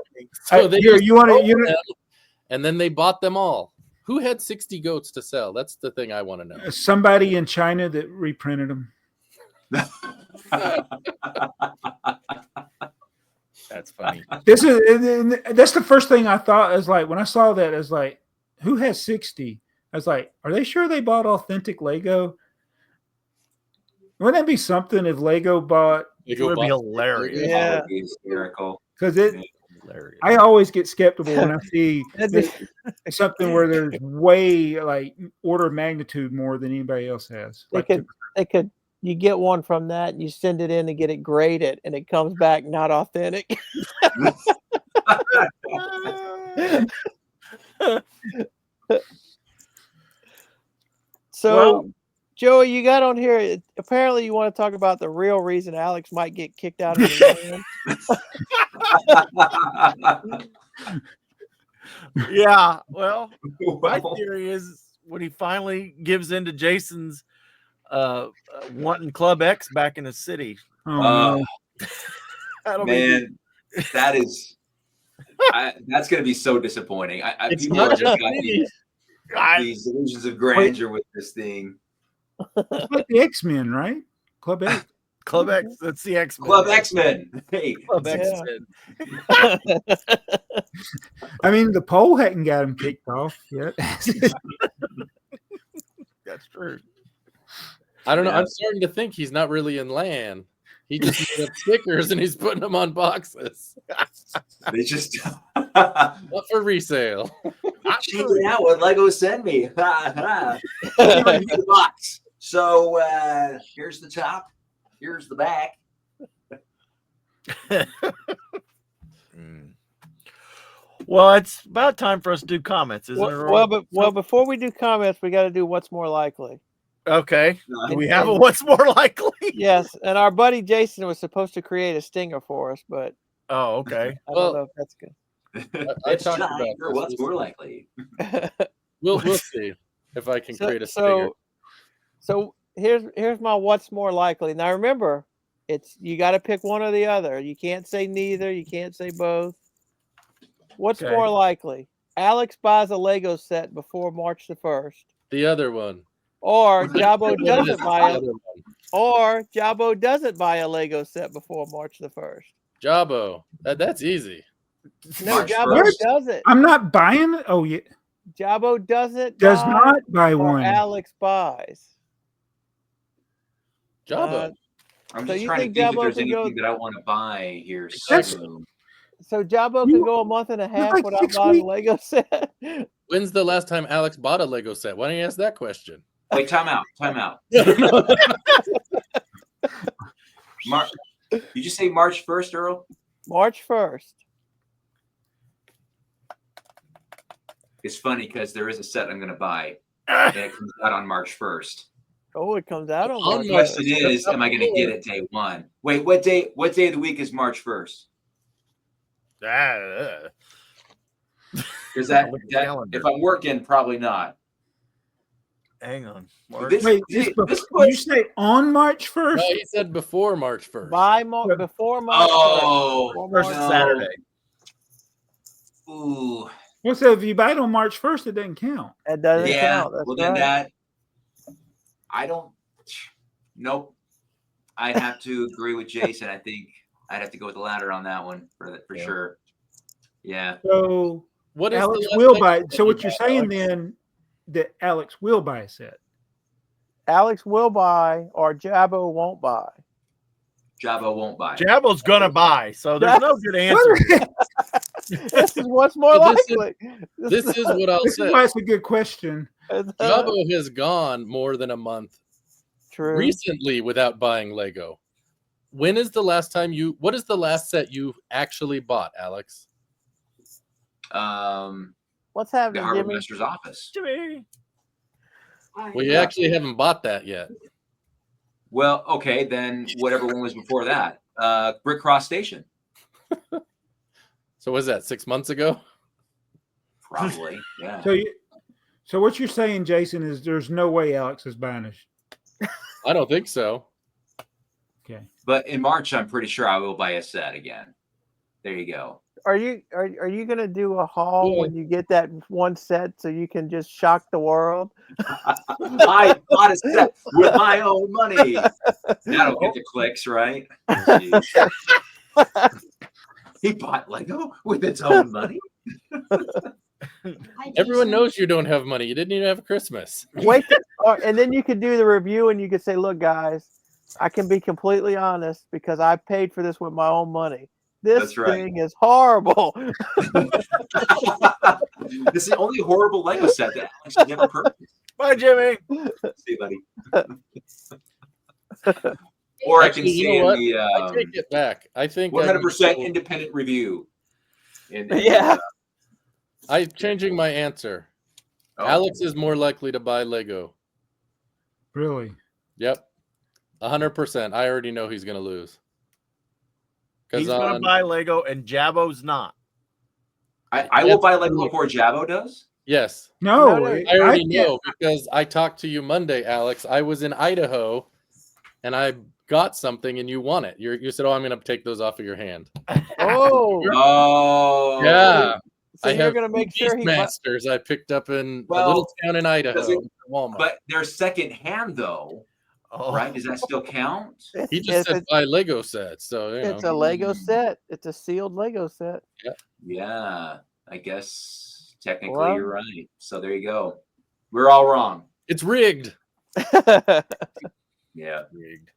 And then they bought them all. Who had 60 goats to sell? That's the thing I want to know. Somebody in China that reprinted them. That's funny. That's the first thing I thought. Is like when I saw that, I was like, who has 60? I was like, are they sure they bought authentic Lego? Wouldn't that be something if Lego bought? It would be hilarious. Yeah. That would be hysterical. Because I always get skeptical when I see something where there's way like order of magnitude more than anybody else has. You get one from that, and you send it in and get it graded, and it comes back not authentic. So, Joey, you got on here. Apparently, you want to talk about the real reason Alex might get kicked out of the land. Yeah. Well, my theory is when he finally gives in to Jason's wanting Club X back in the city. Oh, man, that is that's going to be so disappointing. People not have just just got me. these illusions of grandeur with this thing. it's like the X-Men, right? Club X. Club X. That's the X-Men. Club X-Men. Hey, Club Yeah. X-Men. I mean, the poll hadn't got him kicked off yet. That's true. I don't know. I'm starting to think he's not really in LAN. He just made up stickers and he's putting them on boxes. they just Not for resale. check it out what Lego sent me. Here in the box. So here's the top. Here's the back. Well, it's about time for us to do comments, isn't it? Well, before we do comments, we got to do what's more likely. Okay. Do we have a what's more likely? Yes, and our buddy Jason was supposed to create a stinger for us, but Oh, okay. I don't know if that's good. I It's talked time about for this. what's more likely. We'll see if I can create a stinger. So here's my what's more likely. Now remember, you got to pick one or the other. You can't say neither. You can't say both. What's Okay. more likely? Alex buys a Lego set before March the 1st, The other one. or Jabo What is doesn't the buy other one? or Jabo doesn't buy a Lego set before March the 1st. Jabo. That's easy. No, March Jabo 1st. doesn't. I'm not buying it. Oh, yeah. Jabo doesn't Does buy, not buy or one. Alex buys. Jabo. I'm So just you trying think to think if Jabo there's can go- anything that I want to buy here That's- soon. So Jabbo can go a month and a half like without 6 buying a weeks. Lego set. When's the last time Alex bought a Lego set? Why don't you ask that question? Wait, time out. Did you say March 1st, Earl? March 1st. It's funny because there is a set I'm going to buy, and it comes out on March 1st. Oh, it comes out on On March The March 1st. question is, am I going to get it day one? Wait, what day of the week is March 1st? Because that if I'm working, probably not. Hang on. Wait, you say on March 1st? No, he said before March 1st. Before March 1st. Oh, Before First March Saturday. Ooh, Well, so if you buy it on March 1st, it doesn't count. That doesn't yeah. count. That's Well, then right. I don't. Nope. I'd have to agree with Jason. I think I'd have to go with the latter on that one for sure. Yeah. So What is the Alex last will Lego buy. set So you what you're bought, saying Alex? then that Alex will buy a set. Alex will buy or Jabbo won't buy. Jabbo won't buy. Jabbo's gonna buy, so there's no good answer. This is what's more So this is- likely. This is what I'll This say. is why it's a good question. Jabbo has gone more than a month True. recently without buying Lego. When is the last time what is the last set you actually bought, Alex? What's The happening, Harbor Jimmy? Master's office. Jimmy. Well, you actually haven't bought that yet. Well, okay, then whatever one was before that. Brick Cross Station. So was that 6 months ago? Probably. Yeah. So what you're saying, Jason, is there's no way Alex is buying it. I don't think so. Okay. But in March, I'm pretty sure I will buy a set again. There you go. Are you gonna do a haul Yeah. when you get that one set so you can just shock the world? I bought a set with my own money. That'll get the clicks, right? He bought Lego with its own money. Everyone knows you don't have money. You didn't even have Christmas. Wait, and then you could do the review and you could say, "Look, guys, I can be completely honest because I paid for this with my own money. This That's right. thing is horrible." This is the only horrible Lego set that Alex has ever purchased. Bye, Jimmy. See, buddy. Or Actually, I can you say know what? in I take it back. I think 100% independent review. Yeah. I'm changing my answer. Oh. Alex is more likely to buy Lego. Really? Yep. 100%. I already know he's going to lose. He's gonna buy Lego, and Jabbo's not. I will buy Lego before Jabbo does. Yes. No, I already know because I talked to you Monday, Alex. I was in Idaho, and I got something, and you won it. You said, "Oh, I'm going to take those off of your hand." Oh. Yeah. So I you're have gonna make sure he Masters I picked up in a Well, little town in Idaho, does it- Walmart. But they're second hand though, right? Does that still count? He just said buy Lego sets, so you It's know. a Lego set. It's a sealed Lego set. Yeah, I guess technically Well. you're right. So there you go. We're all wrong. It's rigged. Yeah. Rigged.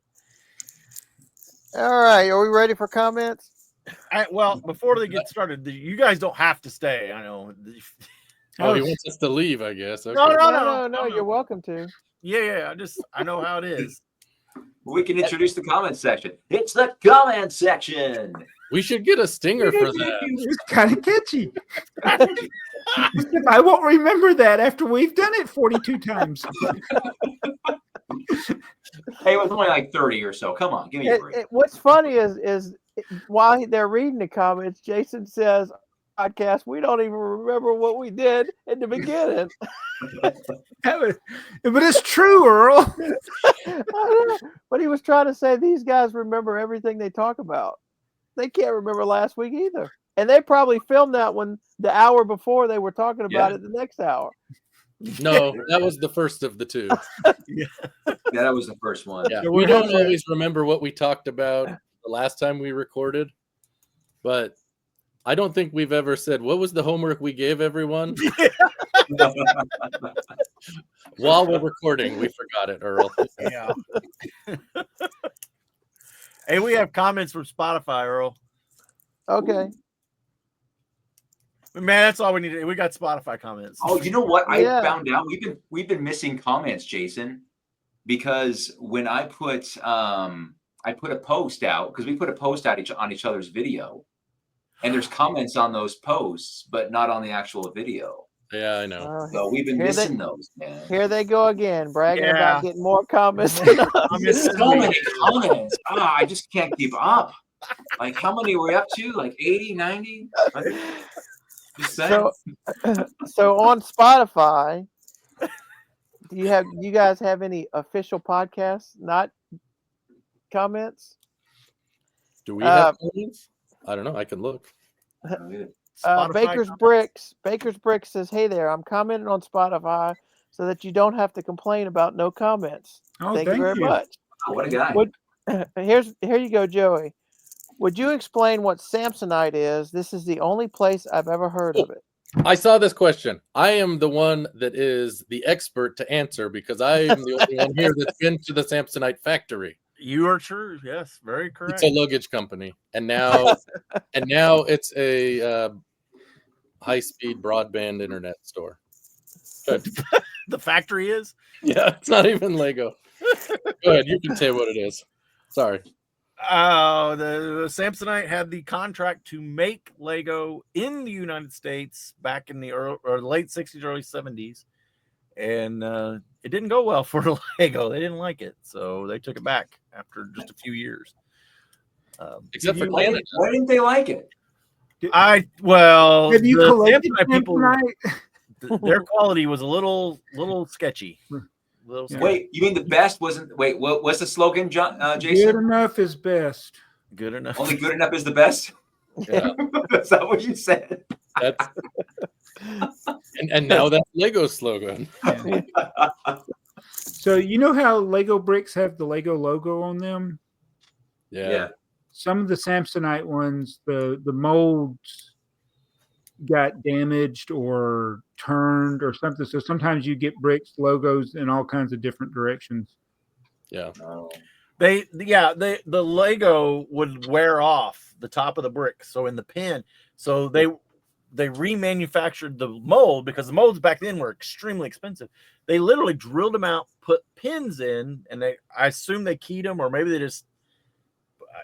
All right, are we ready for comments? Well, before they get started, you guys don't have to stay. I know. Oh, he wants us to leave, I guess. Okay. No, you're welcome to. Yeah. I know how it is. We can introduce the comment section. It's the comment section. We should get a stinger for that. It's kind of catchy. I won't remember that after we've done it 42 times. Hey, it was only like 30 or so. Come on, give me a break. What's funny is while they're reading the comments, Jason says, "Podcast, we don't even remember what we did in the beginning." But it's true, Earl. But he was trying to say these guys remember everything they talk about. They can't remember last week either, and they probably filmed that one the hour before they were talking about it the next hour. No, that was the first of the two. Yeah, that was the first one. Yeah, So we we're don't having- always remember what we talked about the last time we recorded, but I don't think we've ever said, what was the homework we gave everyone? While we're recording, we forgot it, Earl. Yeah. Hey, we have comments from Spotify, Earl. Okay. Man, that's all we need. We got Spotify comments. Oh, you know what? Yeah. I found out we've been missing comments, Jason, because when I put a post out, because we put a post out on each other's video, and there's comments on those posts, but not on the actual video. Yeah, I know. Oh, So we've been Here missing those, man. here they go again, bragging Yeah. about getting more comments than us. Comments. So many comments. I just can't keep up. Like, how many were we up to? Like 80, 90? Just saying. So on Spotify, do you guys have any official podcasts, not comments? Do we have comments? I don't know. I can look. Spotify Baker's Bricks says, "Hey there, I'm commenting on Spotify so that you don't have to complain about no comments. Oh, Thank you very much." Oh, what a guy. Here you go, Joey. Would you explain what Samsonite is? This is the only place I've ever heard of it. I saw this question. I am the one that is the expert to answer because I am the only one here that's been to the Samsonite factory. You are true. Yes, very correct. It's a luggage company, and now it's a high-speed broadband internet store. Good. The factory is. Yeah, it's not even Lego. Go ahead, you can say what it is. Sorry. The Samsonite had the contract to make Lego in the United States back in the late 60s, early 70s. And it didn't go well for Lego. They didn't like it. So they took it back after just a few years. Except for Why Canada. didn't they like it? Have you the collected Samsonite people, Samsonite? their quality was a little sketchy. Yeah. Wait, you mean the best wasn't? Wait, what's the slogan, Jason? Good enough is best. Good enough. Only good enough is the best. Yeah. Is that what you said? That's and now that's Lego's slogan. Yeah. So you know how Lego bricks have the Lego logo on them? Yeah. Some of the Samsonite ones, the molds got damaged or turned or something. So sometimes you get bricks logos in all kinds of different directions. Yeah. Oh. The Lego would wear off the top of the brick. So in the pin, so they remanufactured the mold because the molds back then were extremely expensive. They literally drilled them out, put pins in, and I assume they keyed them, or maybe they just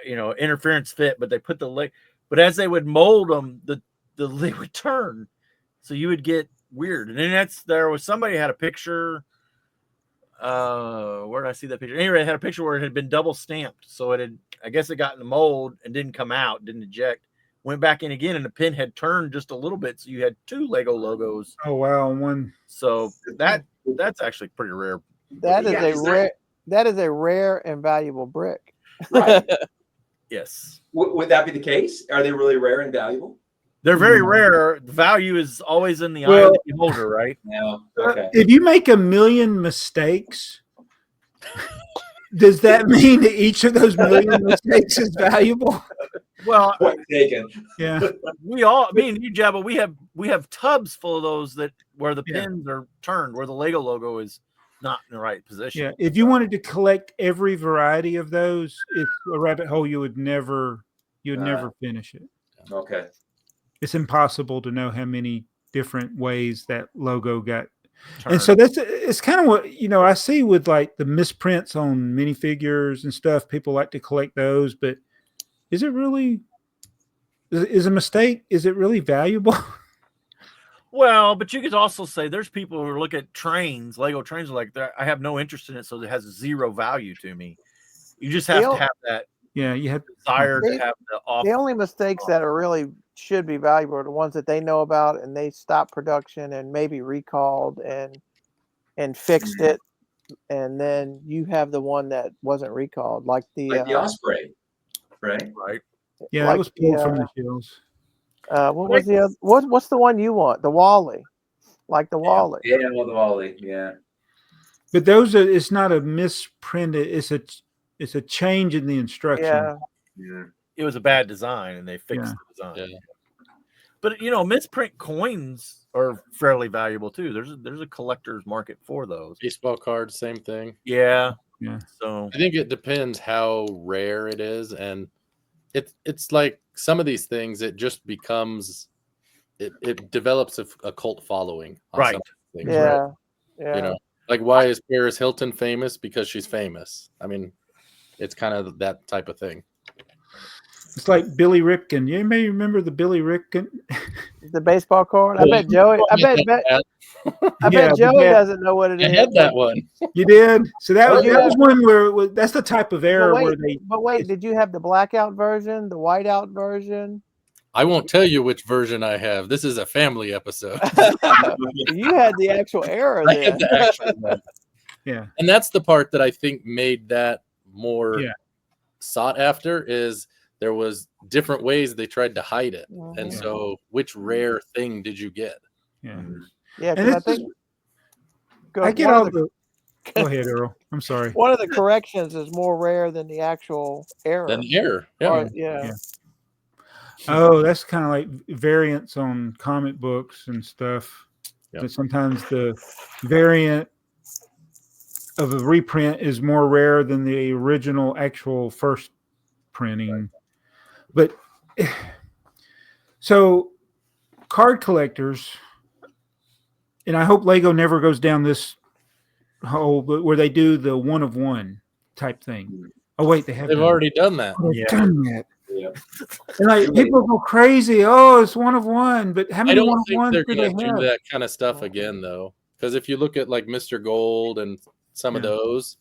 interference fit, but they put the leg. But as they would mold them, they would turn, so you would get weird. And then there was somebody had a picture. Where did I see that picture? Anyway, it had a picture where it had been double stamped, so I guess it got in the mold and didn't come out, didn't eject. Went back in again, and the pin had turned just a little bit, so you had two Lego logos. Oh wow, one. So that's actually pretty rare. That is a rare and valuable brick. Right. Yes, Would that be the case? Are they really rare and valuable? they're very rare. The value is always in the eye of the beholder, right? No. Okay. If you make a million mistakes, does that mean that each of those million mistakes is valuable? Well, Point taken. Yeah. me and you, Jabba, we have tubs full of those where the pins are turned, where the Lego logo is not in the right position. Yeah. If you wanted to collect every variety of those, it's a rabbit hole you would never finish it. Okay. It's impossible to know how many different ways that logo got. Turned. And so it's kind of what I see with like the misprints on minifigures and stuff. People like to collect those, but is it really is a mistake? Is it really valuable? Well, but you could also say there's people who look at trains, Lego trains, are like I have no interest in it, so it has zero value to me. You just have to have that. Yeah, you have desire to have the only mistakes that are really should be valuable are the ones that they know about and they stopped production and maybe recalled and fixed it, and then you have the one that wasn't recalled, like the Osprey, right? Right. Yeah, like that was pulled from the shells. What was the other? What's the one you want? The Wally, like the Wally. Yeah, well, the Wally. Yeah. But it's not a misprinted. It's a change in the instruction. Yeah. It was a bad design, and they fixed the design. Yeah. But misprint coins are fairly valuable too. There's a collector's market for those. Baseball cards, same thing. Yeah. Yeah. So I think it depends how rare it is, and it's like some of these things, it just becomes it develops a cult following. On Right. some things, right? Yeah. Yeah. You know, like why is Paris Hilton famous? Because she's famous. I mean, it's kind of that type of thing. It's like Billy Ripken. You may remember the Billy Ripken. The baseball card. I bet Joey. I bet Joey doesn't know what it is. I had that one. You did. So that was have- one where that's the type of error where they. But wait, did you have the blackout version, the whiteout version? I won't tell you which version I have. This is a family episode. You had the actual error I then. had the actual one. Yeah. And that's the part that I think made that more Yeah. sought after is there was different ways they tried to hide it. And Yeah. so which rare thing did you get? Yeah. Yeah, And because I this think I get all the. Go ahead, Earl. I'm sorry. one of the corrections is more rare than the actual error. Then the error. Yeah. Or- yeah. Yeah. Oh, that's kind of like variants on comic books and stuff. Yep. That sometimes the variant of a reprint is more rare than the original actual first printing. But so card collectors, and I hope Lego never goes down this hole, but where they do the one of one type thing. Oh wait, they have They've done already done that. They've Yeah. done that. Yeah. And like people go crazy. Oh, it's one of one. But how I many don't one of think ones they're do going they to do have? that kind of stuff again, though. Because if you look at like Mr. Gold and some of Yeah. those,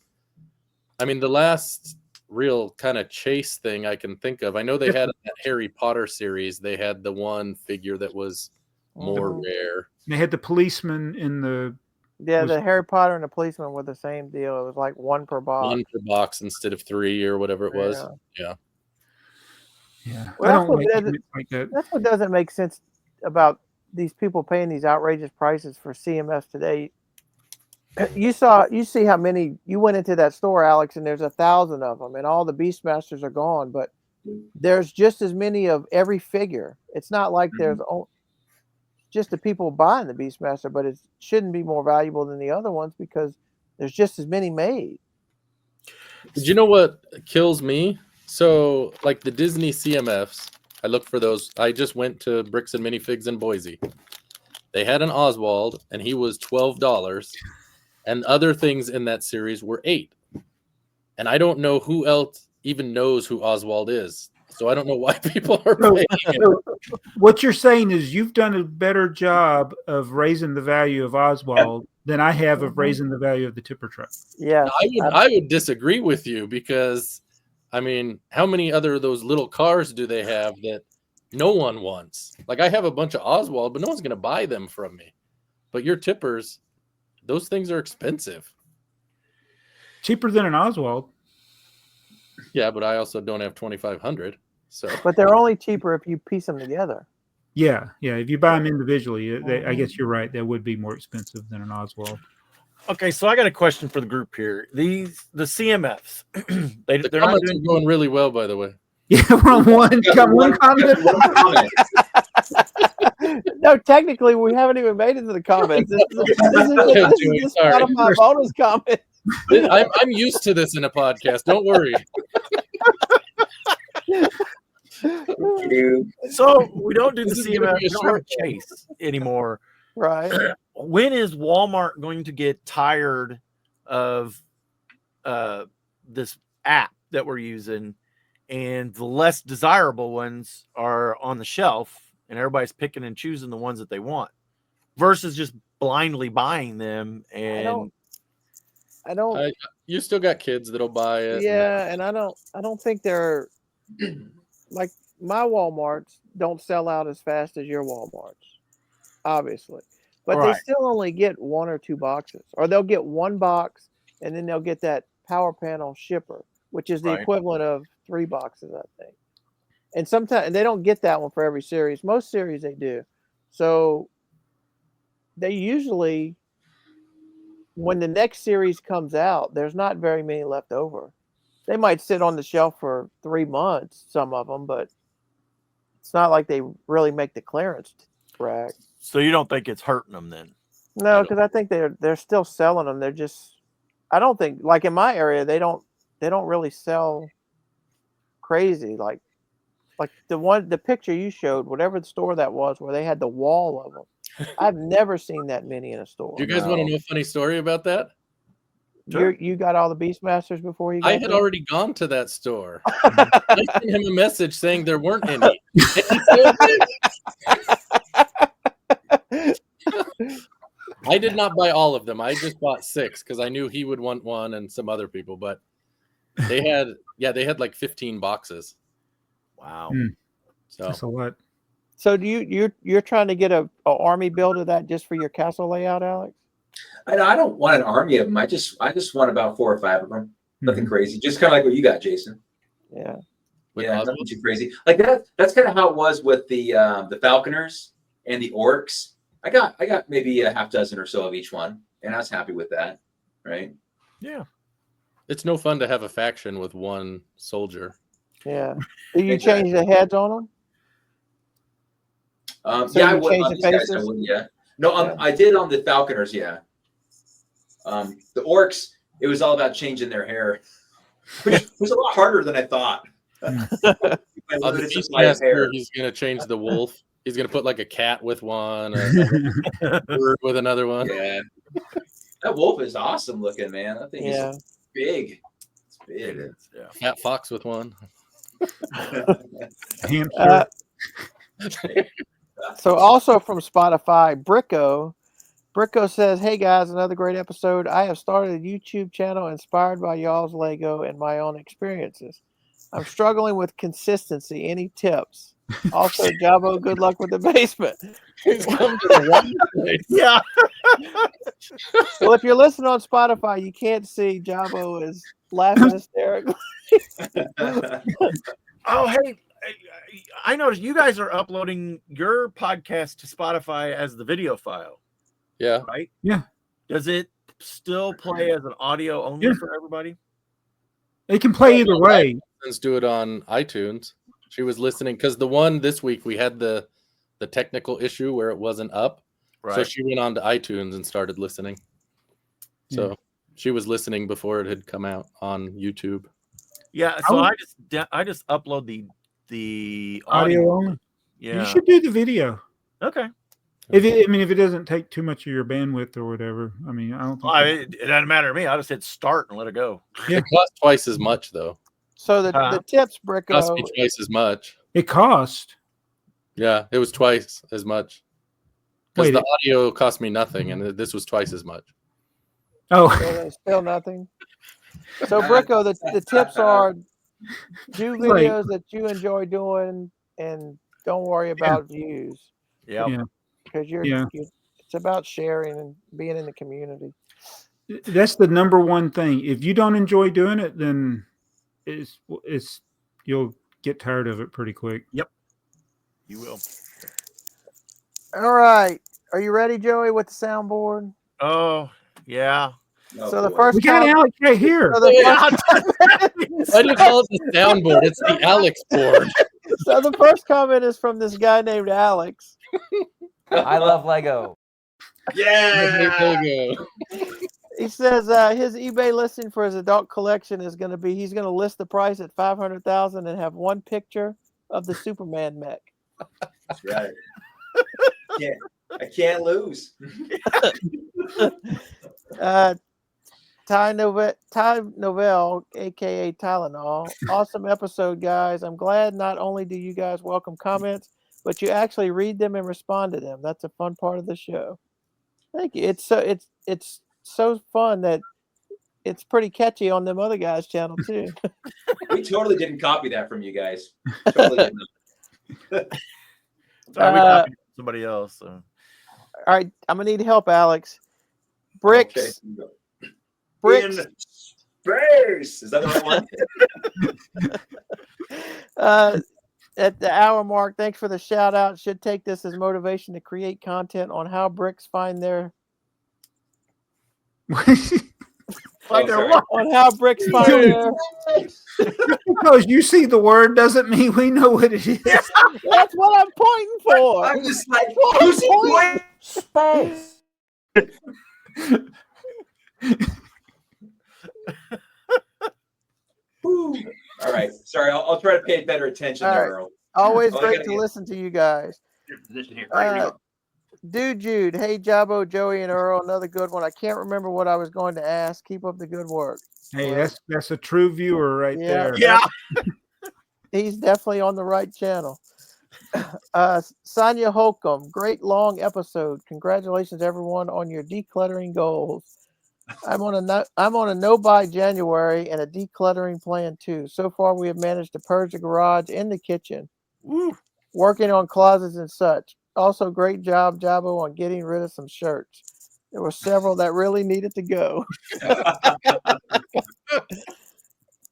I mean, the last real kind of chase thing I can think of, I know they had in that Harry Potter series, they had the one figure that was more Mhm. rare. They had the policeman in the. Yeah, was- the Harry Potter and the policeman were the same deal. It was like one per box. One per box instead of 3 or whatever it was. Yeah. Yeah, Well, I that's don't what like does it- gimmicks like that. That's what doesn't make sense about these people paying these outrageous prices for CMFs today. You see how many you went into that store, Alex, and there's 1,000 of them, and all the Beastmasters are gone, but there's just as many of every figure. It's not like there's just the people buying the Beastmaster, but it shouldn't be more valuable than the other ones because there's just as many made. Did you know what kills me? So, like the Disney CMFs, I look for those. I just went to Bricks and Minifigs in Boise. They had an Oswald, and he was $12, and other things in that series were $8. And I don't know who else even knows who Oswald is. So I don't know why people are So- paying it. so what you're saying is you've done a better job of raising the value of Oswald than I have of raising the value of the tipper truck. Yes, I would disagree with you because, I mean, how many other of those little cars do they have that no one wants? Like, I have a bunch of Oswald, but no one's going to buy them from me. But your tippers, those things are expensive. Cheaper than an Oswald. Yeah, but I also don't have 2,500. So but they're only cheaper if you piece them together. Yeah. If you buy them individually, I guess you're right. That would be more expensive than an Oswald. Okay, so I got a question for the group here. The CMFs, the they're not comments doing. are going really well, by the way. Yeah, we're on one. Got one comment. No, technically, we haven't even made it to the comments. This is just Sorry. Spotify bonus comment. I'm used to this in a podcast. Don't worry. So we don't do the This is gonna CMF. be a We don't have short a chase anymore. Right. When is Walmart going to get tired of this app that we're using, and the less desirable ones are on the shelf, and everybody's picking and choosing the ones that they want, versus just blindly buying them? And I don't. You still got kids that'll buy it. Yeah, and I don't think they're like my Walmarts don't sell out as fast as your Walmarts, obviously, but Right. they still only get 1 or 2 boxes, or they'll get 1 box and then they'll get that power panel shipper, which is the Right. equivalent of 3 boxes, I think. And sometimes they don't get that one for every series. Most series they do. So they usually, when the next series comes out, there's not very many left over. They might sit on the shelf for 3 months, some of them, but it's not like they really make the clearance rack. so you don't think it's hurting them then? No, because I think they're still selling them. They're just, I don't think, like in my area, they don't really sell crazy. Like Like the picture you showed, whatever the store that was, where they had the wall of them. I've never seen that many in a store. Do you guys want to know a funny story about that? Sure. You got all the Beastmasters before you got I had there? already gone to that store. I sent him a message saying there weren't any. And he still did. I did not buy all of them. I just bought 6 because I knew he would want one and some other people. But they had like 15 boxes. Wow. So That's a lot. So you're trying to get a army build of that just for your castle layout, Alex? I don't want an army of them. I just want about 4 or 5 of them. Nothing crazy. Just kind of like what you got, Jason. Yeah. Yeah, nothing too crazy. Like that. That's kind of how it was with the Falconers and the Orcs. I got maybe a half dozen or so of each one, and I was happy with that. Right? Yeah. it's no fun to have a faction with one soldier. Yeah. Do you change the heads on them? So yeah, I you would. change On the these guys, I faces? would. Yeah. No, Yeah. I did on the Falconers. Yeah. The Orcs, it was all about changing their hair, which was a lot harder than I thought. On the Beastmaster, he's going to change the wolf. He's going to put like a cat with one, a bird with another one. Yeah. That wolf is awesome looking, man. That thing Yeah. is big. It's big. It is. Yeah. Fat fox with one. Hamster. So also from Spotify, Bricko says, "Hey guys, another great episode. I have started a YouTube channel inspired by y'all's Lego and my own experiences. I'm struggling with consistency. Any tips? Also, Jabo, good luck with the basement." He's come to the wrong place. Yeah. Well, if you're listening on Spotify, you can't see Jabo is laughing hysterically. Oh, hey, I noticed you guys are uploading your podcast to Spotify as the video file, Yeah. right? Yeah. Does it still play as an audio only Yeah. for everybody? It can play either way. Let's do it on iTunes. She was listening because the one this week we had the technical issue where it wasn't up. Right. So she went on to iTunes and started listening. So she was listening before it had come out on YouTube. Yeah. So I just upload the Audio only. Yeah. You should do the video. Okay. If it doesn't take too much of your bandwidth or whatever. I mean, I don't think It doesn't matter to me. I just hit start and let it go. It cost twice as much though. So the tips, It cost me Bricko. twice as much. it cost. Yeah, it was twice as much. Because Wait, the audio cost me nothing, and this was twice as much. Oh, Still nothing. So Bricko, the tips are do videos that you enjoy doing and don't worry about views. Yep. yeah. Because it's about sharing and being in the community. That's the number one thing. If you don't enjoy doing it, then it's you'll get tired of it pretty quick. Yep. You will. All right. Are you ready, Joey, with the soundboard? Oh, yeah. So the first We got comment- Alex right here. So the Why do you call it the soundboard? It's the Alex board. So the first comment is from this guy named Alex. I love Lego. Yeah. He says his eBay listing for his adult collection is going to be he's going to list the price at $500,000 and have one picture of the Superman mech. That's right. I can't lose. Ty Novell, aka Tylenol. Awesome episode, guys. I'm glad not only do you guys welcome comments, but you actually read them and respond to them. That's a fun part of the show. Thank you. It's so fun that it's pretty catchy on them other guys' channel too. We totally didn't copy that from you guys. Totally didn't. Sorry, we copied somebody else. So. All right, I'm gonna need help, Alex. Bricks. Okay. Bricks. In space. Is that the right one? At the hour mark, thanks for the shout out. Should take this as motivation to create content on how bricks find their on how bricks find their. Because you see the word doesn't mean we know what it is. That's what I'm pointing for. I'm just like, Who's pointing? Space. All right. Sorry, I'll try to pay better attention All there, right. Earl. Always Oh, I great gotta to get- listen to you guys. Position here. All right, here we go. Dude Jude, hey Jabbo, Joey, and Earl, another good one. I can't remember what I was going to ask. Keep up the good work. Hey, Well, that's a true viewer right yeah, there. Yeah. he's definitely on the right channel. Sonia Holcomb, great long episode. Congratulations, everyone, on your decluttering goals. I'm on a no buy January and a decluttering plan too. So far, we have managed to purge the garage and the kitchen. Woo. Working on closets and such. Also, great job, Jabbo, on getting rid of some shirts. There were several that really needed to go.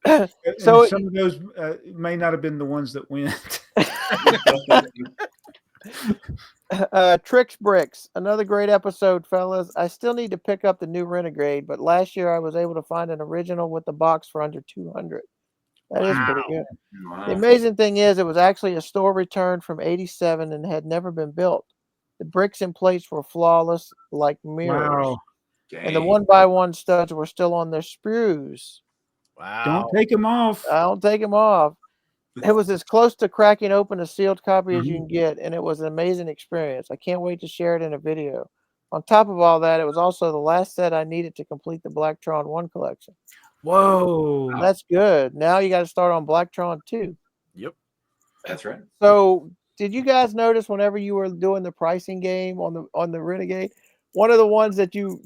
And So- some of those may not have been the ones that went. Tricks Bricks, another great episode, fellas. I still need to pick up the new Renegade, but last year I was able to find an original with the box for under 200. That is pretty good. The Wow. amazing thing is, it was actually a store return from '87 and had never been built. The bricks and plates were flawless, like mirrors, Wow. and the Dang. 1x1 studs were still on their sprues. Wow. Don't take them off. I don't take them off. It was as close to cracking open a sealed copy as you Mhm. can get, and it was an amazing experience. I can't wait to share it in a video. On top of all that, it was also the last set I needed to complete the Blacktron 1 collection. Whoa. That's good. Now you got to start on Blacktron 2. Yep. That's right. So, did you guys notice whenever you were doing the pricing game on the Renegade, one of the ones that you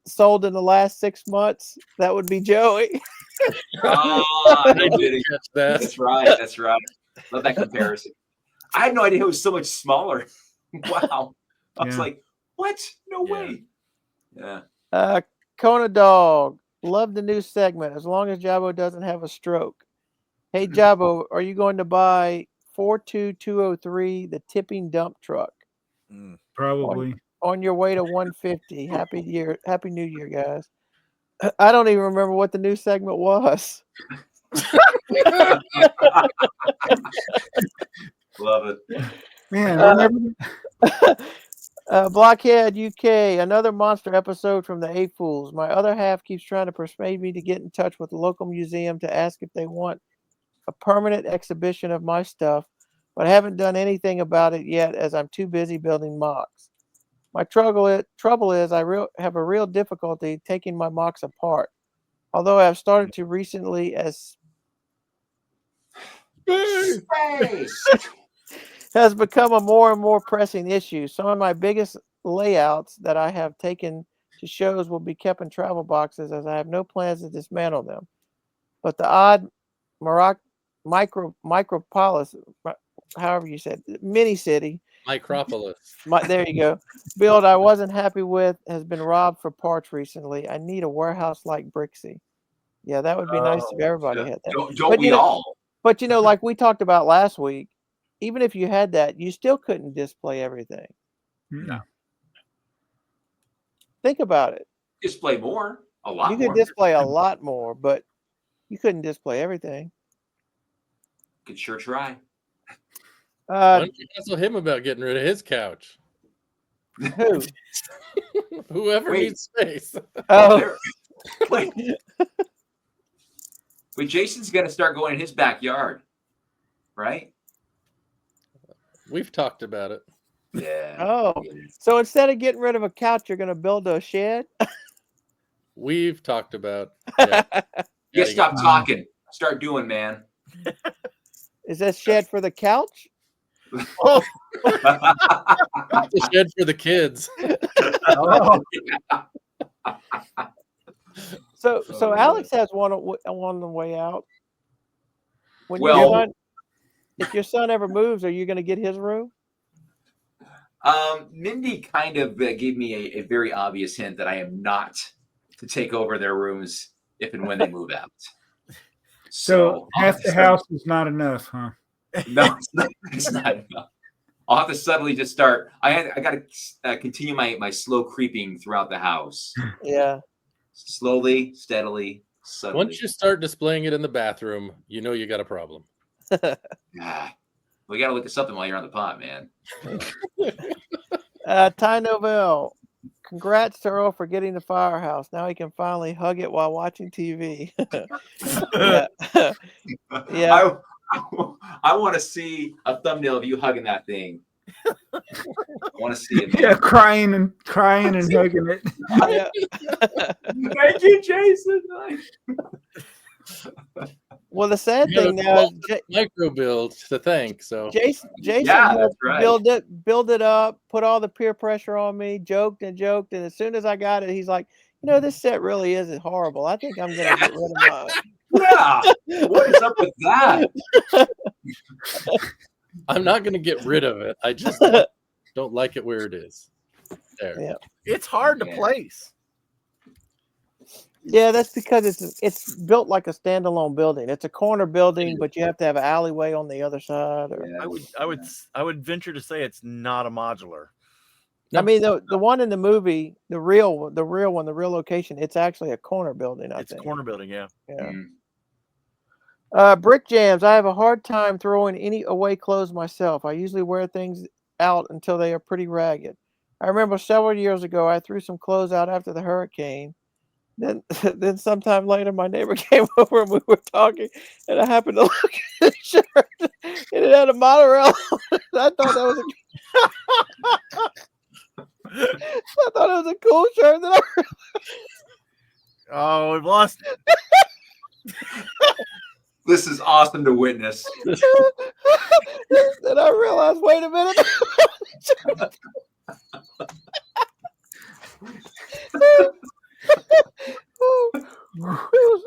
sold in the last 6 months, that would be Joey? Ah, I no did kidding. catch that. That's right. That's right. Love that comparison. I had no idea it was so much smaller. Wow. I was Yeah. like, what? No Yeah. way. Yeah. Kona Dog, love the new segment as long as Jabbo doesn't have a stroke. Hey Jabbo, are you going to buy 42203, the tipping dump truck, Mm. Probably. on your way to 150? Happy New Year, guys. I don't even remember what the new segment was. Love it. Man, whenever Blockhead UK, another monster episode from the AFoOLs. My other half keeps trying to persuade me to get in touch with the local museum to ask if they want a permanent exhibition of my stuff, but I haven't done anything about it yet as I'm too busy building mocks. My trouble is I have a real difficulty taking my mocks apart, although I have started to recently as Space. has become a more and more pressing issue. Some of my biggest layouts that I have taken to shows will be kept in travel boxes as I have no plans to dismantle them. But the odd micropolis, however you said, mini city, Micropolis. there you go, build I wasn't happy with has been robbed for parts recently. I need a warehouse like Brixie. Yeah, that would be nice if everybody had that. Don't But we you know- all? But like we talked about last week, even if you had that, you still couldn't display everything. No. Think about it. Display more. A lot You more. could display a lot more, but you couldn't display everything. Could sure try. Why don't you hassle him about getting rid of his couch? Who? Whoever Wait. needs space. Oh, There- Wait. Wait, Jason's got to start going in his backyard, right? We've talked about it. Yeah. oh. Yeah. So instead of getting rid of a couch, you're going to build a shed? We've talked about. Yeah. You gotta stop talking. Start doing, man. Is that shed for the couch? Oh, The shed for the kids. Oh, So Oh, Alex has one on the way out. When Well- if your son ever moves, are you going to get his room? Mindy kind of gave me a very obvious hint that I am not to take over their rooms if and when they move out. so I'll half have the to start- house is not enough, huh? No, it's not enough. I'll have to suddenly just start. I got to continue my slow creeping throughout the house, Yeah. slowly, steadily, subtly. Once you start displaying it in the bathroom, you know you got a problem. Ah, we got to look at something while you're on the pot, man. Ty Novell, congrats to Earl for getting the firehouse. Now he can finally hug it while watching TV. Yeah. Yeah. I want to see a thumbnail of you hugging that thing. I want to see it, man. Yeah, crying and hugging it. Yeah. Thank you, Jason. Well, the sad You thing got now a is micro build to thank. So Jason Yeah, helped that's right. build it up, put all the peer pressure on me, joked, and as soon as I got it, he's like, this set really isn't horrible. I think I'm gonna get rid of mine. Yeah. What is up with that? I'm not going to get rid of it. I just don't like it where it is. There. Yeah. It's hard to Yeah. place. Yeah, that's because it's built like a standalone building. It's a corner building, but you have to have an alleyway on the other side. Or I would venture to say it's not a modular. I mean, the one in the movie, the real one, the real location, it's actually a corner building. I It's think. a corner building, yeah. Yeah. Mm. Brick jams. I have a hard time throwing any away clothes myself. I usually wear things out until they are pretty ragged. I remember several years ago, I threw some clothes out after the hurricane. Then sometime later, my neighbor came over and we were talking, and I happened to look at the shirt, and it had a monorail. I thought that was I thought it was a cool shirt. Then Oh, we've lost. This is awesome to witness. then I realized, wait a minute.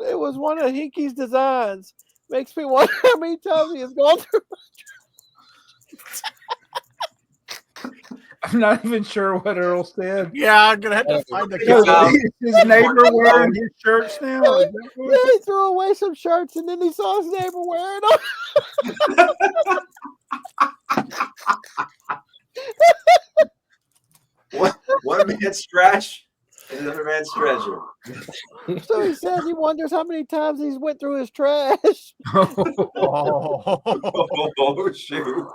It was one of Hinky's designs. Makes me wonder how many times he has gone through. I'm not even sure what Earl said. Yeah, I'm gonna have to find the Because comment. is his neighbor wearing his shirts now? Is that what- Yeah, he threw away some shirts and then he saw his neighbor wearing them. One man's trash and another man's treasure. So he says he wonders how many times he's went through his trash. Oh. Oh, shoot.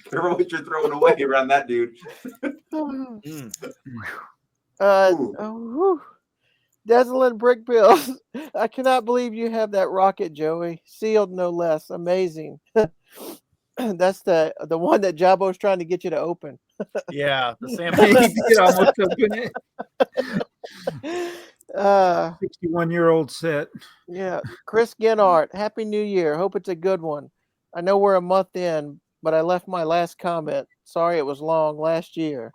Careful what you're throwing away around that dude. Mm. Whew. Desolate brick bills. I cannot believe you have that rocket, Joey. Sealed, no less. Amazing. That's the one that Jabo's trying to get you to open. Yeah, the Sam. He did almost open it. 61-year-old set. Yeah. Chris Ginnart, Happy New Year. Hope it's a good one. I know we're a month in, but I left my last comment. Sorry it was long last year.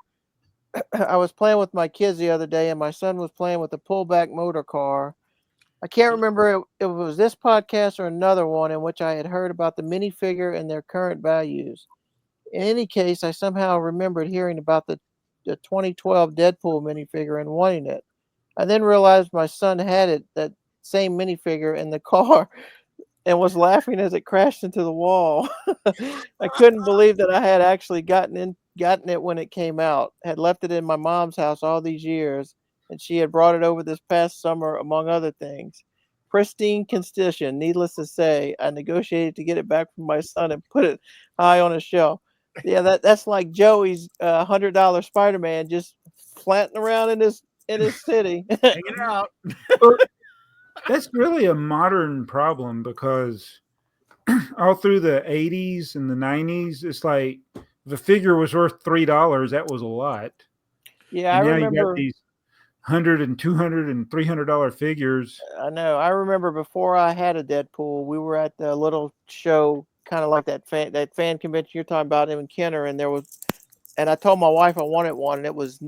I was playing with my kids the other day, and my son was playing with a pullback motor car. I can't remember if it was this podcast or another one in which I had heard about the minifigure and their current values. In any case, I somehow remembered hearing about the 2012 Deadpool minifigure and wanting it. I then realized my son had that same minifigure in the car and was laughing as it crashed into the wall. I couldn't believe that I had actually gotten it when it came out, had left it in my mom's house all these years, and she had brought it over this past summer, among other things. Pristine condition. Needless to say, I negotiated to get it back from my son and put it high on a shelf. Yeah, that's like Joey's $100 Spider-Man just flanting around in his city. Hanging out. That's really a modern problem because all through the 80s and the 90s, it's like if a figure was worth $3, that was a lot. Yeah, And I now remember you got these $100 and $200 and $300 figures. I know. I remember before I had a Deadpool, we were at the little show, kind of like that fan convention you're talking about in Kenner, and I told my wife I wanted one, and it was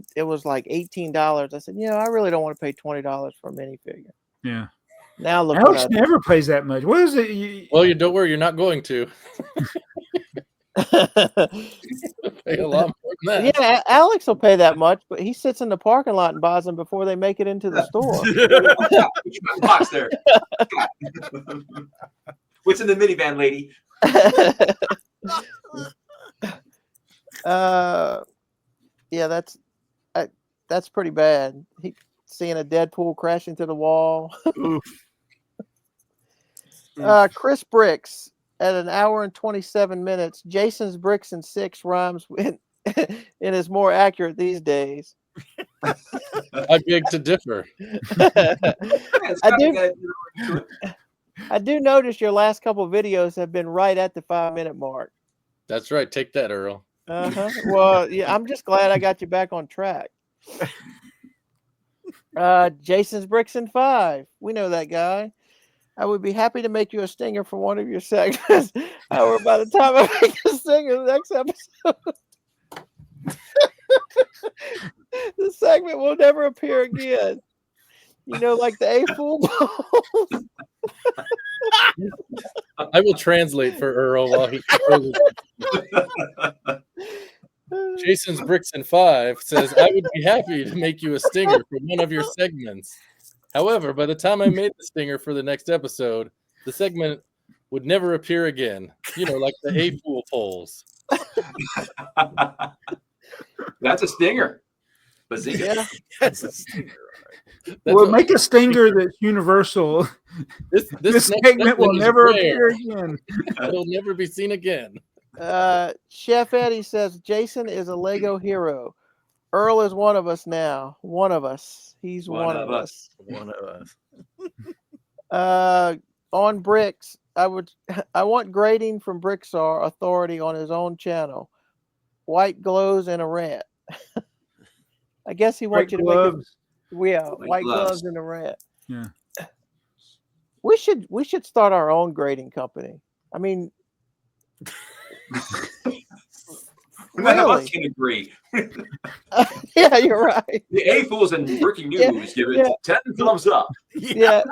like $18. I said, I really don't want to pay $20 for a minifigure. Yeah. Now look, Alex never pays that much. What is it? Well, you don't worry, you're not going to. Pay a lot more than that. Yeah, Alex will pay that much, but he sits in the parking lot and buys them before they make it into the store. Watch out. Put your box there. What's in the minivan, lady? Yeah, that's pretty bad. Seeing a Deadpool crash into the wall. Chris Bricks at an hour and 27 minutes. Jason's bricks and 6 rhymes and is more accurate these days. I beg to differ. I I do notice your last couple videos have been right at the 5-minute mark. That's right. Take that, Earl. Well, yeah, I'm just glad I got you back on track. Jason's Bricks and 5. We know that guy. I would be happy to make you a stinger for one of your segments. However, by the time I make a stinger the next episode, the segment will never appear again. You know, like the AFoOL polls. I will translate for Earl while he. Jason's Bricks and 5 says, I would be happy to make you a stinger for one of your segments. However, by the time I made the stinger for the next episode, the segment would never appear again. You know, like the AFoOL polls. That's a stinger. Bazinga. Yeah. That's a stinger. Well, make a stinger that's universal. This This next segment will is never rare. appear again. It'll never be seen again. Chef Eddie says Jason is a Lego hero. Earl is one of us now. One of us. He's one of us. One of On us. bricks, I want grading from BrickTsar Authority on his own channel. White glows and a rant. I guess he wants you to make it. Yeah, white gloves and a rant. Yeah. We should start our own grading company. I mean, None of us really? can agree. Yeah, you're right. The AFoOLs and Breaking News give it 10 thumbs up. Yeah.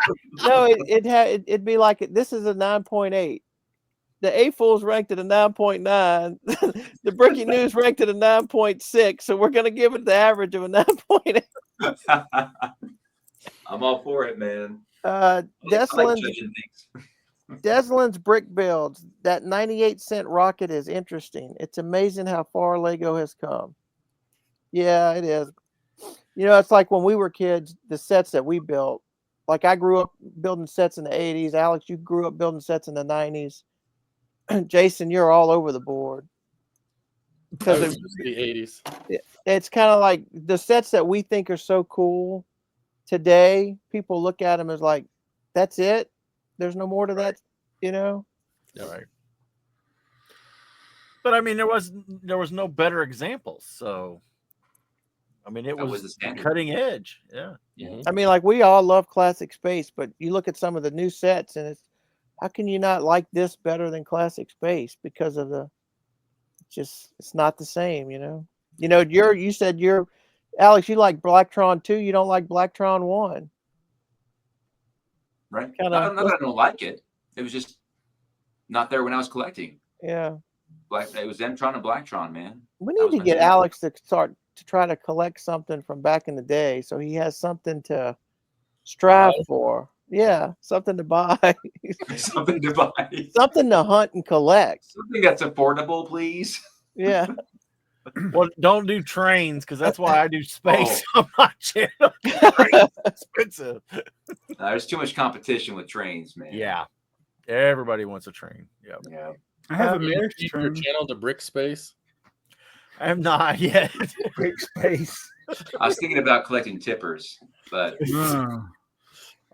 No, it'd be like this is a 9.8. The AFoOL's ranked at a 9.9. The Breaking News ranked at a 9.6. So we're going to give it the average of a 9.8. I'm all for it, man. Deslin's brick builds. That 98-cent rocket is interesting. It's amazing how far Lego has come. Yeah, it is. You know, it's like when we were kids, the sets that we built. Like I grew up building sets in the 80s. Alex, you grew up building sets in the 90s. Jason, you're all over the board. Because the 80s. It's kind of like the sets that we think are so cool today, people look at them as like, that's it? There's no more to that, you know? All right. But I mean, there was no better examples. So, I mean, it was the cutting edge. Yeah. I mean, like we all love classic space, but you look at some of the new sets and it's, how can you not like this better than classic space because of it's not the same, you know? You know, you said Alex, you like Blacktron 2, you don't like Blacktron 1. Right. Not that I don't like it. It was just not there when I was collecting. Yeah. It was Mtron and Blacktron, man. We need to get Alex to start to try to collect something from back in the day so he has something to strive for. Yeah, something to buy. Something to buy. Something to hunt and collect. Something that's affordable, please. Yeah. Well, don't do trains because that's why I do space on my channel. Trains expensive. There's too much competition with trains, man. Yeah. Everybody wants a train. Yep. Yeah. I have a You marriage change your channel to Brick Space. I am not yet. Brick space. I was thinking about collecting tippers, but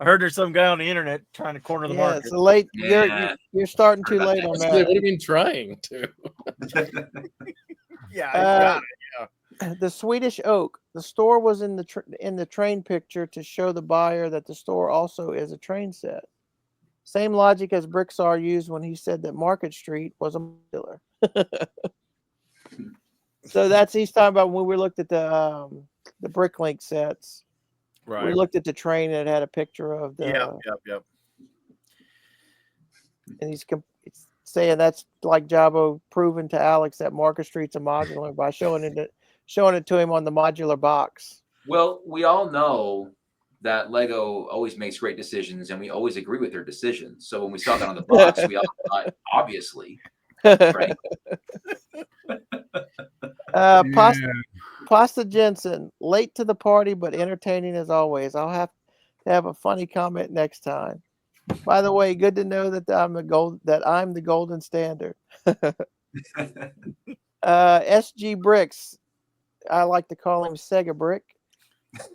I heard there's some guy on the internet trying to corner the market. It's late. Yeah. You're starting too late on What do that. you mean trying to? Yeah. The Swedish oak. The store was in the train picture to show the buyer that the store also is a train set. Same logic as BrickTsar used when he said that Market Street was a modular. So he's talking about when we looked at the Bricklink sets. Right. We looked at the train and it had a picture of the. Yep. And he's saying that's like Jabo proving to Alex that Market Street's a modular by showing it to him on the modular box. Well, we all know that Lego always makes great decisions, and we always agree with their decisions. So when we saw that on the box, we all thought, obviously, right? Pasta Jensen, late to the party, but entertaining as always. I'll have to have a funny comment next time. By the way, good to know that I'm the golden standard. SG Bricks, I like to call him Sega Brick.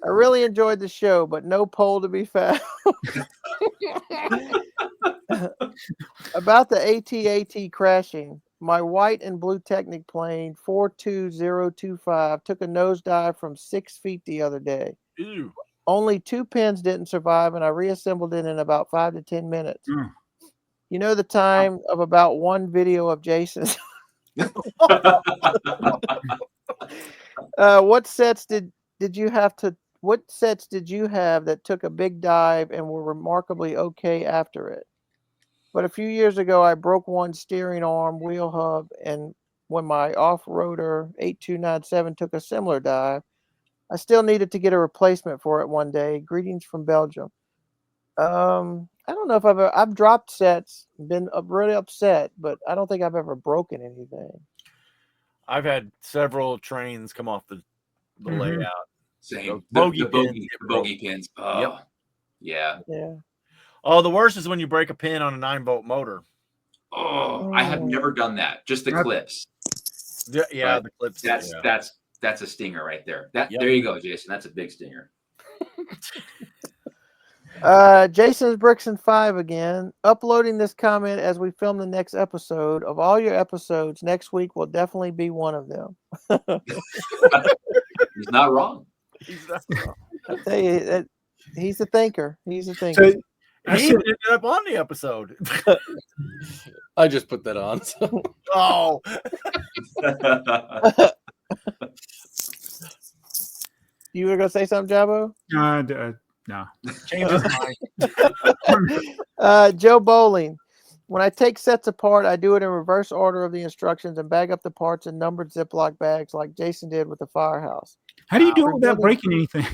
I really enjoyed the show, but no poll to be found. About the AT-AT crashing, my white and blue Technic plane 42025 took a nosedive from 6 feet the other day. Ew. Only 2 pins didn't survive, and I reassembled it in about 5 to 10 minutes. You know the time of about one video of Jason's. What sets did you have to? What sets did you have that took a big dive and were remarkably okay after it? But a few years ago, I broke one steering arm, wheel hub, and when my off-roader 8297 took a similar dive, I still needed to get a replacement for it one day. Greetings from Belgium. I don't know if I've dropped sets, been really upset, but I don't think I've ever broken anything. I've had several trains come off the layout. Same. Bogey bogey pins. Oh, Yep. Yeah. Yeah. Oh, the worst is when you break a pin on a 9-volt motor. Oh, I have never done that. Just the clips. Yeah, But the clips. That's a stinger right there. There you go, Jason. That's a big stinger. Jason's Bricks and 5 again. Uploading this comment as we film the next episode. Of all your episodes, next week will definitely be one of them. He's not wrong. I tell you, that he's a thinker. He's a thinker. So, He ended up on the episode. I just put that on. So. Oh. You were gonna say something, Jabo? No. Change his mind. Joe Bowling. When I take sets apart, I do it in reverse order of the instructions and bag up the parts in numbered Ziploc bags like Jason did with the firehouse. How do you do it without breaking anything?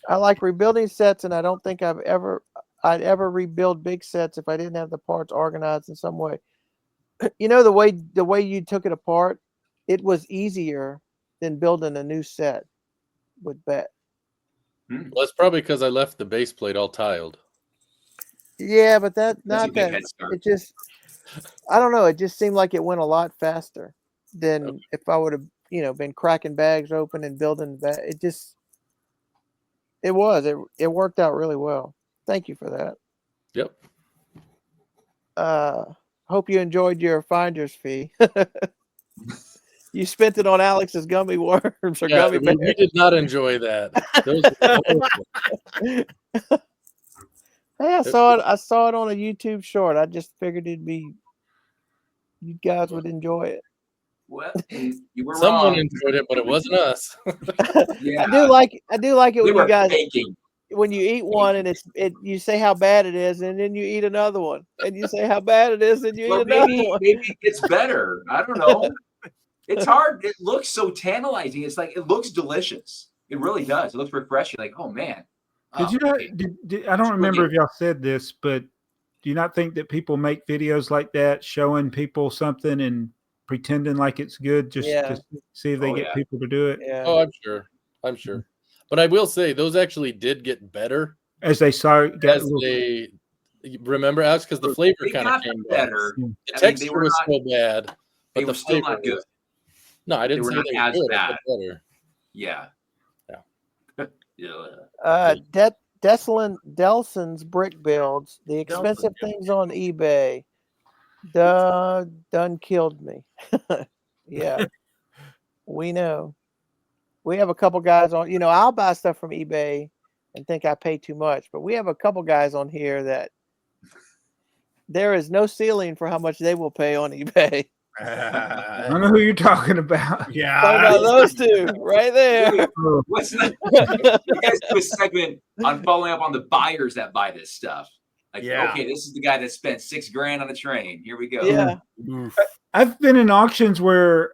I like rebuilding sets, and I don't think I'd ever rebuild big sets if I didn't have the parts organized in some way. You know, the way you took it apart, it was easier than building a new set with bet. Well, that's probably because I left the base plate all tiled. Yeah, but it just, I don't know. It just seemed like it went a lot faster than if I would have, been cracking bags open and building that. It worked out really well. Thank you for that. Yep. Hope you enjoyed your finder's fee. You spent it on Alex's gummy worms or gummy bears. We did not enjoy that. Hey, I saw it on a YouTube short. I just figured you guys would enjoy it. Well, you were Someone wrong. enjoyed it, but it wasn't us. Yeah. I do like it when you guys faking. when you eat one and you say how bad it is, and then you eat another one, and you say how bad it is, and you eat another one. Maybe it gets better. I don't know. It's hard. It looks so tantalizing. It's like it looks delicious. It really does. It looks refreshing. Like, oh man. Did you not? I don't remember if y'all said this, but do you not think that people make videos like that showing people something and pretending like it's good just to see if they get people to do it? Yeah. Oh, I'm sure. But I will say those actually did get better as they saw. Remember, Alex, because the flavor kind of came better. The texture was still bad, but the still flavor not good. No, I didn't say they were as good. bad. Better. Yeah. Delson's brick builds, the expensive things on eBay. Done killed me. Yeah. We know. We have a couple guys on, I'll buy stuff from eBay and think I pay too much, but we have a couple guys on here that there is no ceiling for how much they will pay on eBay. I don't know who you're talking about. Yeah. Talking about those two right there. What's that? You guys do a segment on following up on the buyers that buy this stuff. Like, okay, this is the guy that spent $6,000 on a train. Here we go. Yeah. I've been in auctions where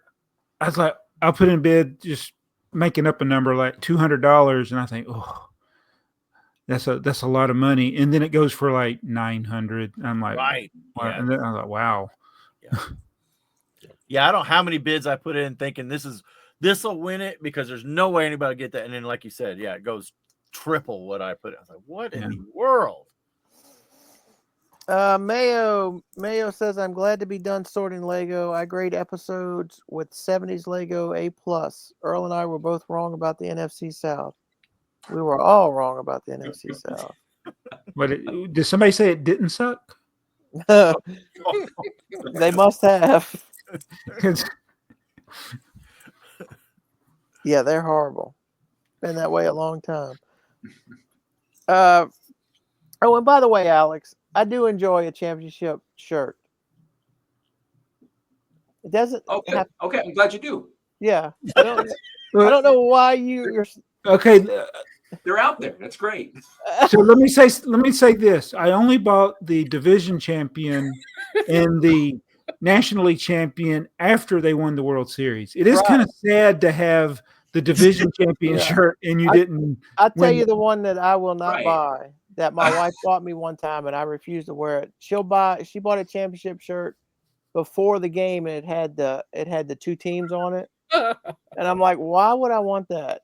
I was like, I'll put in a bid, just making up a number like $200, and I think, oh, that's a lot of money, and then it goes for like $900. I'm like, right. Wow. Yeah. And then I was like, wow. Yeah, I don't know how many bids I put in thinking this will win it because there's no way anybody will get that. And then, like you said, it goes triple what I put in. I was like, what in the world? Mayo says, I'm glad to be done sorting Lego. I grade episodes with 70s Lego A+. Earl and I were both wrong about the NFC South. We were all wrong about the NFC South. But did somebody say it didn't suck? They must have. It's- Yeah, they're horrible. Been that way a long time. Oh, and by the way, Alex, I do enjoy a championship shirt. It doesn't Okay. have. Okay. I'm glad you do. Yeah, I don't know why you're. okay, They're out there. That's great. so let me say this. I only bought the division champion and the National League champion after they won the World Series. It is Right. kind of sad to have the division champion Yeah. shirt and you I- didn't I'll tell when- you the one that I will not Right. buy. That my wife bought me one time, and I refused to wear it. She bought a championship shirt before the game, and it had the two teams on it. And I'm like, why would I want that?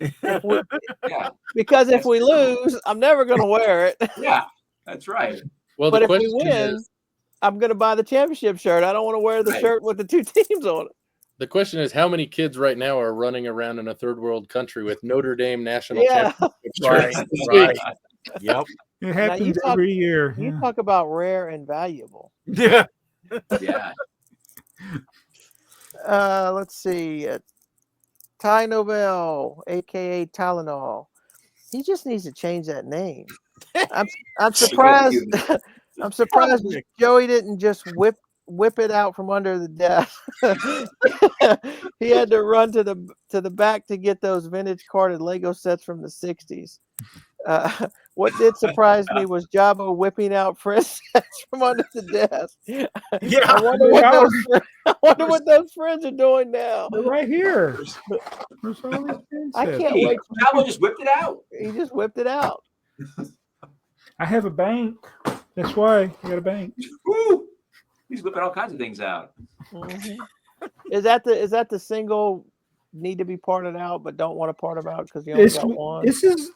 Yeah. Because if we lose, I'm never going to wear it. Yeah. That's right. Well, But the if we question win, is, I'm going to buy the championship shirt. I don't want to wear the Right. shirt with the two teams on it. how many kids right now are running around in a third world country with Notre Dame national Yeah. championship Right, shirts? right. Yep. it happens talk- every year. You Yeah. talk about rare and valuable. Yeah. Yeah. Let's see. Ty Nobel, aka Tylenol. He just needs to change that name. I'm surprised. I'm surprised Joey didn't just whip it out from under the desk. He had to run to the back to get those vintage carded Lego sets from the 60s. What did surprise me was Jabba whipping out friends sets from under the desk. Yeah. I wonder what those friends are doing now. They're right here. There's all these pin I sets. can't Hey, wait. Cowboy just whipped it out. He just whipped it out. I have a bank. That's why I got a bank. Woo! He's whipping all kinds of things out. Mhm. Is that the single need to be parted out but don't want to part them out because you only got one? This is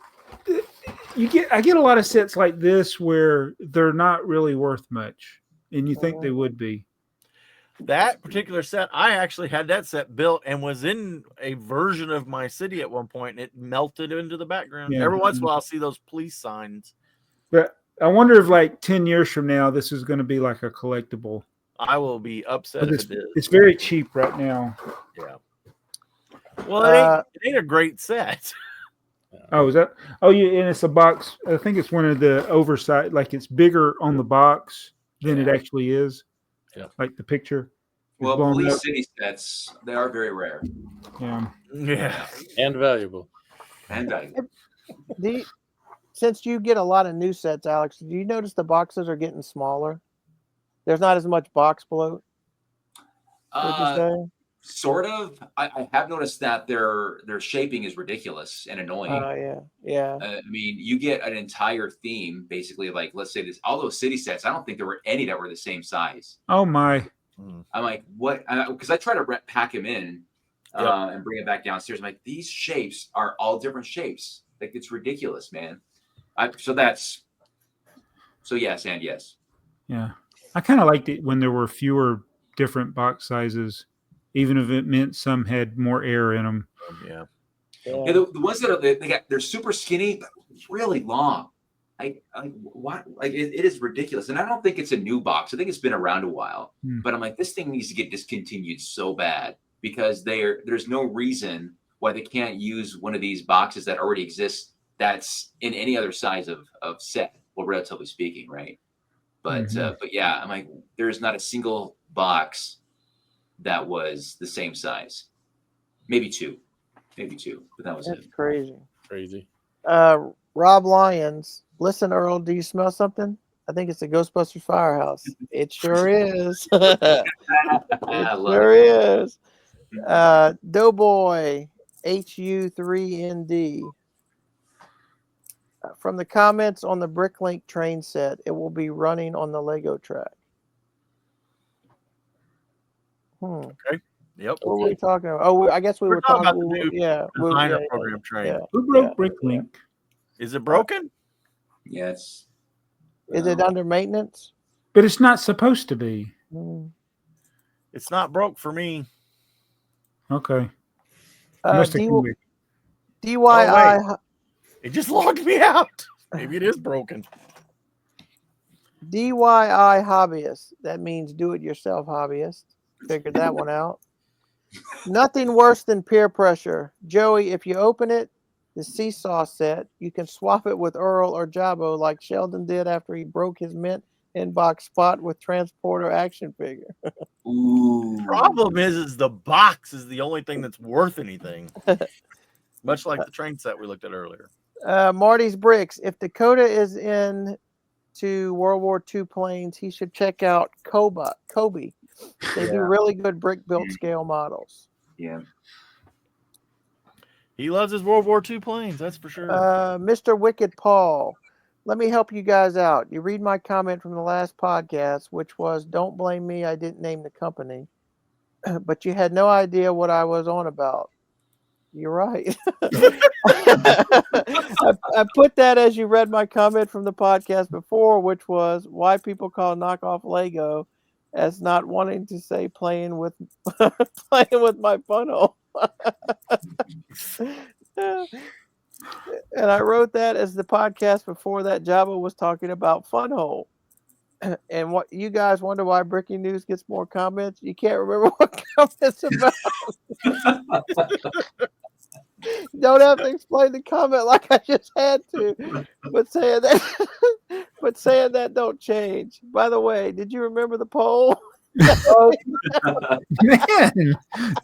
I get a lot of sets like this where they're not really worth much, and you think they would be. That particular set, I actually had that set built and was in a version of my city at one point, and it melted into the background. Yeah. Every once in a while, I'll see those police signs. But I wonder if like 10 years from now, this is going to be like a collectible. I will be upset But if it is. it's very cheap right now. Yeah. Well, it ain't a great set. Oh, is that? Oh, yeah, and it's a box. I think it's one of the oversight, like it's bigger on the box than it actually is. Yeah. Like the picture. is Well, blown police up. city sets, they are very rare Yeah. Yeah. And valuable. and valuable. Since you get a lot of new sets, Alex, do you notice the boxes are getting smaller? There's not as much box bloat. Would you say? Sort of. I have noticed that their shaping is ridiculous and annoying. Yeah. I mean, you get an entire theme, basically, like, let's say this, all those city sets, I don't think there were any that were the same size. Oh, my. I'm like, what? Because I try to pack them in and bring it back downstairs. I'm like, these shapes are all different shapes. Like, it's ridiculous, man. So yes and yes. Yeah. I kind of liked it when there were fewer different box sizes, even if it meant some had more air in them. Yeah. Yeah, the ones that are they're super skinny, but really long. What? Like it is ridiculous, and I don't think it's a new box. I think it's been around a while. But I'm like, this thing needs to get discontinued so bad because there's no reason why they can't use one of these boxes that already exists that's in any other size of set, well, relatively speaking, right? But but yeah, I'm like, there's not a single box that was the same size. Maybe two, but that was That's it. crazy. Rob Lyons, listen, Earl, do you smell something? I think it's the Ghostbusters firehouse. It sure is. It sure is. Doughboy, HU3ND. From the comments on the Bricklink train set, it will be running on the Lego track. Okay. Yep. What were we talking about? Oh, I guess we were talking about the new designer program train. Yeah. Who broke Bricklink? Is it broken? Yes. Is it under maintenance? But it's not supposed to be. It's not broke for me. Okay. Must have come back. DYI. It just logged me out. Maybe it is broken. DIY hobbyist. That means do-it-yourself hobbyist. Figured that one out. Nothing worse than peer pressure. Joey, if you open it, the seesaw set, you can swap it with Earl or Jabbo like Sheldon did after he broke his mint inbox spot with transporter action figure. Ooh. Problem is the box is the only thing that's worth anything. Much like the train set we looked at earlier. Marty's Bricks. If Dakota is in to World War II planes, he should check out Kobe. They do really good brick built scale models. Yeah. He loves his World War II planes, that's for sure. Mr. Wicked Paul, let me help you guys out. You read my comment from the last podcast, which was, don't blame me, I didn't name the company. But you had no idea what I was on about. You're right. I put that as you read my comment from the podcast before, which was why people call knockoff Lego as not wanting to say playing with my funnel. And I wrote that as the podcast before that Jabba was talking about Funhole. And what you guys wonder why Breaking News gets more comments? You can't remember what comments about. Don't have to explain the comment like I just had to. But saying that don't change. By the way, did you remember the poll? Man,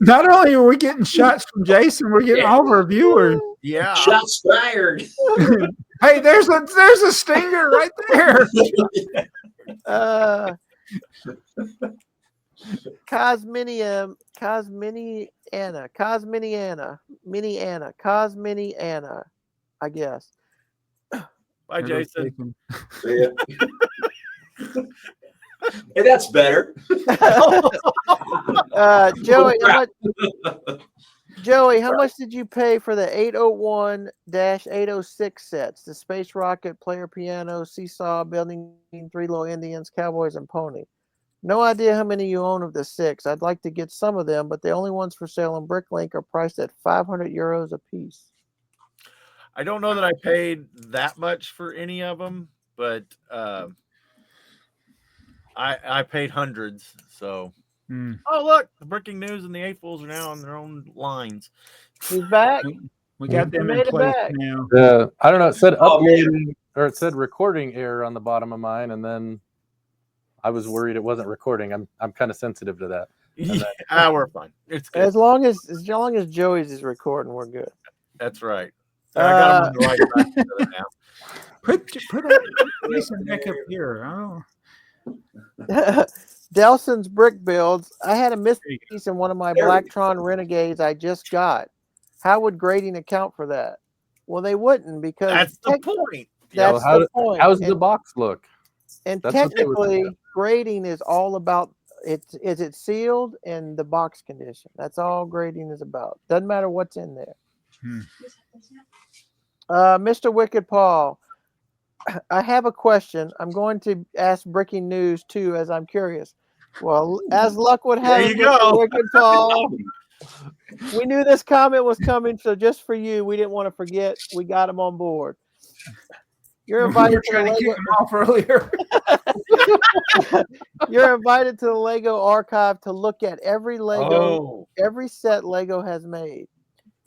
not only are we getting shots from Jason, we're getting all of our viewers. Yeah. Shots fired. Hey, there's a stinger right there. Cosmini Anna, I guess. Bye, Jason. Yeah. Hey, that's better. Joey, how much did you pay for the 801-806 sets? The Space Rocket, Player Piano, Seesaw, Building 3 Little Indians, Cowboys, and Pony. No idea how many you own of the 6. I'd like to get some of them, but the only ones for sale on Bricklink are priced at €500 a piece. I don't know that I paid that much for any of them, but I paid hundreds. So, Oh look, the Breaking News and the AFoOLs are now on their own lines. He's back. We got them in place now. I don't know. It said uploading, or it said recording error on the bottom of mine, and then I was worried it wasn't recording. I'm kind of sensitive to that. Yeah, we're fine. It's good. As long as Joey's is recording, we're good. That's right. I got him on the right side now. Put Jason back up here. Delson's Brick Builds. I had a mispiece in one of my Blacktron Renegades I just got. How would grading account for that? Well, they wouldn't, because that's the point. That's the point. How does the box look? And technically, grading is all about is it sealed and the box condition. That's all grading is about. Doesn't matter what's in there. Mr. Wicked Paul, I have a question. I'm going to ask Breaking News too, as I'm curious. Well, as luck would have it, Mr. Wicked Paul, we knew this comment was coming, so just for you, we didn't want to forget. We got him on board. You're invited to the Lego off earlier. You're invited to the Lego archive to look at every every set Lego has made.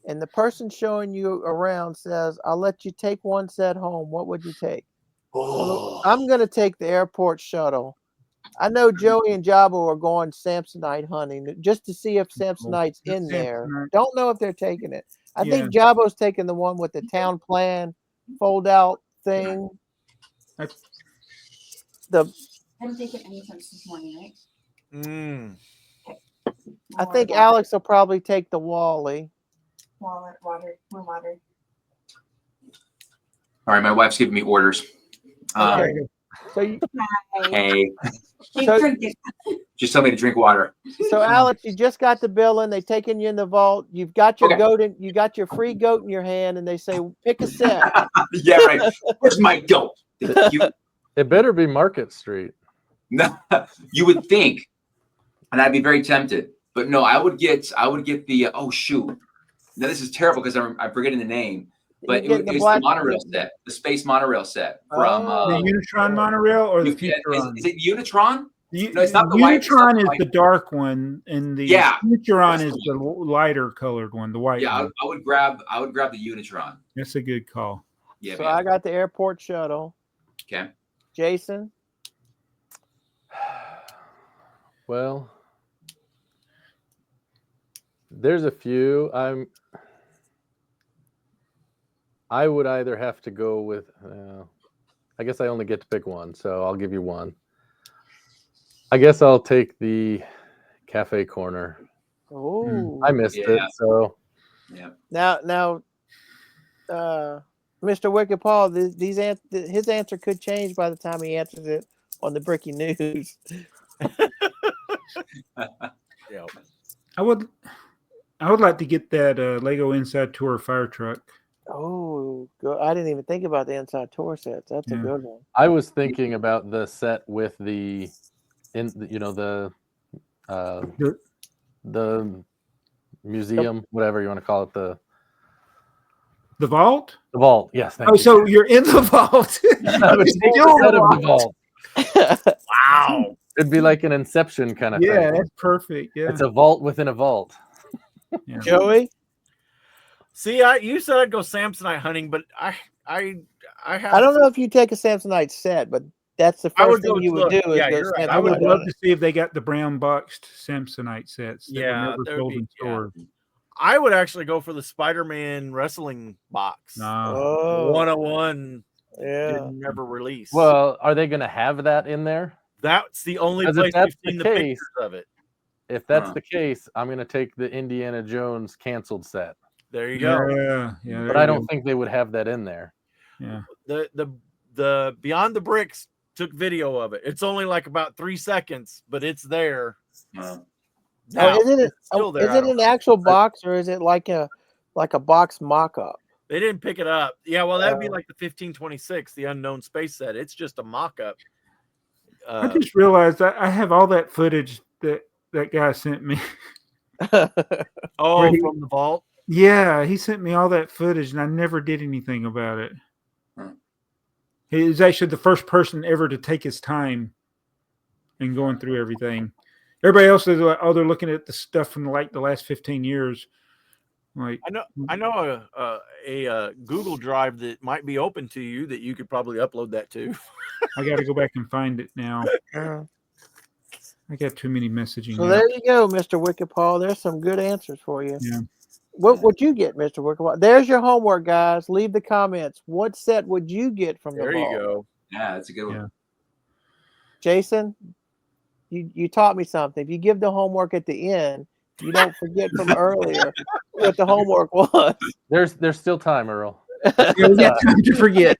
And the person showing you around says, I'll let you take one set home. What would you take? Well, I'm going to take the airport shuttle. I know Joey and Jabbo are going Samsonite hunting just to see if Samsonite's in there. Don't know if they're taking it. I think Jabbo's taking the one with the town plan fold out thing. I haven't taken any since this morning, right? I think Alex will probably take the Wally. More water. All right, my wife's giving me orders. So you, hey, Drinking. Just tell me to drink water. So Alex, you just got the bill in. They've taken you in the vault. You've got your goat in. You got your free goat in your hand, and they say, "Pick a set." Yeah, right. Where's my goat? It better be Market Street. No, you would think, and I'd be very tempted, but no, I would get the. Oh shoot! Now this is terrible because I'm forgetting the name. But You get it was the monorail set, the space monorail set from The Unitron monorail or the Futuron? Is it Unitron? The, No, it's not the Unitron is white. the dark one, and the Futuron is the lighter colored one, the white one. I would grab the Unitron. That's a good call. Yeah. So I got the airport shuttle. Okay. Jason. Well, there's a few. I would either have to go with. I guess I only get to pick one, so I'll give you one. I guess I'll take the cafe corner. Oh, I missed it. So yeah. Now, Mr. Wicked Paul, his answer could change by the time he answers it on the Bricky News. Yeah. I would like to get that Lego Inside Tour fire truck. Oh, I didn't even think about the Inside Tour sets. That's a good one. I was thinking about the set with the museum, whatever you want to call it, the vault. The vault, yes. Thank you. So you're in the vault. The vault. Wow. It'd be like an Inception kind of thing. Yeah, that's perfect. Yeah, it's a vault within a vault. Yeah. Joey. See, you said I'd go Samsonite hunting, but I don't know if you take a Samsonite set, but that's the first thing you would do. Right. I would love to see if they got the brown boxed Samsonite sets that were never sold in stores. I would actually go for the Spider-Man wrestling box. 101. Didn't never release. Well, are they going to have that in there? That's the only place we've seen the pictures of it. If that's the case, I'm going to take the Indiana Jones canceled set. There you go. Yeah. But I don't think they would have that in there. Yeah. The Beyond the Bricks took video of it. It's only like about 3 seconds, but it's there. Now, is it an actual box or is it like a box mock-up? They didn't pick it up. Yeah, well, that'd be like the 1526, the unknown space set. It's just a mock-up. I just realized that I have all that footage that guy sent me. From the vault? Yeah, he sent me all that footage, and I never did anything about it. He is actually the first person ever to take his time in going through everything. Everybody else is like, they're looking at the stuff from like the last 15 years. Like I know a Google Drive that might be open to you that you could probably upload that to. I got to go back and find it now. I got too many messaging. So there you go, Mr. Wicked Paul. There's some good answers for you. Yeah. What would you get, Mr. Wicked Paul? There's your homework, guys. Leave the comments. What set would you get from the vault? There you go. Yeah, that's a good one. Yeah. Jason, you taught me something. If you give the homework at the end, you don't forget from earlier what the homework was. There's still time, Earl. Yeah, we got time to forget.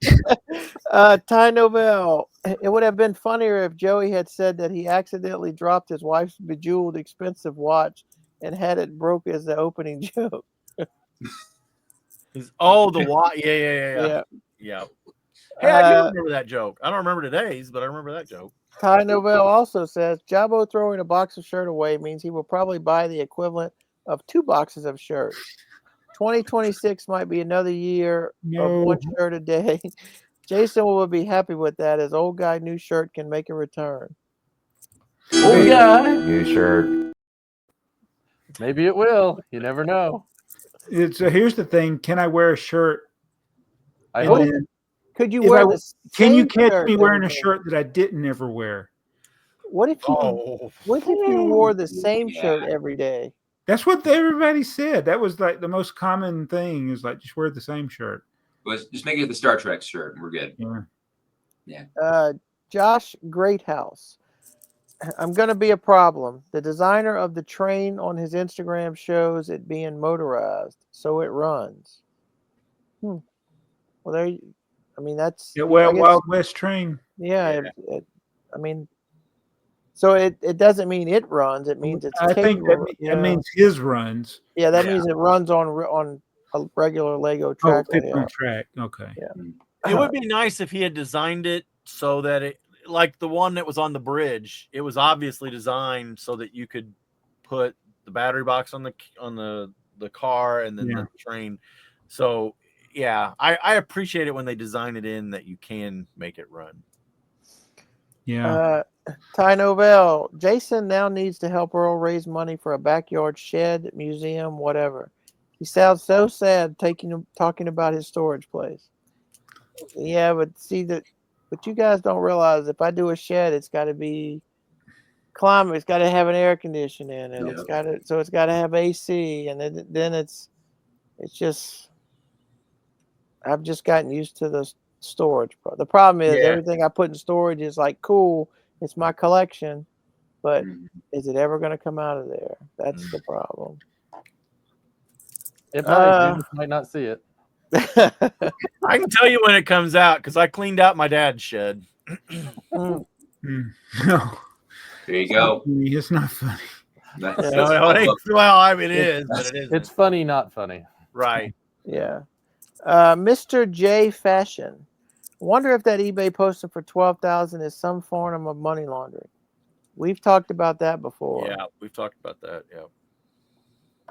Ty Novell, it would have been funnier if Joey had said that he accidentally dropped his wife's bejeweled expensive watch and had it broke as the opening joke. The watch. Yeah. Hey, I do remember that joke. I don't remember today's, but I remember that joke. Ty Novell also says Jabbo throwing a box of shirt away means he will probably buy the equivalent of 2 boxes of shirts. 2026 might be another year of 1 shirt a day. Jason will be happy with that, as old guy new shirt can make a return. Old guy new shirt. Maybe it will. You never know. Here's the thing: can I wear a shirt? I hope. Could you wear this? Can you catch me wearing a shirt that I didn't ever wear? What if you wore the same shirt every day? That's what everybody said. That was like the most common thing, is like just wear the same shirt. Just make it the Star Trek shirt and we're good. Yeah. Josh Greathouse. I'm going to be a problem. The designer of the train on his Instagram shows it being motorized, so it runs. Well, that's Wild West train. Yeah. I mean, so it doesn't mean it runs. It means it's. I think that means his runs. Yeah, that means it runs on a regular Lego track. On track. Okay. Yeah. It would be nice if he had designed it so that it, like the one that was on the bridge, it was obviously designed so that you could put the battery box on the car and then the train. So I appreciate it when they design it in that you can make it run. Yeah. Ty Novell, Jason now needs to help Earl raise money for a backyard shed, museum, whatever. He sounds so sad talking about his storage place. Yeah, but but you guys don't realize if I do a shed, it's got to be climate. It's got to have an air conditioner in it. Yep. It's got to have AC, and then it's just I've just gotten used to the storage. The problem is everything I put in storage is like cool. It's my collection, but is it ever going to come out of there? That's the problem. It might. You just might not see it. I can tell you when it comes out because I cleaned out my dad's shed. No. There you go. It's not funny. Well, I mean, it is, but it is. It's funny, not funny. Right. Yeah. Mr. J Fashion. Wonder if that eBay posting for 12,000 is some form of money laundering. We've talked about that before. Yeah, we've talked about that. Yeah.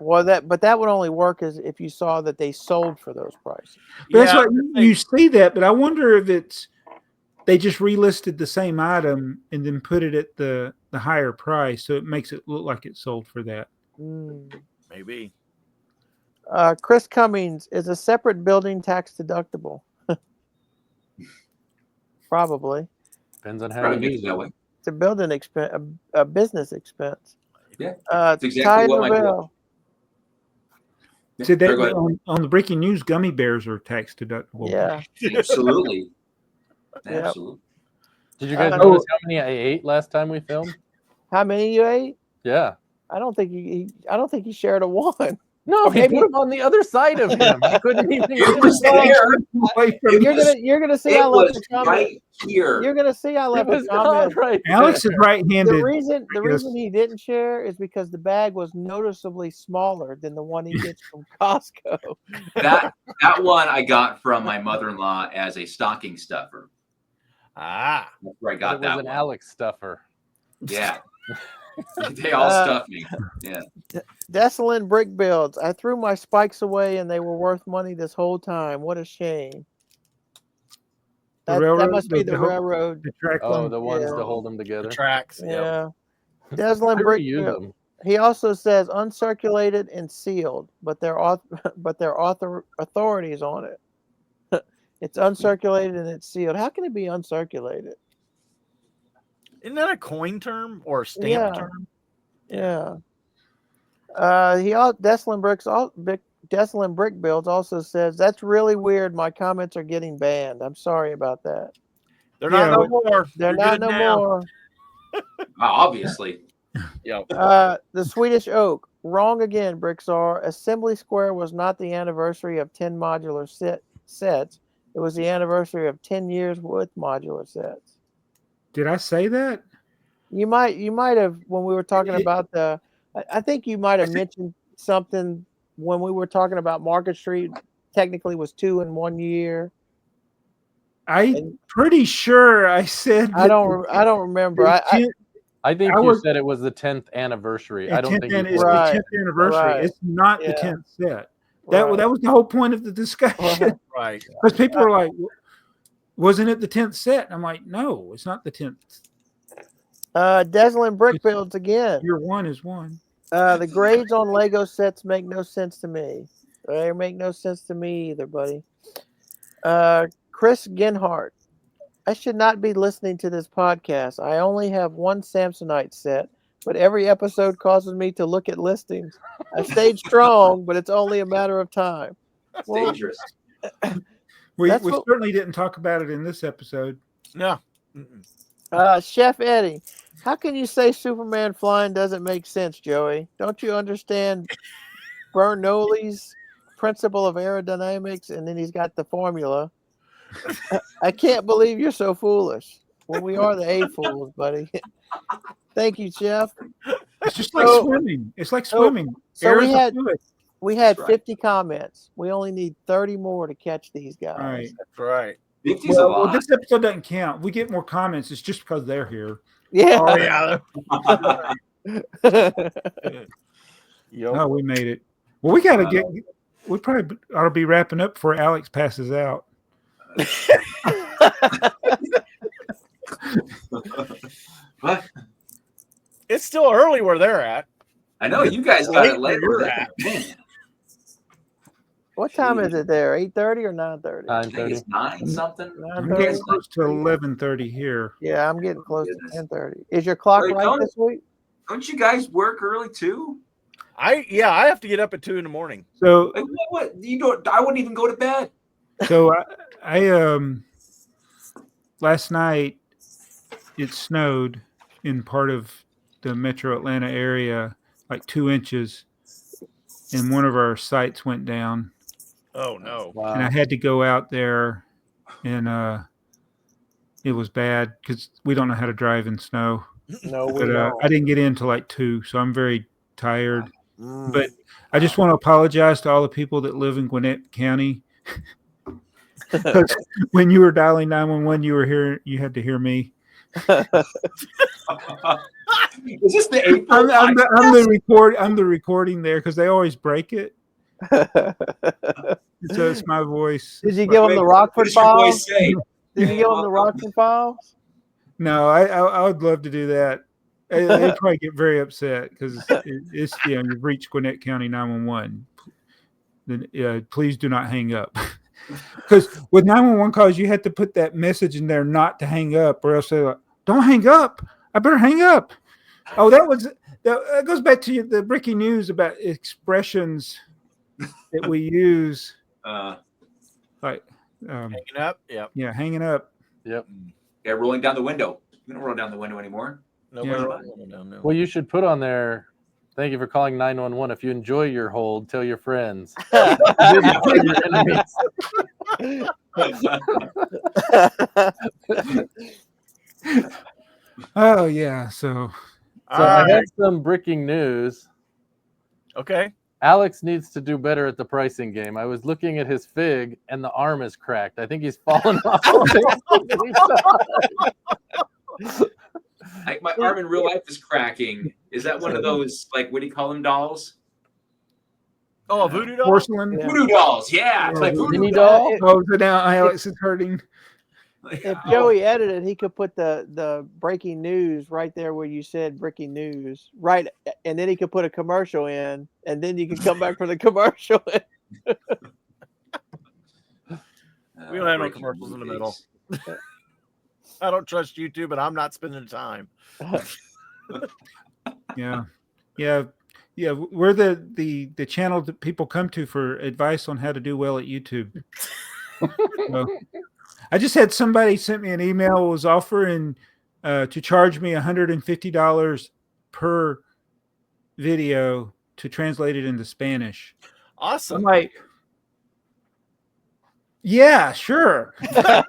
Well, that would only work as if you saw that they sold for those prices. But that's what you see that, but I wonder if it's they just relisted the same item and then put it at the higher price, so it makes it look like it sold for that. Maybe. Chris Cummings, is a separate building tax deductible? Probably. Depends on how you use it. It's a building expense, a business expense. Yeah, that's exactly what my deal. So on the breaking news, gummy bears are tax deductible. Yeah, absolutely. Yep. Absolutely. Did you guys notice how many I ate last time we filmed? How many you ate? Yeah. I don't think he shared a one. No, he put him on the other side of him. He couldn't even. It was there. You're gonna see. I left the comment right here. You're gonna see. I left the comment. Right. Alex is right-handed. The reason he didn't share is because the bag was noticeably smaller than the one he gets from Costco. That one I got from my mother-in-law as a stocking stuffer. That's where I got that. It was an Alex stuffer. Yeah. They all stuffed me. Yeah. Desolate brick builds. I threw my spikes away and they were worth money this whole time. What a shame. That must be the railroad. The track the ones to hold them together. The tracks. Yeah. Desolate brick builds. He also says uncirculated and sealed, but there are authorities on it. It's uncirculated and it's sealed. How can it be uncirculated? Isn't that a coin term or a stamp term? Yeah. Desolate Brick Builds also says that's really weird. My comments are getting banned. I'm sorry about that. They're not no more. They're not no more. Obviously. Yeah. The Swedish Oak. Wrong again, BrickTsar. Assembly Square was not the anniversary of 10 modular sets. It was the anniversary of 10 years with modular sets. Did I say that? You might have when we were talking about I think you might have mentioned something when we were talking about Market Street. Technically, was 2 in 1 year. I'm pretty sure I said. I don't remember. I think you said it was the 10th anniversary. I don't think it's the 10th anniversary. Right. It's not the 10th set. That was the whole point of the discussion. Right. Because people were like, wasn't it the 10th set? I'm like, no, it's not the 10th. Desolate Brick Builds again. Year one is one. The grades on Lego sets make no sense to me. They make no sense to me either, buddy. Chris Genhart. I should not be listening to this podcast. I only have one Samsonite set, but every episode causes me to look at listings. I stayed strong, but it's only a matter of time. That's dangerous. We certainly didn't talk about it in this episode. No. Chef Eddie, how can you say Superman flying doesn't make sense, Joey? Don't you understand Bernoulli's principle of aerodynamics? And then he's got the formula. I can't believe you're so foolish. Well, we are the AFoOLs, buddy. Thank you, Chef. It's just like swimming. It's like swimming. So we had 50 comments. We only need 30 more to catch these guys. Right. That's right. Well, this episode doesn't count. We get more comments. It's just because they're here. Yeah. Oh, yeah. Oh, we made it. Well, we got to get. we probably ought to be wrapping up before Alex passes out. What? It's still early where they're at. I know you guys got it Late late. where you're at. What time is it there? 8:30 or 9:30? I think it's 9 something. I'm getting close to 11:30 here. Yeah, I'm getting close Goodness. to 10:30. Is your clock Wait, right don't- this week? Don't you guys work early too? I have to get up at 2 a.m. So Like what? You don't. I wouldn't even go to bed. So I last night it snowed in part of the Metro Atlanta area, like 2 inches, and one of our sites went down. Oh no! And I had to go out there, and it was bad because we don't know how to drive in snow. No, we But don't. I didn't get in until like 2, so I'm very tired. But I just want to apologize to all the people that live in Gwinnett County. Because when you were dialing 911, you had to hear me. Is this the April? I'm the recording there because they always break it. So it's my voice. Did you give them the Rockford What does your voice files? say? Did you give them the Rockford files? No, I would love to do that. They'd probably get very upset because it's you've reached Gwinnett County 911. Then please do not hang up. Because with 911 calls, you had to put that message in there not to hang up, or else they're like, "Don't hang up. I better hang up." Oh, that goes back to the Bricky News about expressions that we use, like Hanging up. Yep. yeah, hanging up. Yep. Yeah, rolling down the window. We don't roll down the window anymore. No. Well, you should put on there. Thank you for calling 911. If you enjoy your hold, tell your friends. You didn't tell your enemies. Oh yeah, so So I had some breaking news. Okay. Alex needs to do better at the pricing game. I was looking at his fig, and the arm is cracked. I think he's fallen off. My arm in real life is cracking. Is that one of those, like, what do you call them, dolls? Oh, a voodoo doll. porcelain. Voodoo dolls, yeah. It's like voodoo Mini dolls. doll? Oh, so now Alex is hurting. If Joey edited, he could put the breaking news right there where you said breaking news, right, and then he could put a commercial in, and then you can come back for the commercial. We don't have no commercials in the middle. I don't trust YouTube, but I'm not spending the time. Yeah. We're the channel that people come to for advice on how to do well at YouTube. So, I just had somebody sent me an email, was offering to charge me $150 per video to translate it into Spanish. Awesome. I'm like, yeah, sure. Like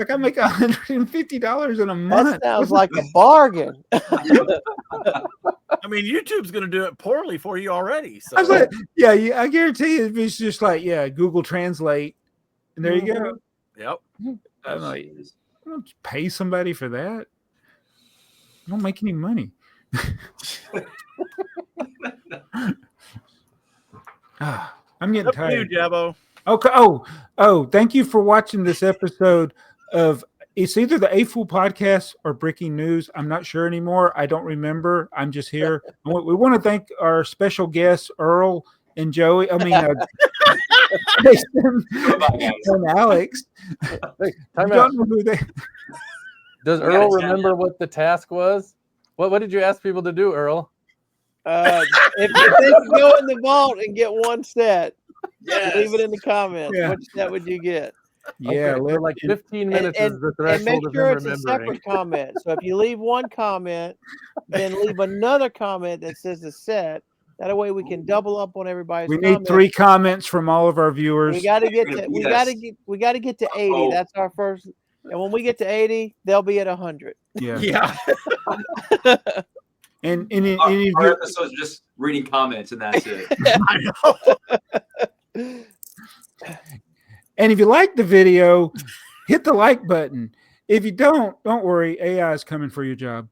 I make $150 in a month. That sounds like a bargain. I mean, YouTube's going to do it poorly for you already. So I was like, yeah, I guarantee if it's just like, Google Translate, and there you go. yep. I'm like, I don't pay somebody for that. I don't make any money. I'm getting Up to you, tired. Jabbo. Okay. Oh, thank you for watching this episode of it's either the AFoOL podcast or Breaking News. I'm not sure anymore. I don't remember. I'm just here. We want to thank our special guests, Earl and Joey. I mean, Jason and Alex. Hey, time Don't out. know who they. Does We gotta Earl tell remember what the task was? What did you ask people to do, Earl? If they can go in the vault and get one set, leave it in the comments. Yeah. Which set would you get? Yeah, Okay, so like 15 minutes is the And make threshold of sure him it's a remembering. separate comment. So if you leave one comment, then leave another comment that says the set. That way we can double up on everybody's. we need comments. 3 comments from all of our viewers. We got to get You're to. gonna We beat got us. to get. We got to get to 80. Uh-oh. That's our first. And when we get to 80, they'll be at 100. Yeah. Yeah. And Our episode's just reading comments, and that's it. I know. And if you like the video, hit the like button. If you don't worry, AI is coming for your job.